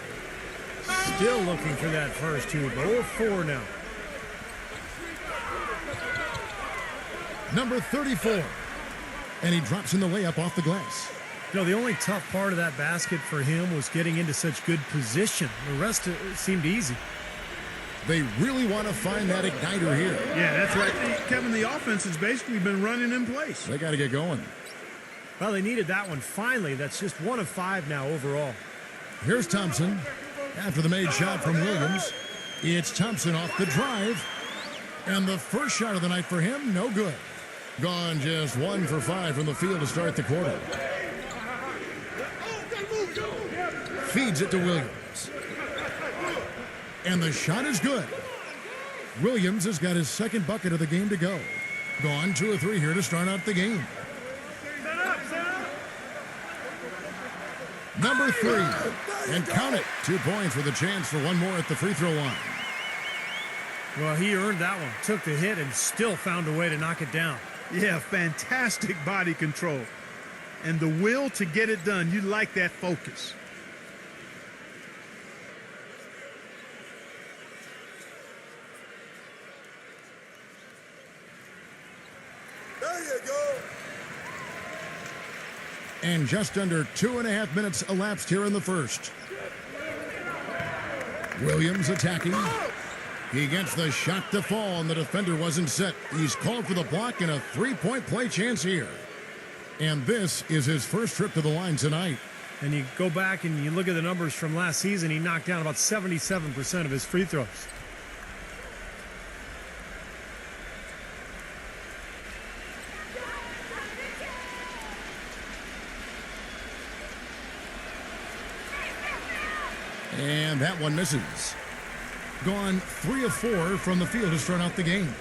Still looking for that first two, but 0-4 now. Number 34. And he drops in the layup off the glass. You know, the only tough part of that basket for him was getting into such good position. The rest seemed easy. They really want to find that igniter here. Yeah, that's right. Kevin, the offense has basically been running in place. They got to get going. Well, they needed that one finally. That's just 1 of 5 now overall. Here's Thompson. After the made shot from Williams, it's Thompson off the drive. And the first shot of the night for him, no good. Gone just 1 for 5 from the field to start the quarter. Feeds it to Williams. And the shot is good. Williams has got his second bucket of the game to go. Gone 2 of 3 here to start out the game. Number 3. And count it. 2 points with a chance for one more at the free throw line. Well, he earned that one. Took the hit and still found a way to knock it down. Yeah, fantastic body control. And the will to get it done. You like that focus. There you go. And just under 2.5 minutes elapsed here in the first. Williams attacking. He gets the shot to fall, and the defender wasn't set. He's called for the block and a 3-point play chance here. And this is his first trip to the line tonight. And you go back and you look at the numbers from last season, he knocked down about 77% of his free throws. And that one misses. Gone 3 of 4 from the field to start out the game.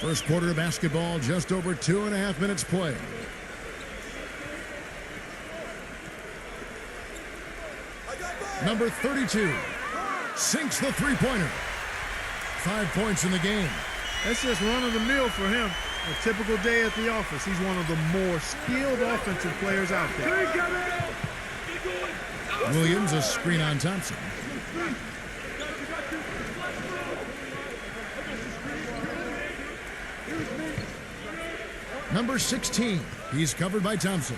First quarter of basketball, just over 2.5 minutes play. Number 32 sinks the three-pointer. 5 points in the game. That's just run-of-the-mill for him. A typical day at the office. He's one of the more skilled offensive players out there. Williams, a screen on Thompson. Number 16. He's covered by Thompson.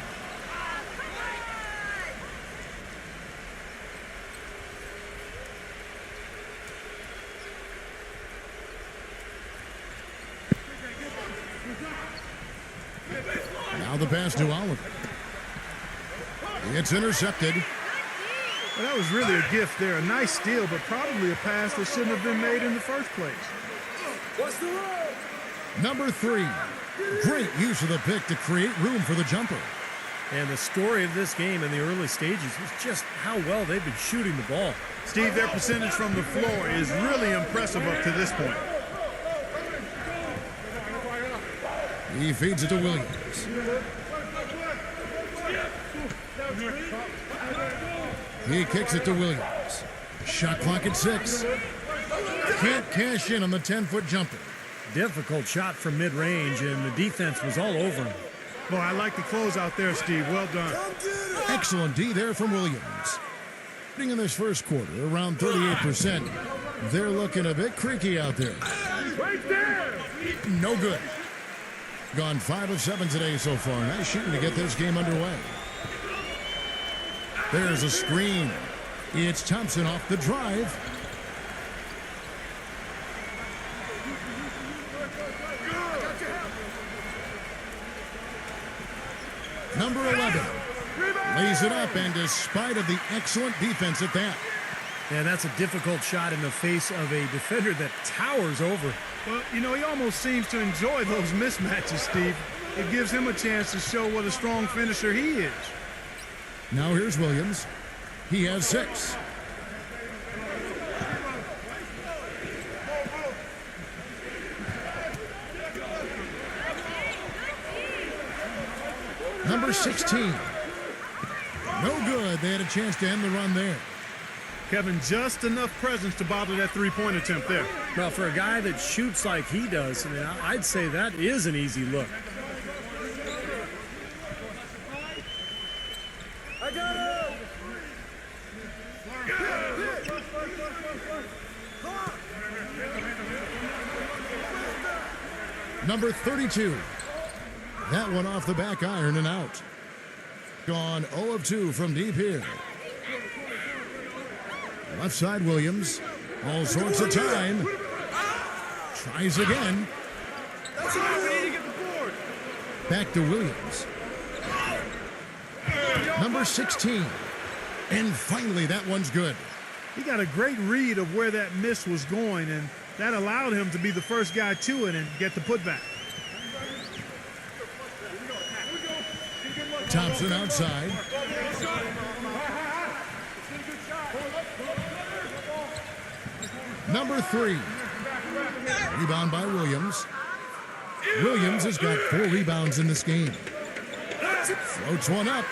Now the pass to Oliver. It's intercepted. Well, that was really a gift there. A nice steal, but probably a pass that shouldn't have been made in the first place. What's the roll? Number 3. Great use of the pick to create room for the jumper. And the story of this game in the early stages is just how well they've been shooting the ball. Steve, their percentage from the floor is really impressive up to this point. He feeds it to Williams. He kicks it to Williams. Shot clock at 6. Can't cash in on the 10-foot jumper. Difficult shot from mid-range, and the defense was all over him. Boy, I like the close out there, Steve. Well done. Excellent D there from Williams. In this first quarter, around 38%. They're looking a bit creaky out there. Right there. No good. Gone 5 of 7 today so far. Nice shooting to get this game underway. There's a screen. It's Thompson off the drive. Number 11 lays it up, and despite of the excellent defense at that. And that's a difficult shot in the face of a defender that towers over. Well, you know, he almost seems to enjoy those mismatches, Steve. It gives him a chance to show what a strong finisher he is. Now here's Williams. He has 6. Number 16. No good. They had a chance to end the run there. Kevin, just enough presence to bother that three-point attempt there. Well, for a guy that shoots like he does, I mean, I'd say that is an easy look. I got him! Number 32. That one off the back iron and out. Gone 0 of 2 from deep here. Left side Williams. All sorts of time. Tries again. That's all we need to get the board. Back to Williams. Number 16. And finally, that one's good. He got a great read of where that miss was going, and that allowed him to be the first guy to it and get the putback. Thompson outside. Number 3. Rebound by Williams. Williams has got 4 rebounds in this game. Floats one up.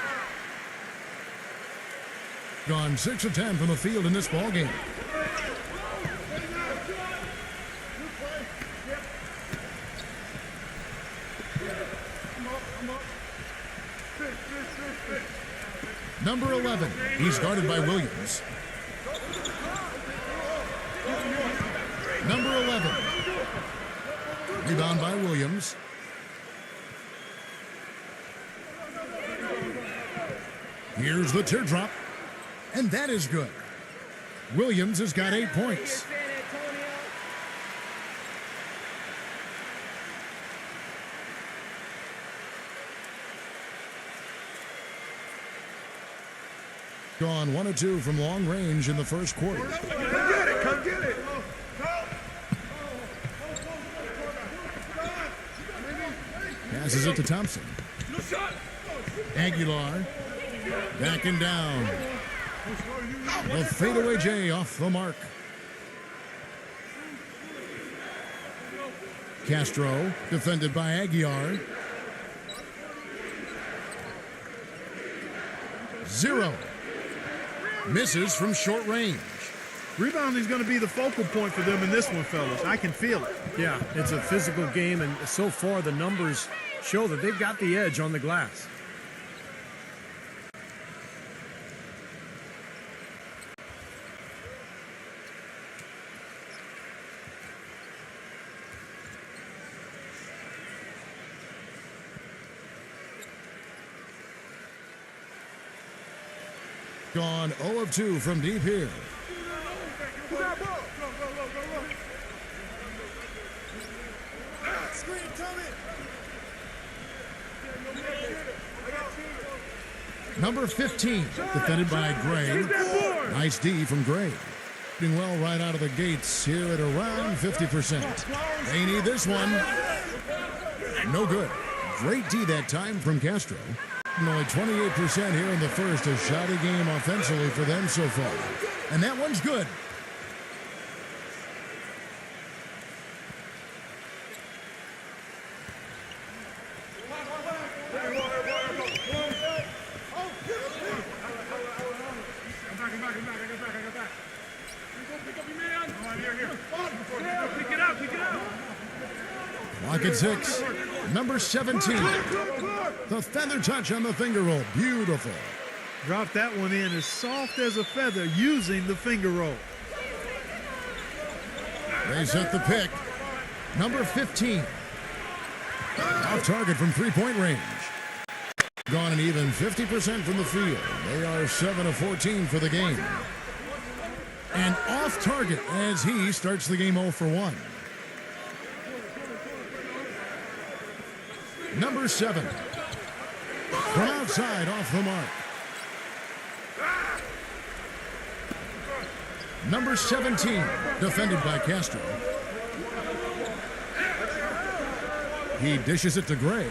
Gone 6 of 10 from the field in this ball game. Number 11. He's guarded by Williams. Number 11. Rebound by Williams. Here's the teardrop. And that is good. Williams has got 8 points. Gone 1 of 2 from long range in the first quarter. Come get it, come get it. Passes it to Thompson. Aguilar backing down. The fadeaway J off the mark. Castro defended by Aguilar. 0. Misses from short range. Rebounding is going to be the focal point for them in this one, fellas. I can feel it. Yeah, it's a physical game, and so far the numbers show that they've got the edge on the glass. Gone 0 of 2 from deep here. Screen coming. Number 15, defended by Gray. Nice D from Gray. Doing well right out of the gates here at around 50%. They need this one. No good. Great D that time from Castro. And only 28% here in the first. A shoddy game offensively for them so far. And that one's good. Clock at 6. Number 17. The feather touch on the finger roll. Beautiful. Drop that one in as soft as a feather using the finger roll. They set the pick. Number 15. Off target from three-point range. Gone an even 50% from the field. They are 7 of 14 for the game. And off target as he starts the game 0 for 1. Number 7. From outside off the mark. Number 17, defended by Castro. He dishes it to Gray.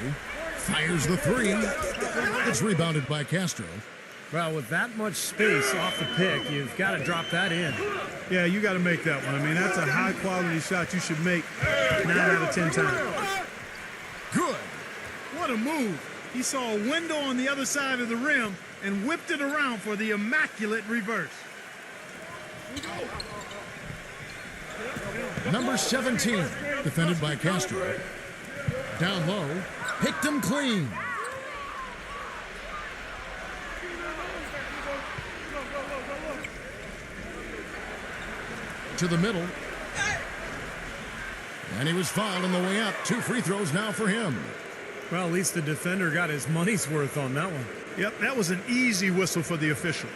Fires the three. It's rebounded by Castro. Well, with that much space off the pick, you've got to drop that in. Yeah, you got to make that one. I mean, that's a high-quality shot you should make 9 out of 10 times. Good. What a move. He saw a window on the other side of the rim and whipped it around for the immaculate reverse. Number 17, defended by Castro. Down low, picked him clean. To the middle. And he was fouled on the way up. 2 free throws now for him. Well, at least the defender got his money's worth on that one. Yep, that was an easy whistle for the official.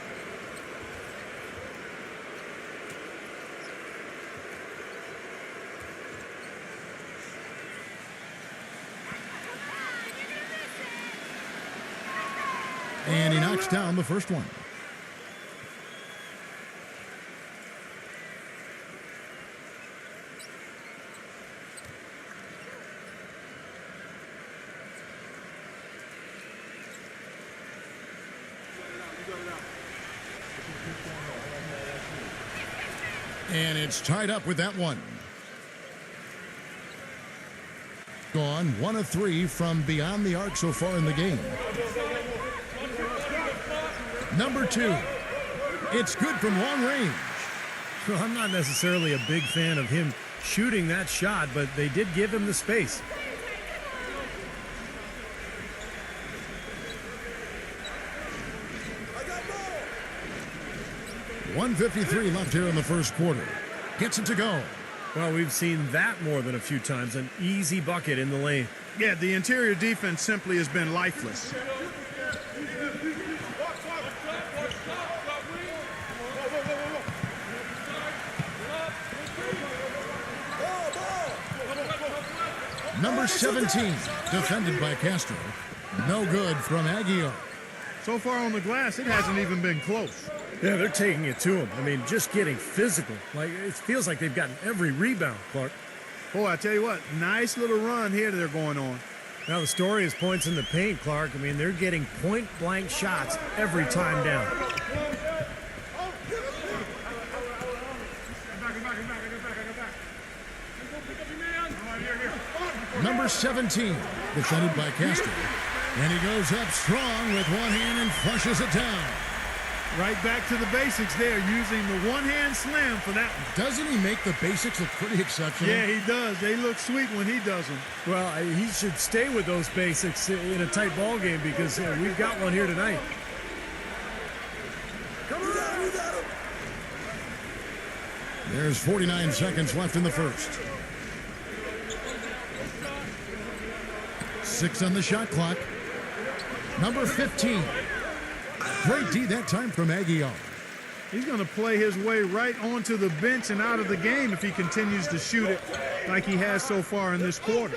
And he knocks down the first one. And it's tied up with that one. Gone 1 of 3 from beyond the arc so far in the game. Number 2. It's good from long range. Well, I'm not necessarily a big fan of him shooting that shot, but they did give him the space. I got ball. 1:53 left here in the first quarter. Gets it to go. Well, we've seen that more than a few times. An easy bucket in the lane. Yeah, the interior defense simply has been lifeless. Number 17, defended by Castro. No good from Aguilar. So far on the glass, it hasn't even been close. Yeah, they're taking it to him. I mean, just getting physical. Like, it feels like they've gotten every rebound, Clark. Boy, I tell you what, nice little run here they're going on. Now, the story is points in the paint, Clark. I mean, they're getting point-blank shots every time down. Number 17, defended by Castro. And he goes up strong with one hand and flushes it down. Right back to the basics there, using the one-hand slam for that one. Doesn't he make the basics look pretty exceptional? Yeah, he does. They look sweet when he does them. Well, he should stay with those basics in a tight ball game because we've got one here tonight. Come on, you got him. There's 49 seconds left in the first. 6 on the shot clock. Number 15. Great D that time from Aguilar. He's going to play his way right onto the bench and out of the game if he continues to shoot it like he has so far in this quarter.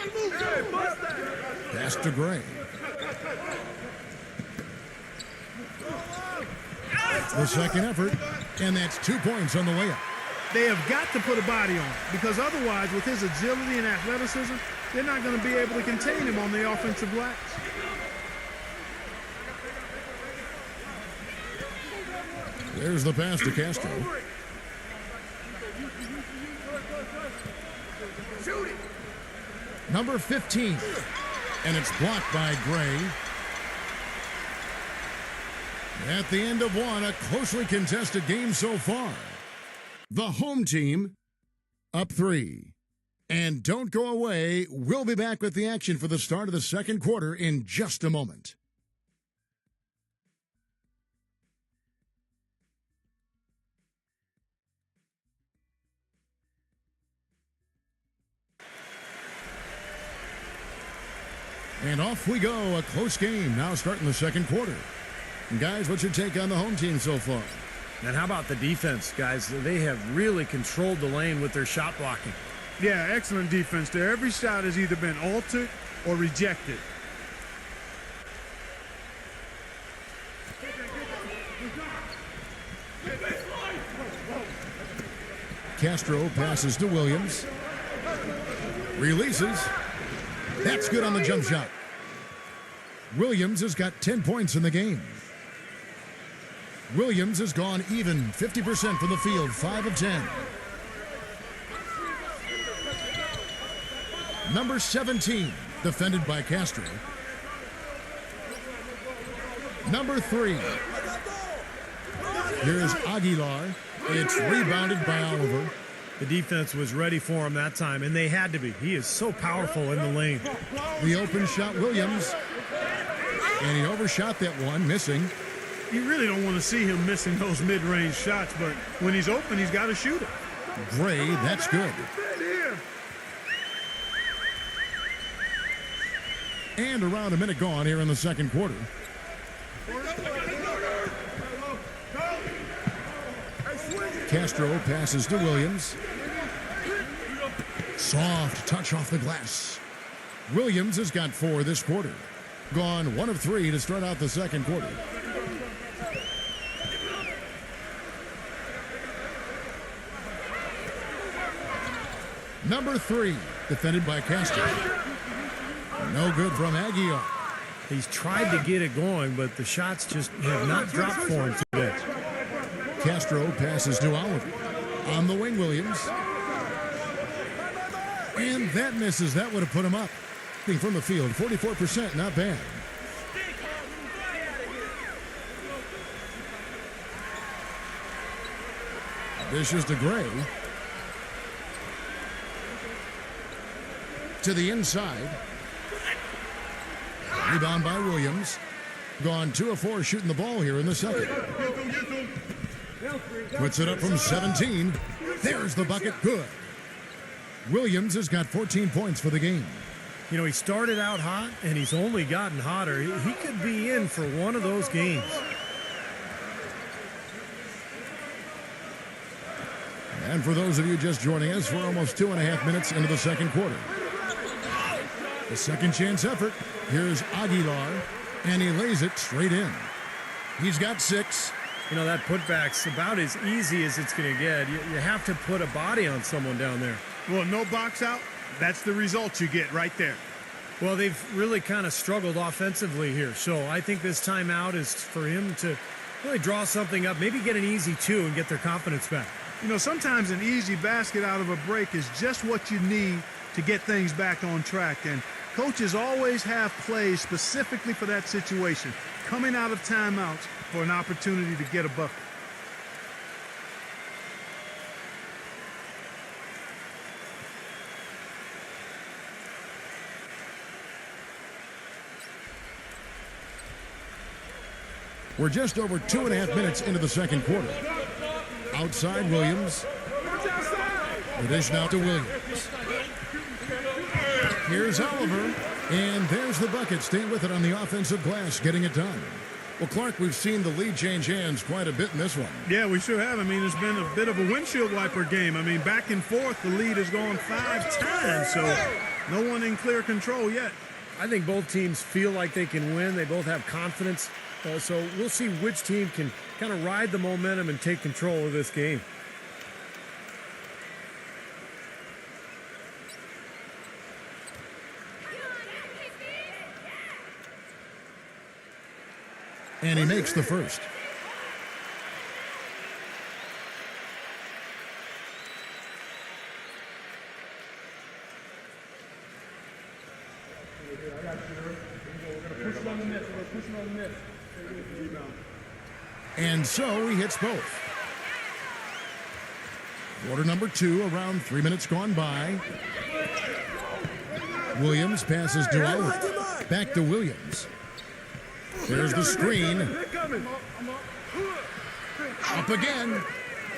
Pass to Gray. The second effort, and that's 2 points on the way up. They have got to put a body on because otherwise, with his agility and athleticism, they're not going to be able to contain him on the offensive glass. There's the pass to Castro. Number 15. And it's blocked by Gray. At the end of one, a closely contested game so far. The home team up 3. And don't go away. We'll be back with the action for the start of the second quarter in just a moment. And off we go. A close game now starting the second quarter. And guys, what's your take on the home team so far? And how about the defense, guys? They have really controlled the lane with their shot blocking. Yeah, excellent defense there. Every shot has either been altered or rejected. Castro passes to Williams. Releases. That's good on the jump shot. Williams has got 10 points in the game. Williams has gone even 50% from the field, 5 of 10. Number 17, defended by Castro. Number 3. Here's Aguilar. It's rebounded by Oliver. The defense was ready for him that time, and they had to be. He is so powerful in the lane. The open shot, Williams. And he overshot that one, missing. You really don't want to see him missing those mid-range shots, but when he's open, he's got to shoot it. Gray, that's good. And around a minute gone here in the second quarter. Castro passes to Williams. Soft touch off the glass. Williams has got 4 this quarter. Gone 1 of 3 to start out the second quarter. Number 3, defended by Castro. No good from Aguilar. He's tried to get it going, but the shots just have not dropped for him today. Castro passes to Oliver. On the wing, Williams. And that misses. That would have put him up. From the field, 44%, not bad. Dishes to Gray. To the inside. Rebound by Williams. Gone 2 of 4 shooting the ball here in the second. Puts it up from 17. There's the bucket. Good. Williams has got 14 points for the game. You know, he started out hot, and he's only gotten hotter. He could be in for one of those games. And for those of you just joining us, we're almost 2.5 minutes into the second quarter. The second chance effort. Here's Aguilar, and he lays it straight in. He's got 6. You know, that putback's about as easy as it's going to get. You have to put a body on someone down there. Well, no box out. That's the result you get right there. Well, they've really kind of struggled offensively here. So I think this timeout is for him to really draw something up, maybe get an easy 2 and get their confidence back. You know, sometimes an easy basket out of a break is just what you need to get things back on track. And coaches always have plays specifically for that situation, coming out of timeouts for an opportunity to get a bucket. We're just over 2.5 minutes into the second quarter. Outside Williams. The dish now to Williams. Here's Oliver. And there's the bucket. Staying with it on the offensive glass, getting it done. Well, Clark, we've seen the lead change hands quite a bit in this one. Yeah, we sure have. I mean, it's been a bit of a windshield wiper game. I mean, back and forth, the lead has gone 5 times, so no one in clear control yet. I think both teams feel like they can win. They both have confidence. So we'll see which team can kind of ride the momentum and take control of this game. And he makes the first. And so he hits both. Quarter number 2, around 3 minutes gone by. Williams passes to Oliver. Back to Williams. There's the screen. Up again.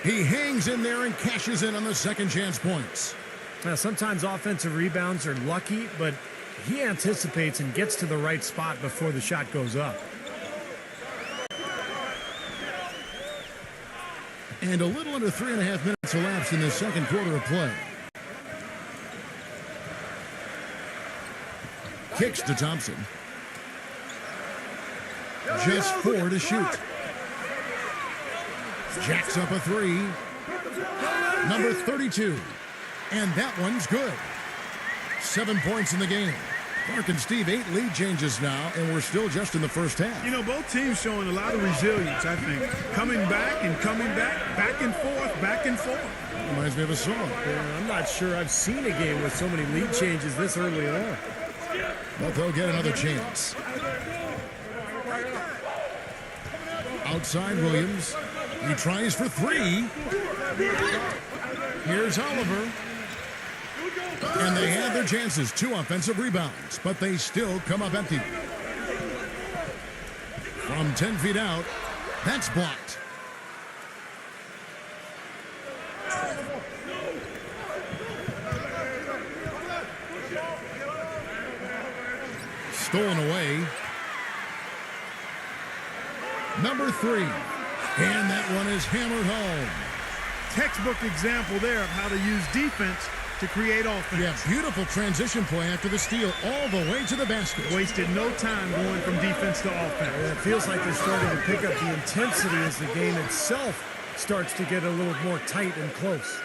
He hangs in there and cashes in on the second chance points. Now, sometimes offensive rebounds are lucky, but he anticipates and gets to the right spot before the shot goes up. And a little under 3.5 minutes elapsed in the second quarter of play. Kicks to Thompson. Just 4 to shoot. Jacks up a 3. Number 32. And that one's good. 7 points in the game. Mark and Steve, 8 lead changes now, and we're still just in the first half. You know, both teams showing a lot of resilience, I think. Coming back and coming back and forth, back and forth. Reminds me of a song. Yeah, I'm not sure I've seen a game with so many lead changes this early on. But they'll get another chance. Outside Williams. He tries for 3. Here's Oliver. And they had their chances. 2 offensive rebounds, but they still come up empty. From 10 feet out, that's blocked. Stolen away. Number 3. And that one is hammered home. Textbook example there of how to use defense to create offense. Yeah, beautiful transition play after the steal all the way to the basket. Wasted no time going from defense to offense. And it feels like they're starting to pick up the intensity as the game itself starts to get a little more tight and close.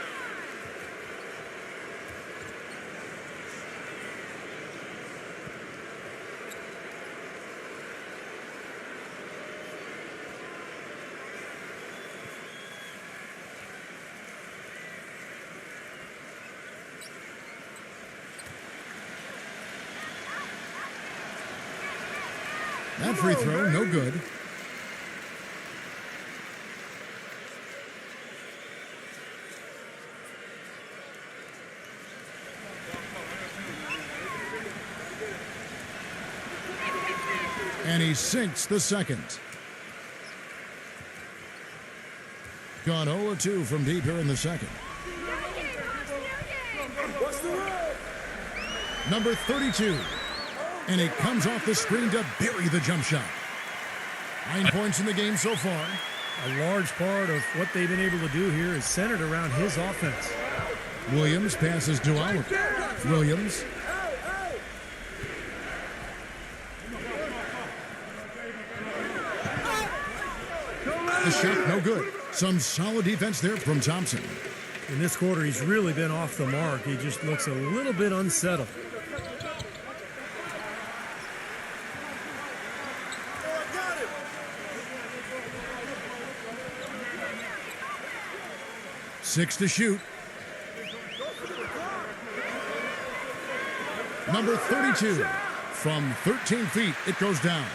That free throw, no good. And he sinks the second. Gone 0 of 2 from deep here in the second. What's the roll? Number 32. And it comes off the screen to bury the jump shot. 9 points in the game so far. A large part of what they've been able to do here is centered around his offense. Williams passes to Oliver. Williams. The shot no good. Some solid defense there from Thompson. In this quarter, he's really been off the mark. He just looks a little bit unsettled. Six to shoot. Number 32. From 13 feet, it goes down.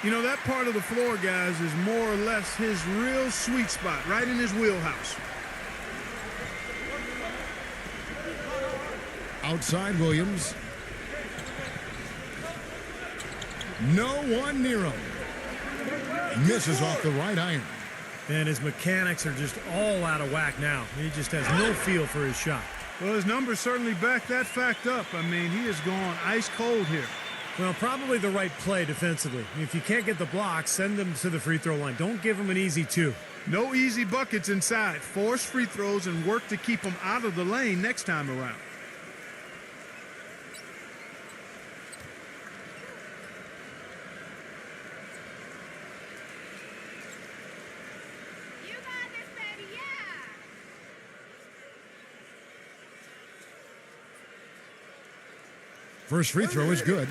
You know, that part of the floor, guys, is more or less his real sweet spot, right in his wheelhouse. Outside Williams. No one near him. Misses off the right iron. And his mechanics are just all out of whack now. He just has no feel for his shot. Well, his numbers certainly back that fact up. I mean, he has gone ice cold here. Well, probably the right play defensively. If you can't get the block, send them to the free throw line. Don't give him an easy 2. No easy buckets inside. Force free throws and work to keep them out of the lane next time around. You got this, baby, yeah! First free throw is good.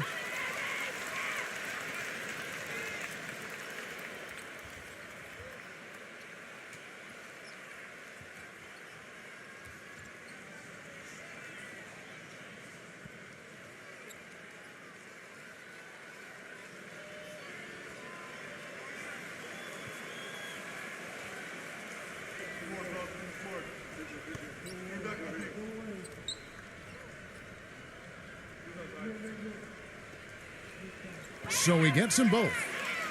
So he gets them both.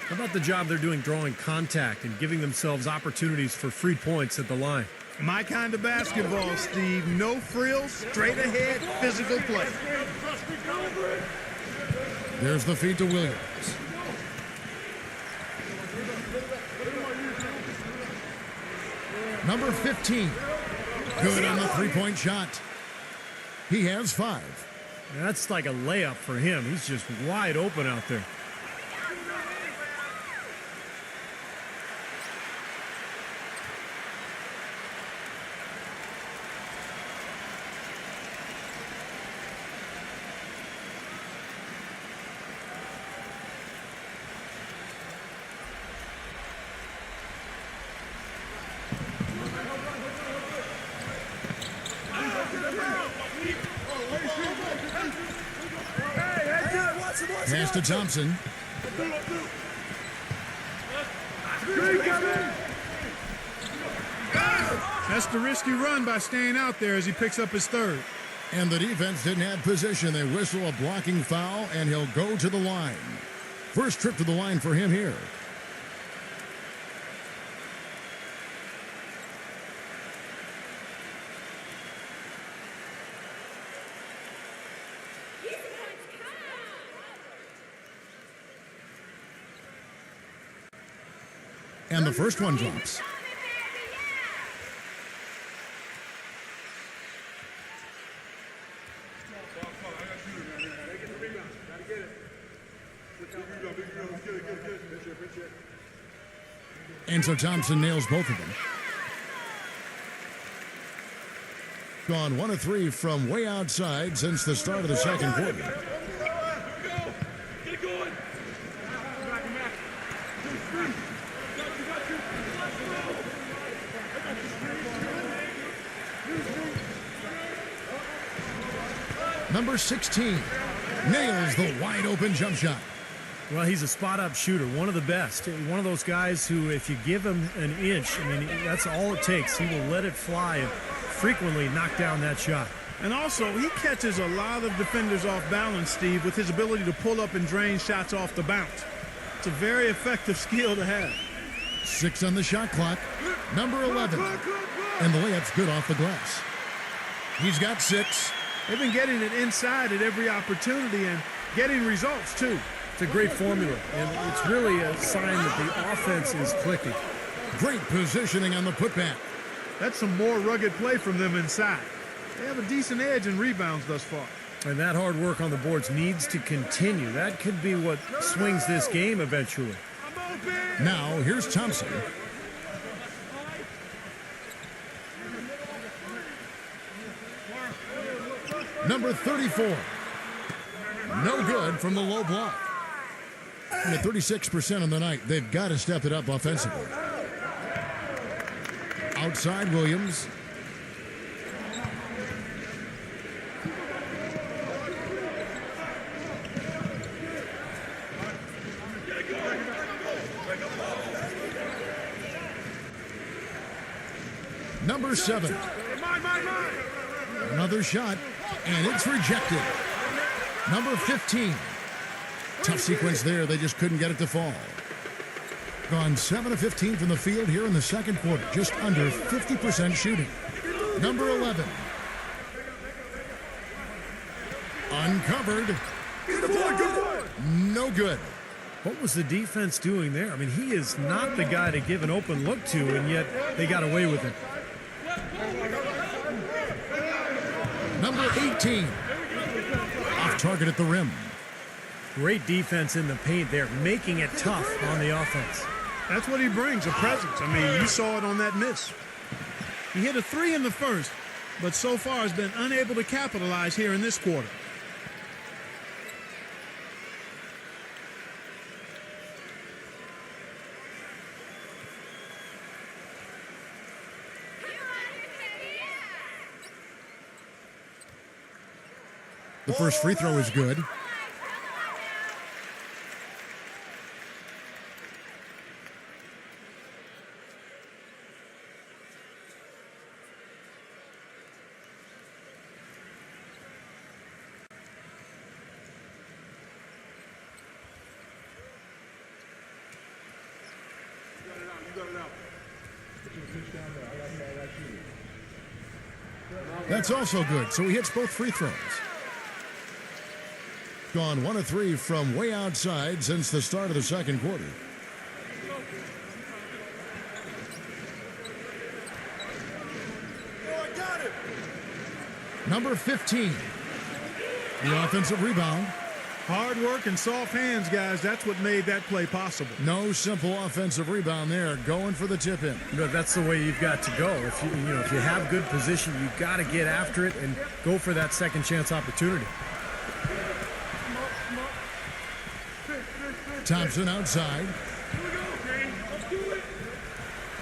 How about the job they're doing drawing contact and giving themselves opportunities for free points at the line? My kind of basketball, Steve. No frills, straight ahead, physical play. There's the feed to Williams. Number 15. Good on the three-point shot. He has 5. That's like a layup for him. He's just wide open out there. Pass to Thompson. That's the risky run by staying out there as he picks up his third. And the defense didn't have position. They whistle a blocking foul, and he'll go to the line. First trip to the line for him here. And the first one drops. And so Thompson nails both of them. Gone 1 of 3 from way outside since the start of the second quarter. Number 16 nails the wide open jump shot. Well, he's a spot-up shooter, one of the best. One of those guys who, if you give him an inch, I mean, that's all it takes. He will let it fly and frequently knock down that shot. And also, he catches a lot of defenders off balance, Steve, with his ability to pull up and drain shots off the bounce. It's a very effective skill to have. 6 on the shot clock. Number 11. And the layup's good off the glass. He's got 6. They've been getting it inside at every opportunity and getting results, too. It's a great formula, and it's really a sign that the offense is clicking. Great positioning on the putback. That's some more rugged play from them inside. They have a decent edge in rebounds thus far. And that hard work on the boards needs to continue. That could be what swings this game eventually. Now, here's Thompson. Number 34. No good from the low block. And at 36% on the night, they've got to step it up offensively. Outside Williams. Number 7. Another shot, and it's rejected. Number 15. Tough sequence there. They just couldn't get it to fall. Gone 7 of 15 from the field here in the second quarter. Just under 50% shooting. Number 11. Uncovered. No good. What was the defense doing there? I mean, he is not the guy to give an open look to, and yet they got away with it. Number 18. Off target at the rim. Great defense in the paint there, making it tough on the offense. That's what he brings, a presence. I mean, you saw it on that miss. He hit a 3 in the first, but so far has been unable to capitalize here in this quarter. The first free throw is good. That's also good, so he hits both free throws. Gone 1 of 3 from way outside since the start of the second quarter. Number 15. The offensive rebound. Hard work and soft hands, guys. That's what made that play possible. No simple offensive rebound there. Going for the tip-in. That's the way you've got to go. If you have good position, you've got to get after it and go for that second chance opportunity. Thompson outside.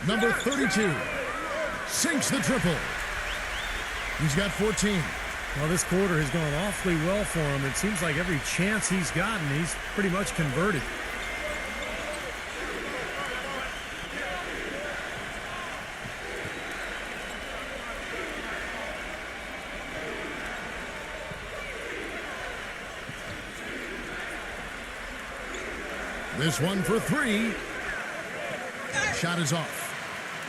Number 32 sinks the triple. He's got 14. Well, this quarter has gone awfully well for him. It seems like every chance he's gotten, he's pretty much converted. This one for three. Shot is off.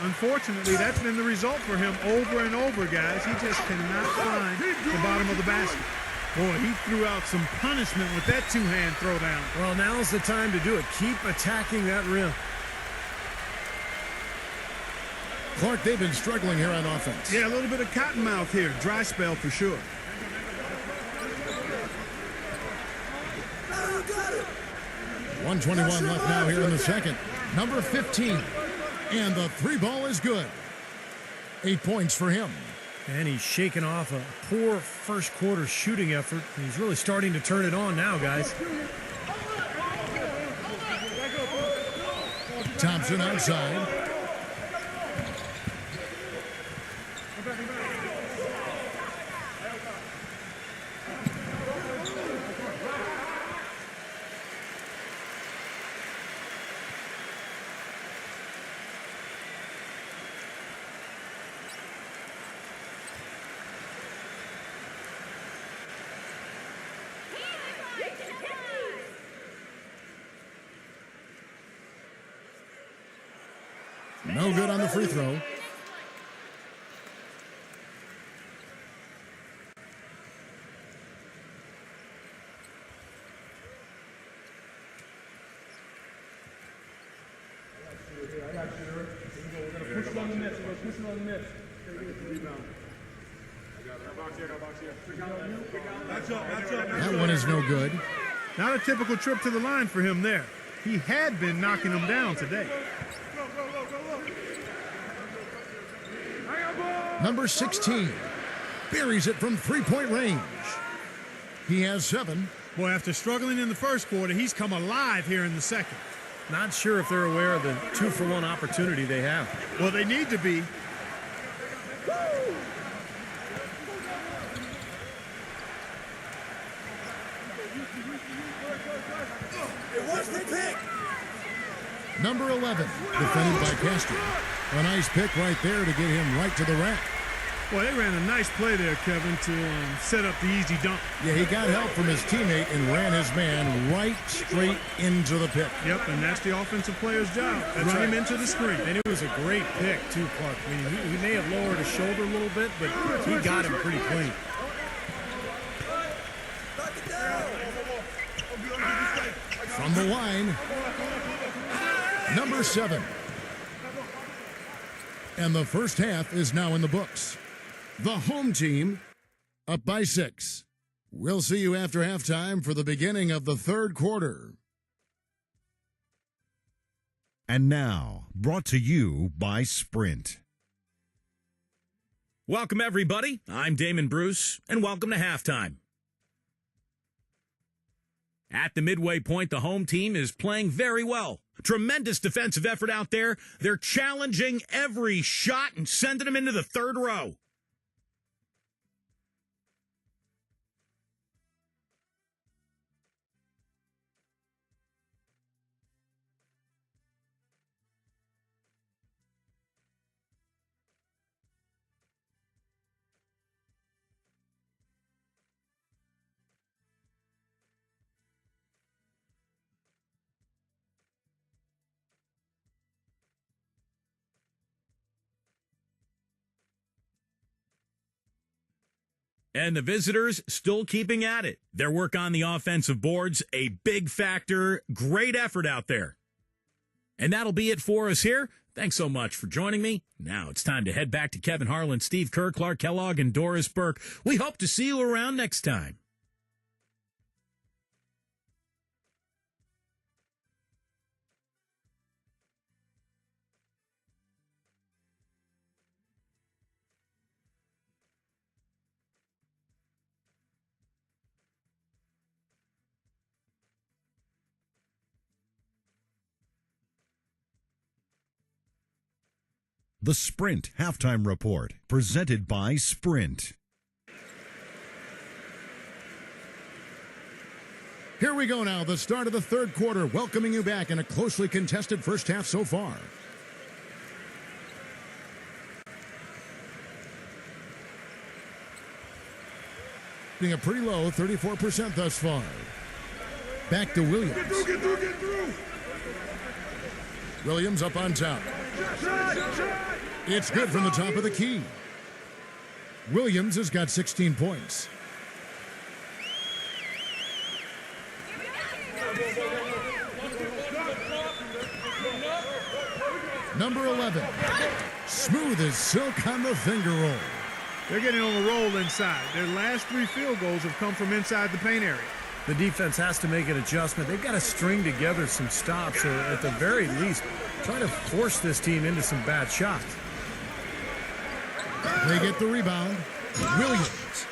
Unfortunately, that's been the result for him over and over, guys. He just cannot find the bottom of the basket. Boy, he threw out some punishment with that two-hand throwdown. Well, now's the time to do it. Keep attacking that rim. Clark, they've been struggling here on offense. Yeah, a little bit of cottonmouth here. Dry spell for sure. .121 left now here in the second. Number 15. And the three ball is good. 8 points for him. And he's shaking off a poor first quarter shooting effort. He's really starting to turn it on now, guys. Thompson outside. No good on the free throw. That one is no good. Not a typical trip to the line for him there. He had been knocking them down today. Number 16 buries it from three-point range. He has 7. Boy, after struggling in the first quarter, he's come alive here in the second. Not sure if they're aware of the 2-for-1 opportunity they have. Well, they need to be. Number 11, defended by Castro. A nice pick right there to get him right to the rack. Boy, they ran a nice play there, Kevin, to set up the easy dunk. Yeah, he got help from his teammate and ran his man right straight into the pick. Yep, and that's the offensive player's job. Run him into the screen. And it was a great pick, too, Clark. I mean, he may have lowered his shoulder a little bit, but he got him pretty clean. From the line, number 7. And the first half is now in the books. The home team up by 6. We'll see you after halftime for the beginning of the third quarter. And now, brought to you by Sprint. Welcome, everybody. I'm Damon Bruce, and welcome to halftime. At the midway point, the home team is playing very well. Tremendous defensive effort out there. They're challenging every shot and sending them into the third row. And the visitors still keeping at it. Their work on the offensive boards, a big factor. Great effort out there. And that'll be it for us here. Thanks so much for joining me. Now it's time to head back to Kevin Harlan, Steve Kerr, Clark Kellogg, and Doris Burke. We hope to see you around next time. The Sprint Halftime Report, presented by Sprint. Here we go now, the start of the third quarter, welcoming you back in a closely contested first half so far. Being a pretty low 34% thus far. Back to Williams. Get through. Williams up on top. It's good from the top of the key. Williams has got 16 points. Number 11. Smooth as silk on the finger roll. They're getting on a roll inside. Their last 3 field goals have come from inside the paint area. The defense has to make an adjustment. They've got to string together some stops, or at the very least, try to force this team into some bad shots. They get the rebound. Williams.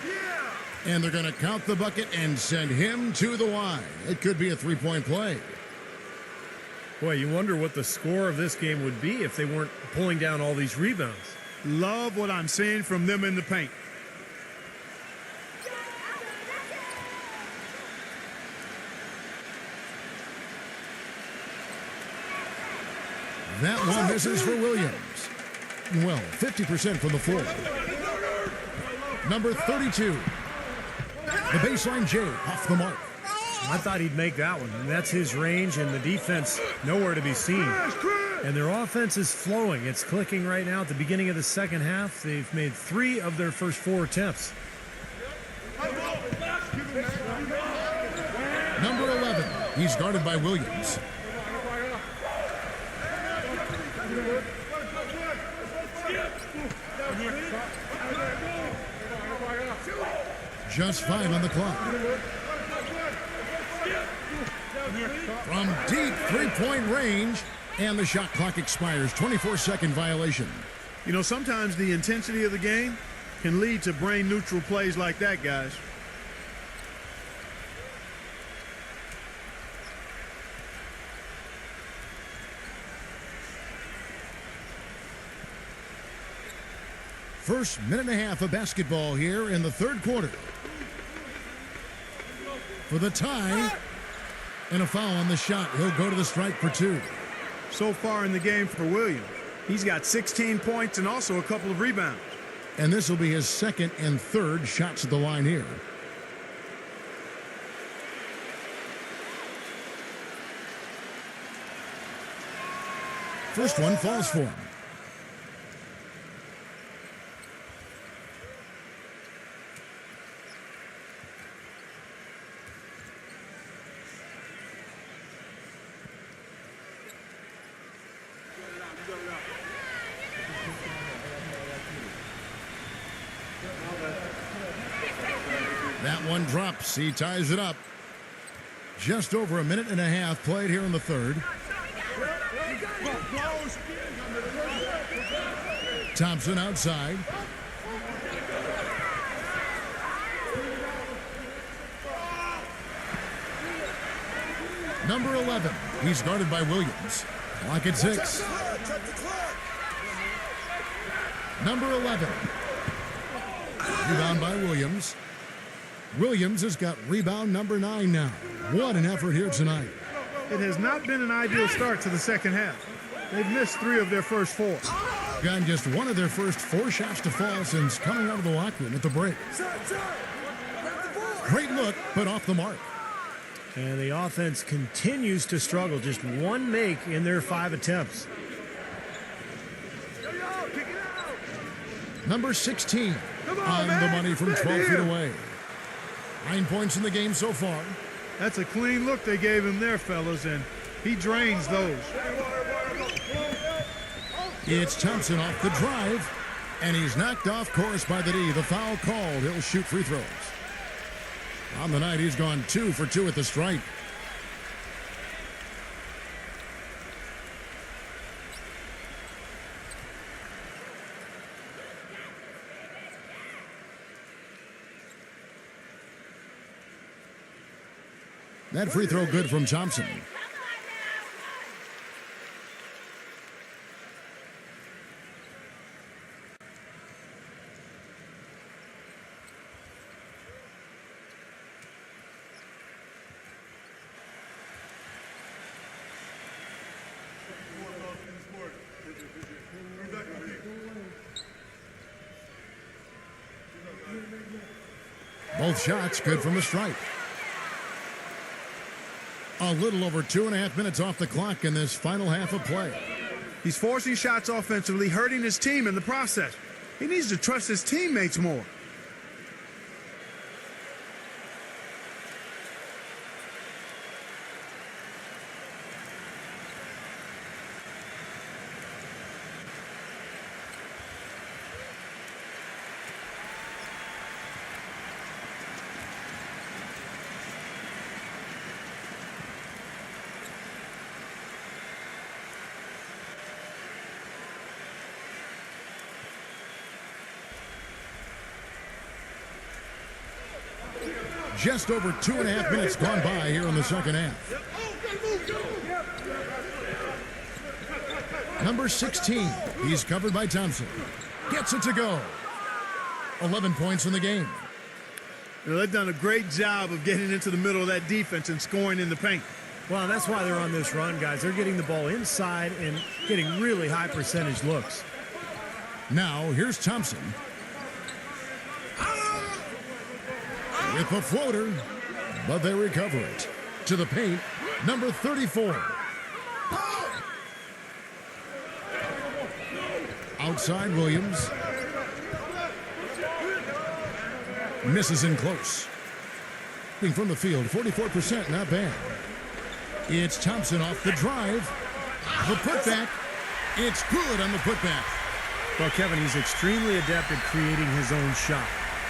And they're going to count the bucket and send him to the line. It could be a 3-point play. Boy, you wonder what the score of this game would be if they weren't pulling down all these rebounds. Love what I'm seeing from them in the paint. That one misses for Williams. Well, 50% from the floor. Number 32. The baseline J off the mark. I thought he'd make that one. That's his range, and the defense nowhere to be seen. And their offense is flowing. It's clicking right now at the beginning of the second half. They've made 3 of their first 4 attempts. Number 11. He's guarded by Williams. Just 5 on the clock. From deep 3-point range, and the shot clock expires. 24-second violation. You know, sometimes the intensity of the game can lead to brain-neutral plays like that, guys. First minute and a half of basketball here in the third quarter. For the tie, and a foul on the shot. He'll go to the strike for 2. So far in the game for Williams, he's got 16 points and also a couple of rebounds. And this will be his second and third shots at the line here. First one falls for him. That one drops. He ties it up. Just over a minute and a half played here in the third. Thompson outside. Number 11. He's guarded by Williams. Clock at 6. Number 11. Rebound by Williams. Williams has got rebound number 9 now. What an effort here tonight. It has not been an ideal start to the second half. They've missed 3 of their first 4. Gotten just 1 of their first 4 shots to fall since coming out of the locker room at the break. Great look, but off the mark. And the offense continues to struggle. Just 1 make in their 5 attempts. Number 16 on the money from 12 feet away. 9 points in the game so far. That's a clean look they gave him there, fellas, and he drains those. It's Thompson off the drive, and he's knocked off course by the D. The foul called. He'll shoot free throws. On the night, he's gone 2 for 2 at the stripe. That free throw good from Thompson. Both shots good from the stripe. A little over 2.5 minutes off the clock in this final half of play. He's forcing shots offensively, hurting his team in the process. He needs to trust his teammates more. Just over 2.5 minutes gone by here in the second half. Number 16, he's covered by Thompson. Gets it to go. 11 points in the game. You know, they've done a great job of getting into the middle of that defense and scoring in the paint. Well, that's why they're on this run, guys. They're getting the ball inside and getting really high percentage looks. Now, here's Thompson. With a floater, but they recover it. To the paint, number 34. Outside Williams. Misses in close. From the field, 44%, not bad. It's Thompson off the drive. The putback. It's good on the putback. Well, Kevin, he's extremely adept at creating his own shot.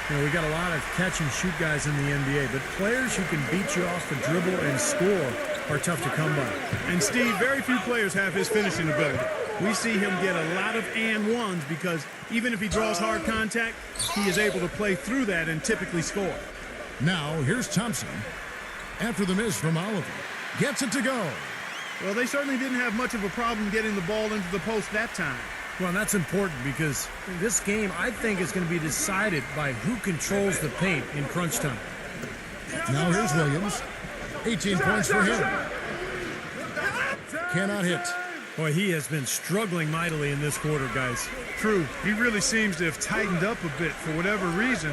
You know, we got a lot of catch-and-shoot guys in the NBA, but players who can beat you off the dribble and score are tough to come by. And, Steve, very few players have his finishing ability. We see him get a lot of and ones because even if he draws hard contact, he is able to play through that and typically score. Now, here's Thompson. After the miss from Oliver. Gets it to go. Well, they certainly didn't have much of a problem getting the ball into the post that time. Well, and that's important because this game, I think, is going to be decided by who controls the paint in crunch time. Now here's Williams. 18 points for him. Cannot hit. Boy, he has been struggling mightily in this quarter, guys. True. He really seems to have tightened up a bit for whatever reason.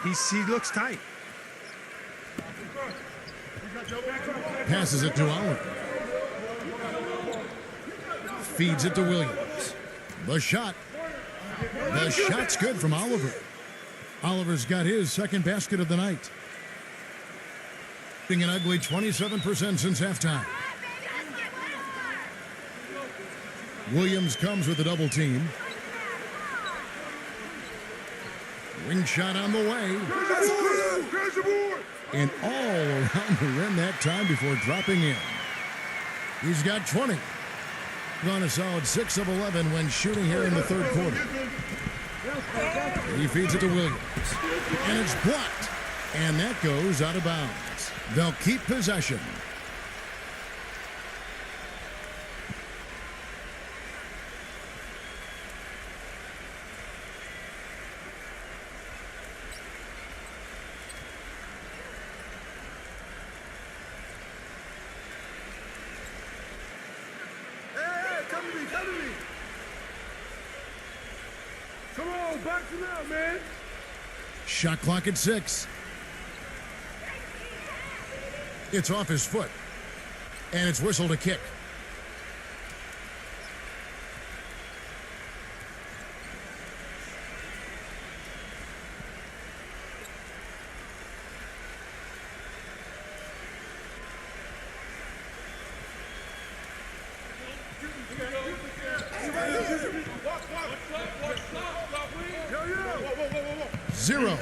He looks tight. Passes it to Oliver. Feeds it to Williams. The shot. The shot's good from Oliver. Oliver's got his second basket of the night. Being an ugly 27% since halftime. Williams comes with a double team. Wing shot on the way. And all around the rim that time before dropping in. He's got 20. Gone a solid 6 of 11 when shooting here in the third quarter. He feeds it to Williams. And it's blocked. And that goes out of bounds. They'll keep possession. Come on, back to now, man. Shot clock at 6. It's off his foot. And it's whistled a kick. Zero.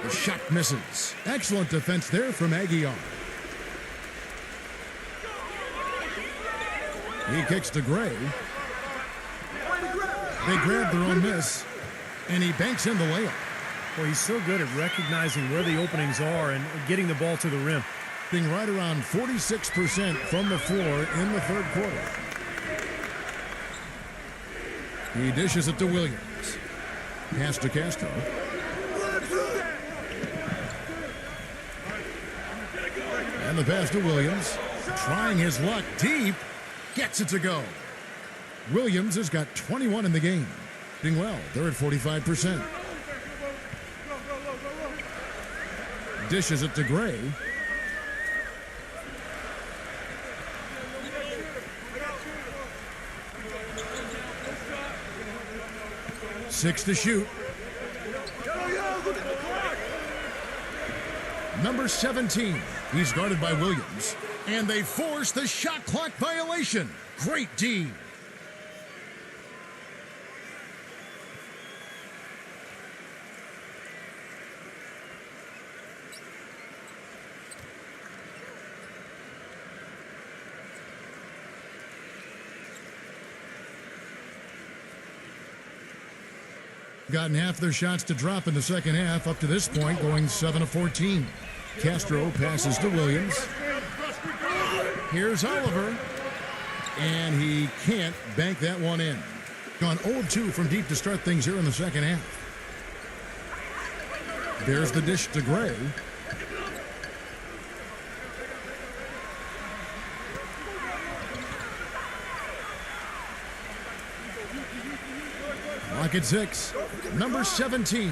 The shot misses. Excellent defense there from Aguiar. He kicks to Gray. They grab their own miss, and he banks in the layup. Well, he's so good at recognizing where the openings are and getting the ball to the rim. Being right around 46% from the floor in the third quarter. He dishes it to Williams. Pass to Castro. And the pass to Williams. Trying his luck deep. Gets it to go. Williams has got 21 in the game. Doing well. They're at 45%. Dishes it to Gray. Six to shoot. Number 17. He's guarded by Williams. And they force the shot clock violation. Great D. Gotten half their shots to drop in the second half, up to this point going 7 of 14. Castro passes to Williams. Here's Oliver, and he can't bank that one in. Gone 0 of 2 from deep to start things here in the second half. There's the dish to Gray. Clock at 6. Number 17.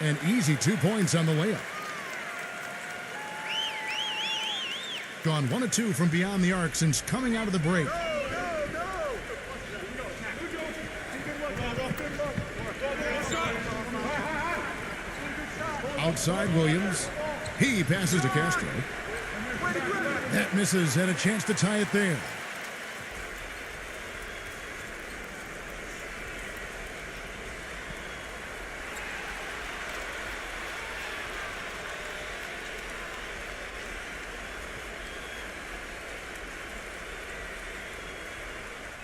An easy 2 points on the layup. Gone 1 of 2 from beyond the arc since coming out of the break. Outside Williams. He passes to Castro. That misses. Had a chance to tie it there.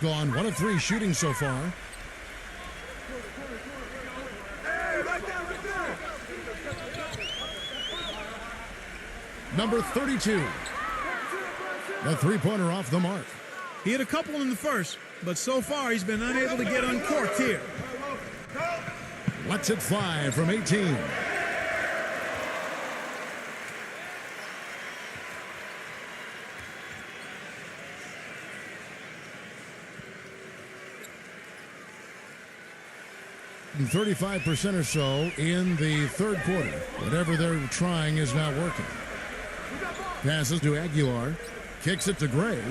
Gone 1 of 3 shooting so far. Number 32. The three-pointer off the mark. He hit a couple in the first, but so far he's been unable to get uncorked here. Lets it fly from 18. And 35% or so in the third quarter. Whatever they're trying is not working. Passes to Aguilar. Kicks it to Gray.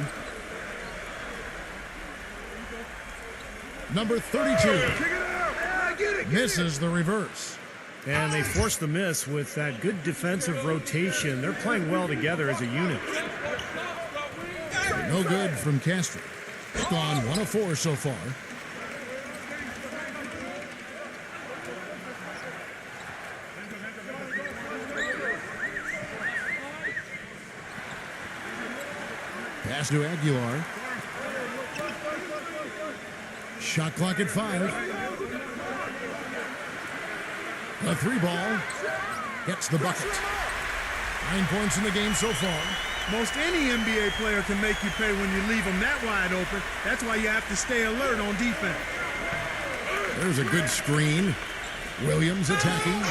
Number 32. Misses the reverse. And they force the miss with that good defensive rotation. They're playing well together as a unit. No good from Castro. Gone 1 of 4 so far. Pass to Aguilar. Shot clock at 5. The 3 ball gets the bucket. 9 points in the game so far. Most any NBA player can make you pay when you leave them that wide open. That's why you have to stay alert on defense. There's a good screen. Williams attacking.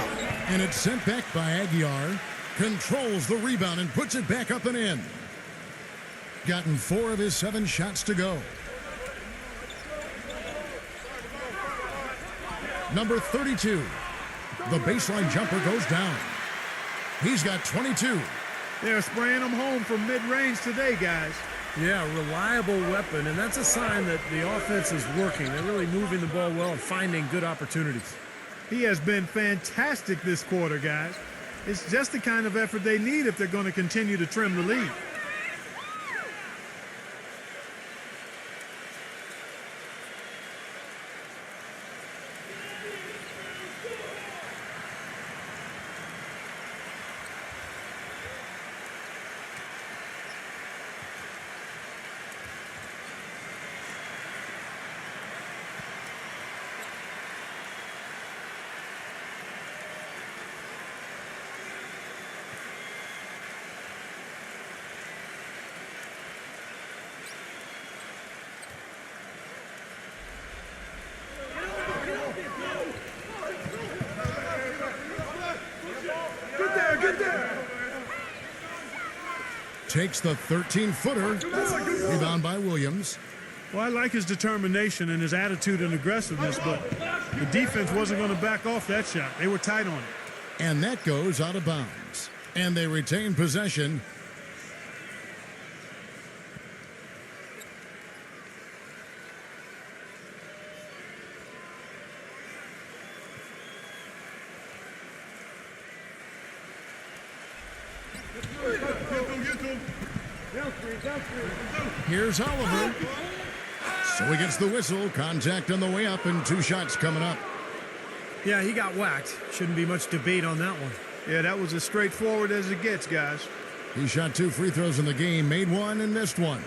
And it's sent back by Aguilar. Controls the rebound and puts it back up and in. Gotten 4 of his 7 shots to go. Number 32. The baseline jumper goes down. He's got 22. They're spraying them home from mid-range today, guys. Yeah, reliable weapon, and that's a sign that the offense is working. They're really moving the ball well and finding good opportunities. He has been fantastic this quarter, guys. It's just the kind of effort they need if they're going to continue to trim the lead. Takes the 13-footer. Rebound by Williams. Well, I like his determination and his attitude and aggressiveness, but the defense wasn't going to back off that shot. They were tight on it. And that goes out of bounds. And they retain possession. Here's Oliver. So he gets the whistle. Contact on the way up and 2 shots coming up. Yeah, he got whacked. Shouldn't be much debate on that one. Yeah, that was as straightforward as it gets, guys. He shot 2 free throws in the game, made 1 and missed 1.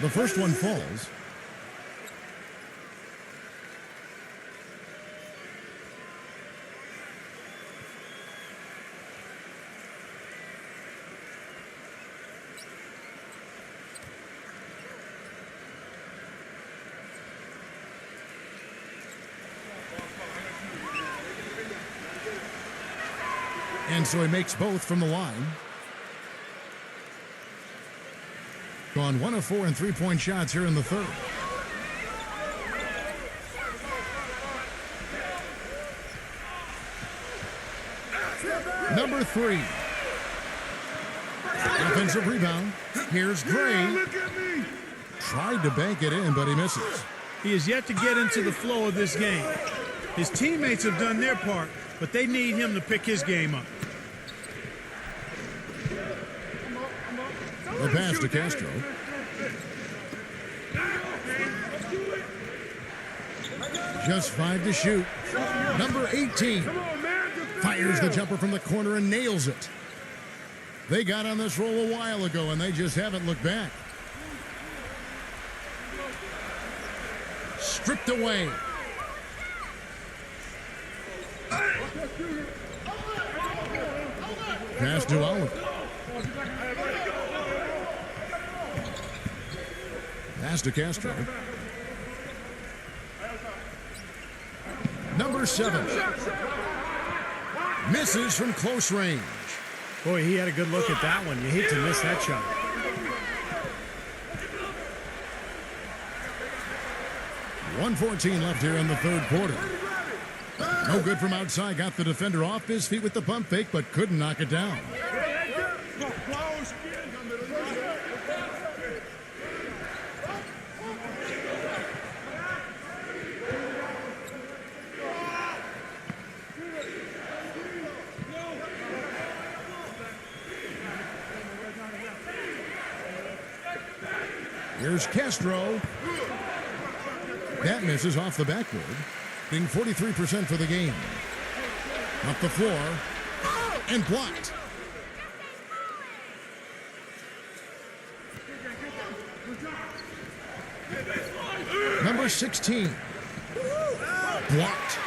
The first one falls. And so he makes both from the line. Gone 1 of 4 in 3-point shots here in the third. Number 3. Offensive rebound. Here's Gray. Tried to bank it in, but he misses. He is yet to get into the flow of this game. His teammates have done their part, but they need him to pick his game up. The pass to Castro. Just 5 to shoot. Number 18 fires the jumper from the corner and nails it. They got on this roll a while ago, and they just haven't looked back. Stripped away. Pass to Oliver. Pass to Castro. Number 7. Misses from close range. Boy, he had a good look at that one. You hate to miss that shot. .114 left here in the third quarter. No good from outside. Got the defender off his feet with the pump fake, but couldn't knock it down. Here's Castro. That misses off the backboard, being 43% for the game. Up the floor and blocked. Number 16. Blocked.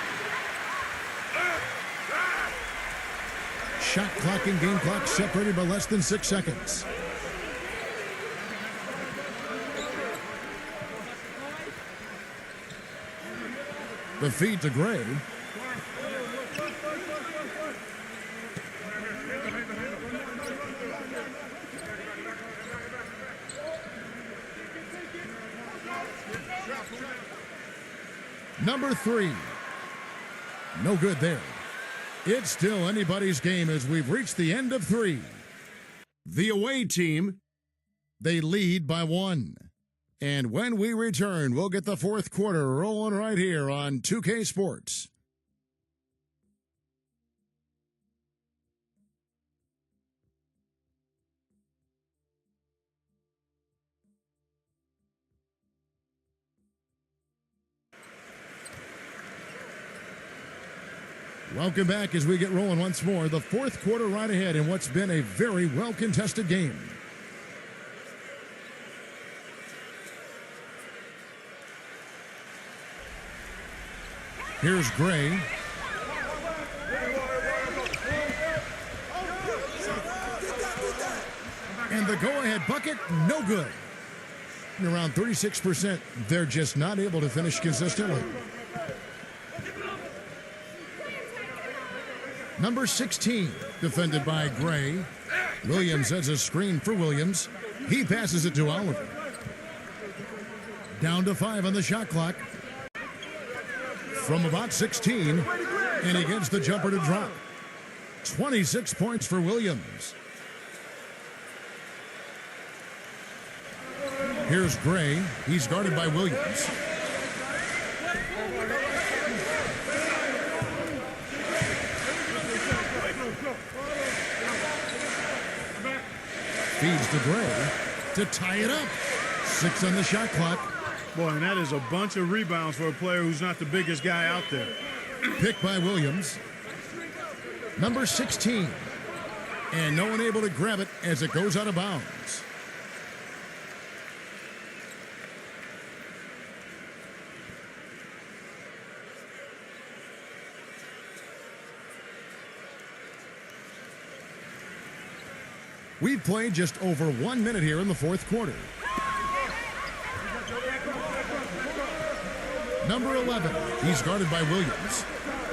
Shot clock and game clock separated by less than 6 seconds. The feed to Gray. Number 3. No good there. It's still anybody's game as we've reached the end of 3. The away team, they lead by 1. And when we return, we'll get the fourth quarter rolling right here on 2K Sports. Welcome back as we get rolling once more. The fourth quarter right ahead in what's been a very well-contested game. Here's Gray. And the go-ahead bucket, no good. And around 36%, they're just not able to finish consistently. Number 16, defended by Gray. Williams has a screen for Williams. He passes it to Oliver. Down to 5 on the shot clock. From about 16, and he gets the jumper to drop. 26 points for Williams. Here's Gray. He's guarded by Williams. Feeds to Gray to tie it up. 6 on the shot clock. Boy, and that is a bunch of rebounds for a player who's not the biggest guy out there. Picked by Williams. Number 16. And no one able to grab it as it goes out of bounds. We've played just over 1 minute here in the fourth quarter. Number 11, he's guarded by Williams.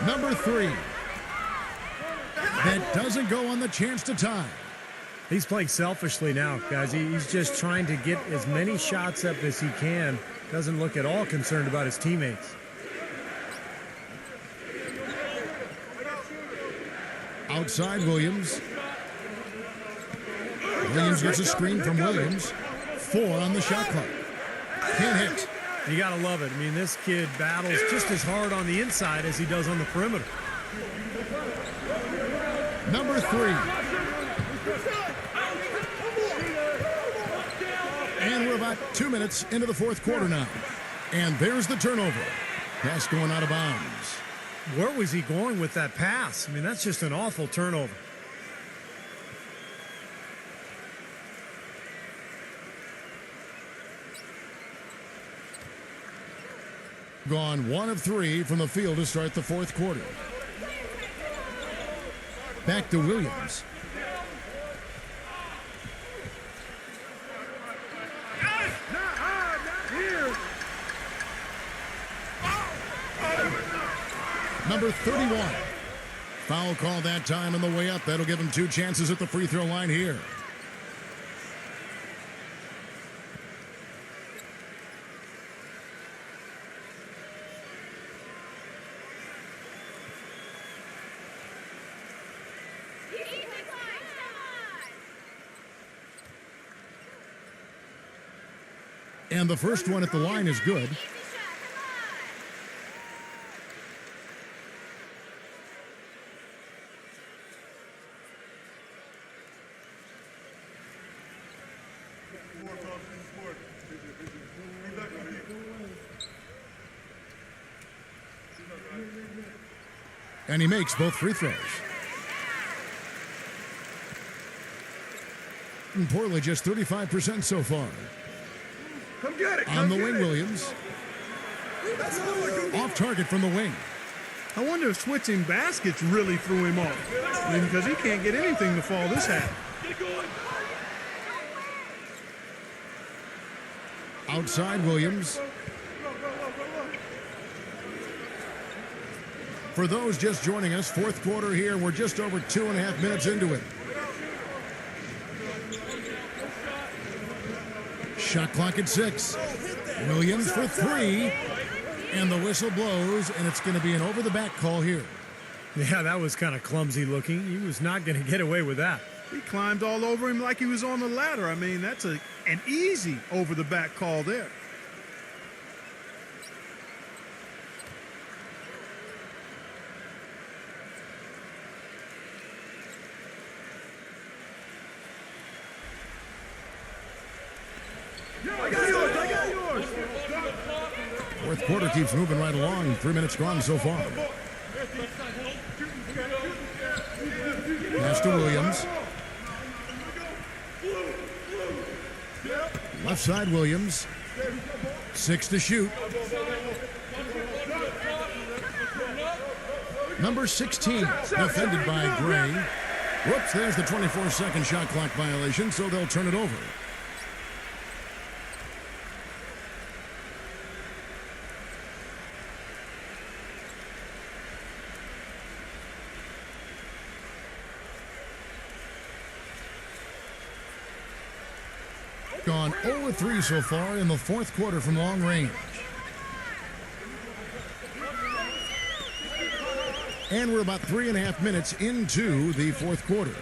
Number 3, that doesn't go on the chance to tie. He's playing selfishly now, guys. He's just trying to get as many shots up as he can. Doesn't look at all concerned about his teammates. Outside Williams. Williams gets a screen from Williams. 4 on the shot clock. Can't hit. You got to love it. I mean, this kid battles just as hard on the inside as he does on the perimeter. Number 3. And we're about 2 minutes into the fourth quarter now. And there's the turnover. Pass going out of bounds. Where was he going with that pass? I mean, that's just an awful turnover. Gone 1 of 3 from the field to start the fourth quarter. Back to Williams. Number 31. Foul call that time on the way up. That'll give him 2 chances at the free throw line here. And the first one at the line is good. And he makes both free throws. And Portland just 35% so far. Come get it. On the wing, Williams. Off target from the wing. I wonder if switching baskets really threw him off. I mean, because he can't get anything to fall this half. Outside Williams. For those just joining us, fourth quarter here. We're just over 2.5 minutes into it. Shot clock at 6. Williams for 3. And the whistle blows, and it's going to be an over-the-back call here. Yeah, that was kind of clumsy looking. He was not going to get away with that. He climbed all over him like he was on the ladder. I mean, that's an easy over-the-back call there. Fourth quarter keeps moving right along. 3 minutes gone so far. Pass to Williams. Left side Williams. 6 to shoot. Number 16, defended by Gray. Whoops, there's the 24-second shot clock violation, so they'll turn it over. Gone 0-3 so far in the fourth quarter from long range. And we're about 3.5 minutes into the fourth quarter.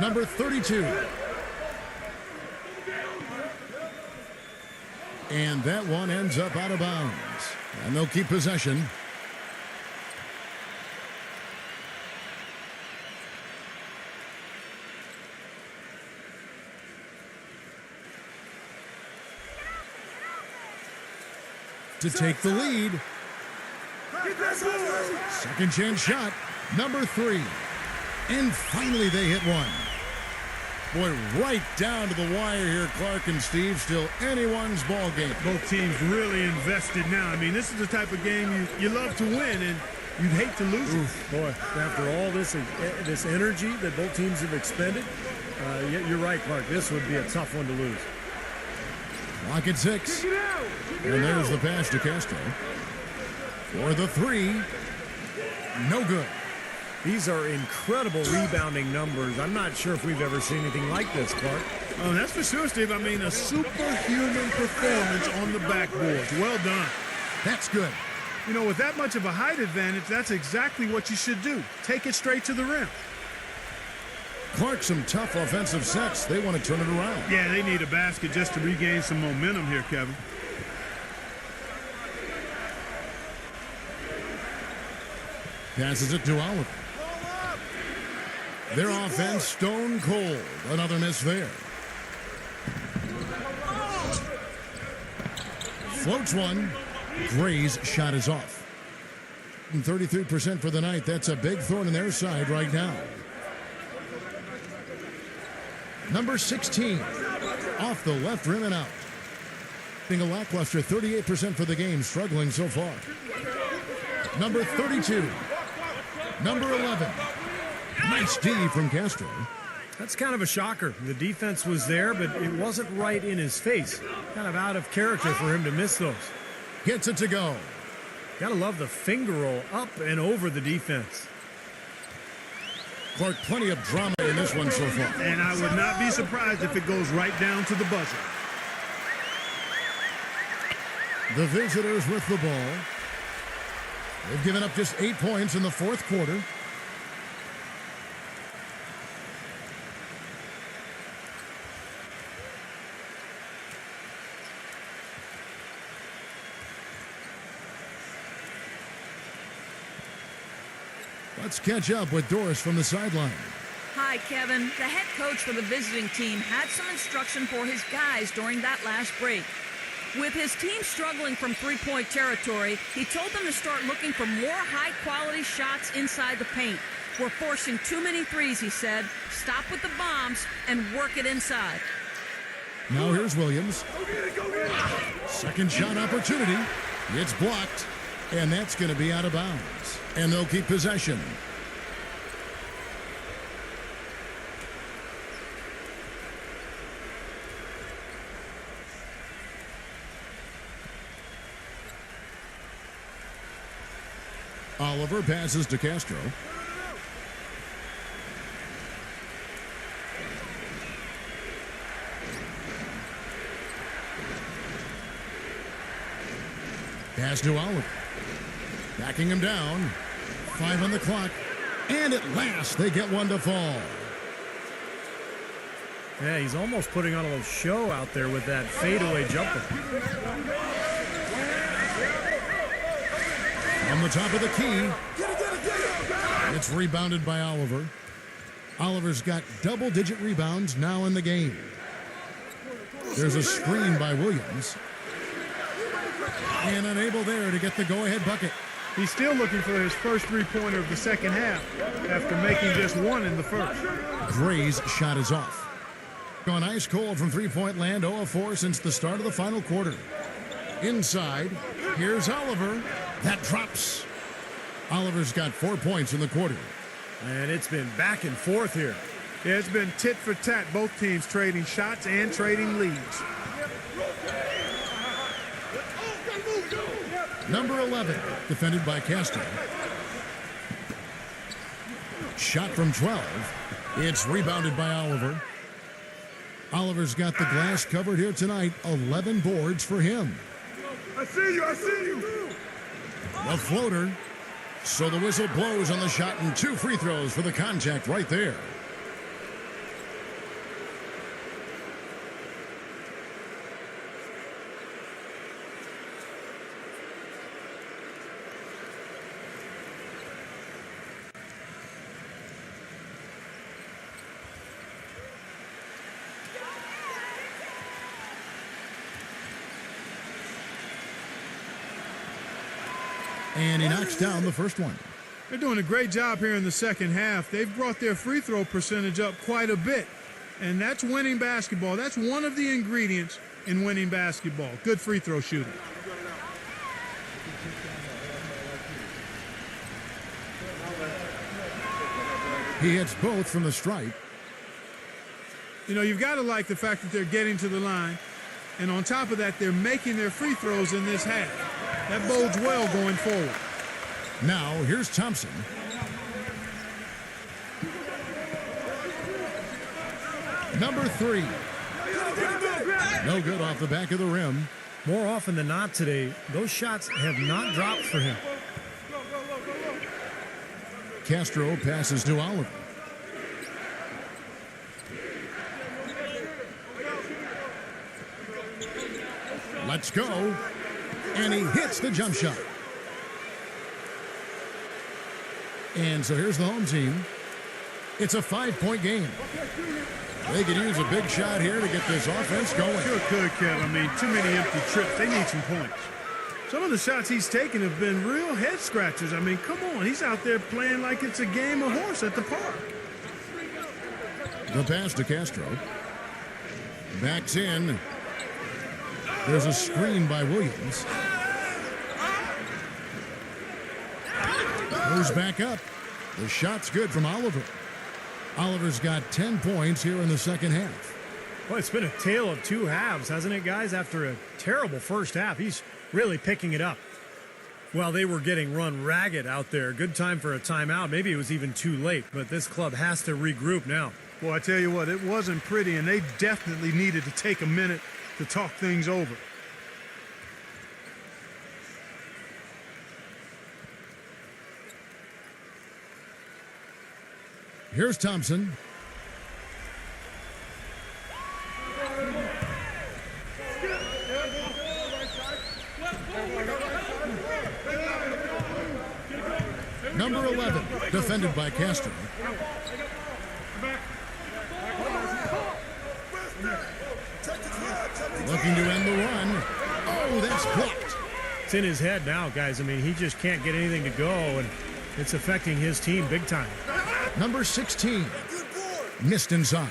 Number 32. And that one ends up out of bounds. And they'll keep possession. To take the lead. Second chance shot. Number 3. And finally they hit one. Boy, right down to the wire here, Clark and Steve. Still anyone's ball game. Both teams really invested now. I mean, this is the type of game you love to win, and you'd hate to lose it. Boy, after all this energy that both teams have expended, you're right, Clark. This would be a tough one to lose. Clock at 6. And there's the pass to Castro. For the 3. No good. These are incredible rebounding numbers. I'm not sure if we've ever seen anything like this, Clark. Oh, that's for sure, Steve. I mean, a superhuman performance on the backboard. Well done. That's good. You know, with that much of a height advantage, that's exactly what you should do. Take it straight to the rim. Clark, some tough offensive sets. They want to turn it around. Yeah, they need a basket just to regain some momentum here, Kevin. Passes it to Oliver. Their offense stone cold. Another miss there. Floats one. Gray's shot is off. 33% for the night. That's a big thorn in their side right now. Number 16. Off the left rim and out. Being a lackluster 38% for the game. Struggling so far. Number 32. Number 11. Nice D from Castro. That's kind of a shocker. The defense was there, but it wasn't right in his face. Kind of out of character for him to miss those. Gets it to go. Gotta love the finger roll up and over the defense. Clark, plenty of drama in this one so far. And I would not be surprised if it goes right down to the buzzer. The visitors with the ball. They've given up just 8 points in the fourth quarter. Let's catch up with Doris from the sideline. Hi, Kevin. The head coach for the visiting team had some instruction for his guys during that last break. With his team struggling from three-point territory, he told them to start looking for more high-quality shots inside the paint. We're forcing too many threes, he said. Stop with the bombs and work it inside. Now here's Williams. Second shot opportunity. It's blocked, and that's going to be out of bounds. And they'll keep possession. Oliver passes to Castro. Pass to Oliver. Backing him down. 5 on the clock. And at last, they get one to fall. Yeah, he's almost putting on a little show out there with that fadeaway jumper. On the top of the key. It's rebounded by Oliver. Oliver's got double-digit rebounds now in the game. There's a screen by Williams. And unable there to get the go-ahead bucket. He's still looking for his first three-pointer of the second half after making just one in the first. Gray's shot is off. Gone ice cold from three-point land, 0 of 4 since the start of the final quarter. Inside, here's Oliver. That drops. Oliver's got 4 points in the quarter. And it's been back and forth here. Yeah, it's been tit for tat, both teams trading shots and trading leads. Number 11, defended by Castro. Shot from 12. It's rebounded by Oliver. Oliver's got the glass covered here tonight. 11 boards for him. I see you. I see you. The floater. So the whistle blows on the shot and 2 free throws for the contact right there. And he knocks down the first one. They're doing a great job here in the second half. They've brought their free throw percentage up quite a bit. And that's winning basketball. That's one of the ingredients in winning basketball. Good free throw shooting. He hits both from the stripe. You know, you've got to like the fact that they're getting to the line. And on top of that, they're making their free throws in this half. That bodes well going forward. Now, here's Thompson. Number 3. No good off the back of the rim. More often than not today, those shots have not dropped for him. Castro passes to Oliver. Let's go. And he hits the jump shot. And so here's the home team. It's a 5-point game. They could use a big shot here to get this offense going. Sure could, Kev. I mean, too many empty trips. They need some points. Some of the shots he's taken have been real head scratchers. I mean, come on. He's out there playing like it's a game of horse at the park. The pass to Castro. Backs in. There's a screen by Williams. Goes back up. The shot's good from Oliver. Oliver's got 10 points here in the second half. Well, it's been a tale of 2 halves, hasn't it, guys? After a terrible first half, he's really picking it up. Well, they were getting run ragged out there. Good time for a timeout. Maybe it was even too late, but this club has to regroup now. Well, I tell you what, it wasn't pretty, and they definitely needed to take a minute to talk things over. Here's Thompson. Number 11, defended by Castro. Looking to end the run. Oh, that's blocked. It's in his head now, guys. I mean, he just can't get anything to go, and it's affecting his team big time. Number 16, missed inside.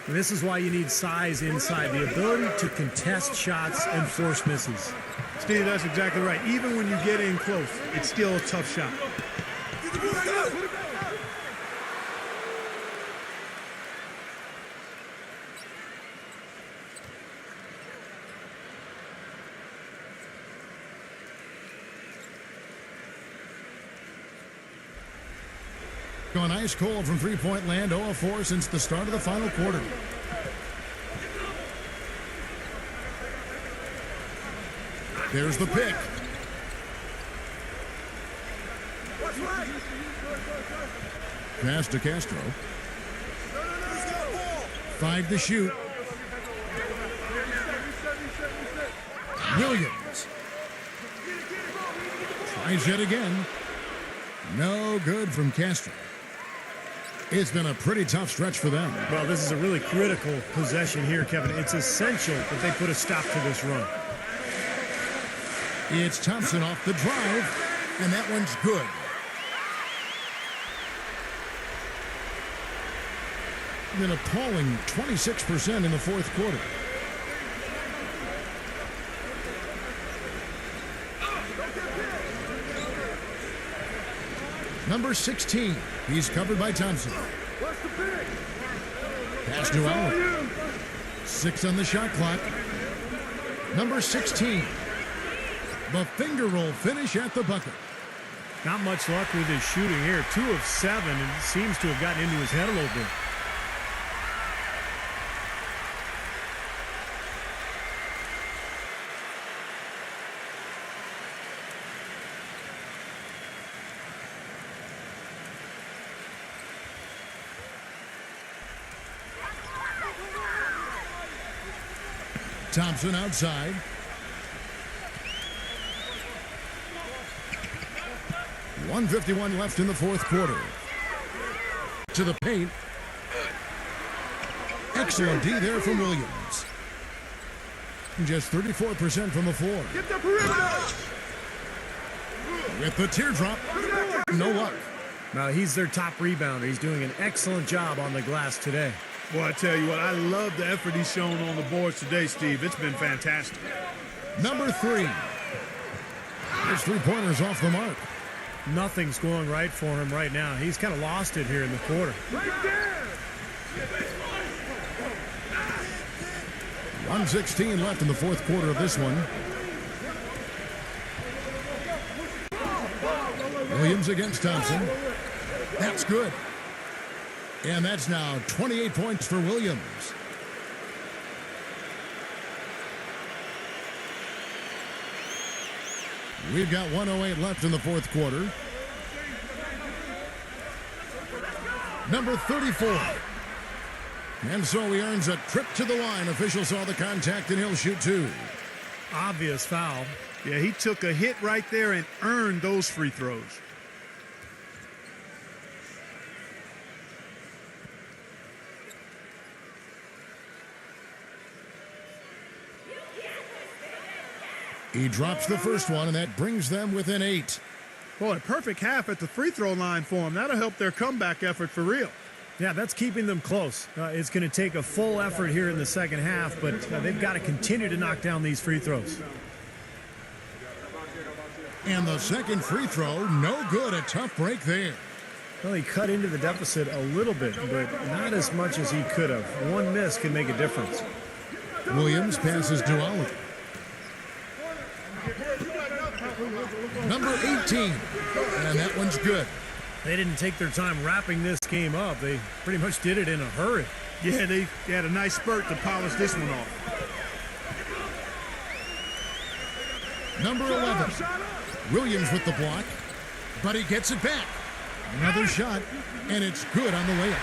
And this is why you need size inside, the ability to contest shots and force misses. Steve, that's exactly right. Even when you get in close, it's still a tough shot. Going ice cold from three-point land, 0 of 4 since the start of the final quarter. There's the pick. Pass to Castro. 5 to shoot. Williams. Tries yet again. No good from Castro. It's been a pretty tough stretch for them. Well, this is a really critical possession here, Kevin. It's essential that they put a stop to this run. It's Thompson off the drive, and that one's good. An appalling 26% in the fourth quarter. Number 16, he's covered by Thompson. Pass to Allen. 6 on the shot clock. Number 16, the finger roll finish at the bucket. Not much luck with his shooting here. 2 of 7, and it seems to have gotten into his head a little bit. Thompson outside. .151 left in the fourth quarter. To the paint. Excellent D there from Williams. Just 34% from the floor. Get the perimeter! With the teardrop, no luck. Now, he's their top rebounder. He's doing an excellent job on the glass today. Boy, I tell you what, I love the effort he's shown on the boards today, Steve. It's been fantastic. Number 3. There's 3-pointers off the mark. Nothing's going right for him right now. He's kind of lost it here in the quarter. Right there! 1:16 left in the fourth quarter of this one. Williams against Thompson. That's good. And that's now 28 points for Williams. We've got 1:08 left in the fourth quarter. Number 34. And so he earns a trip to the line. Official saw the contact and he'll shoot 2. Obvious foul. Yeah, he took a hit right there and earned those free throws. He drops the first one, and that brings them within 8. Boy, a perfect half at the free throw line for him. That'll help their comeback effort for real. Yeah, that's keeping them close. It's going to take a full effort here in the second half, but they've got to continue to knock down these free throws. And the second free throw, no good. A tough break there. Well, he cut into the deficit a little bit, but not as much as he could have. One miss can make a difference. Williams passes to Oliver. Number 18. And that one's good. They didn't take their time wrapping this game up. They pretty much did it in a hurry. Yeah, they had a nice spurt to polish this one off. Number 11. Williams with the block, but he gets it back. Another shot, and it's good on the layup.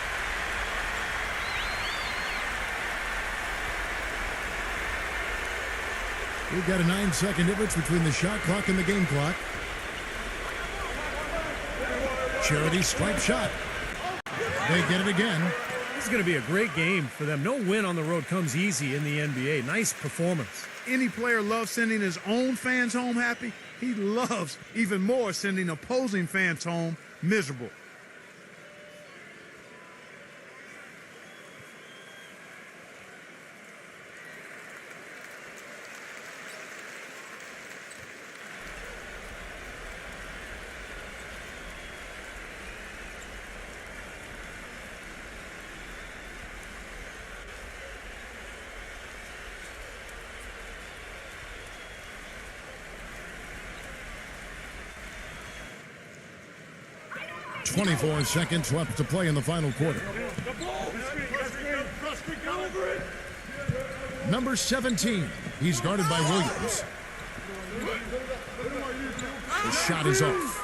We've got a 9-second difference between the shot clock and the game clock. Charity stripe shot. They get it again. This is going to be a great game for them. No win on the road comes easy in the NBA. Nice performance. Any player loves sending his own fans home happy. He loves even more sending opposing fans home miserable. .24 seconds left to play in the final quarter. Number 17. He's guarded by Williams. The shot is off.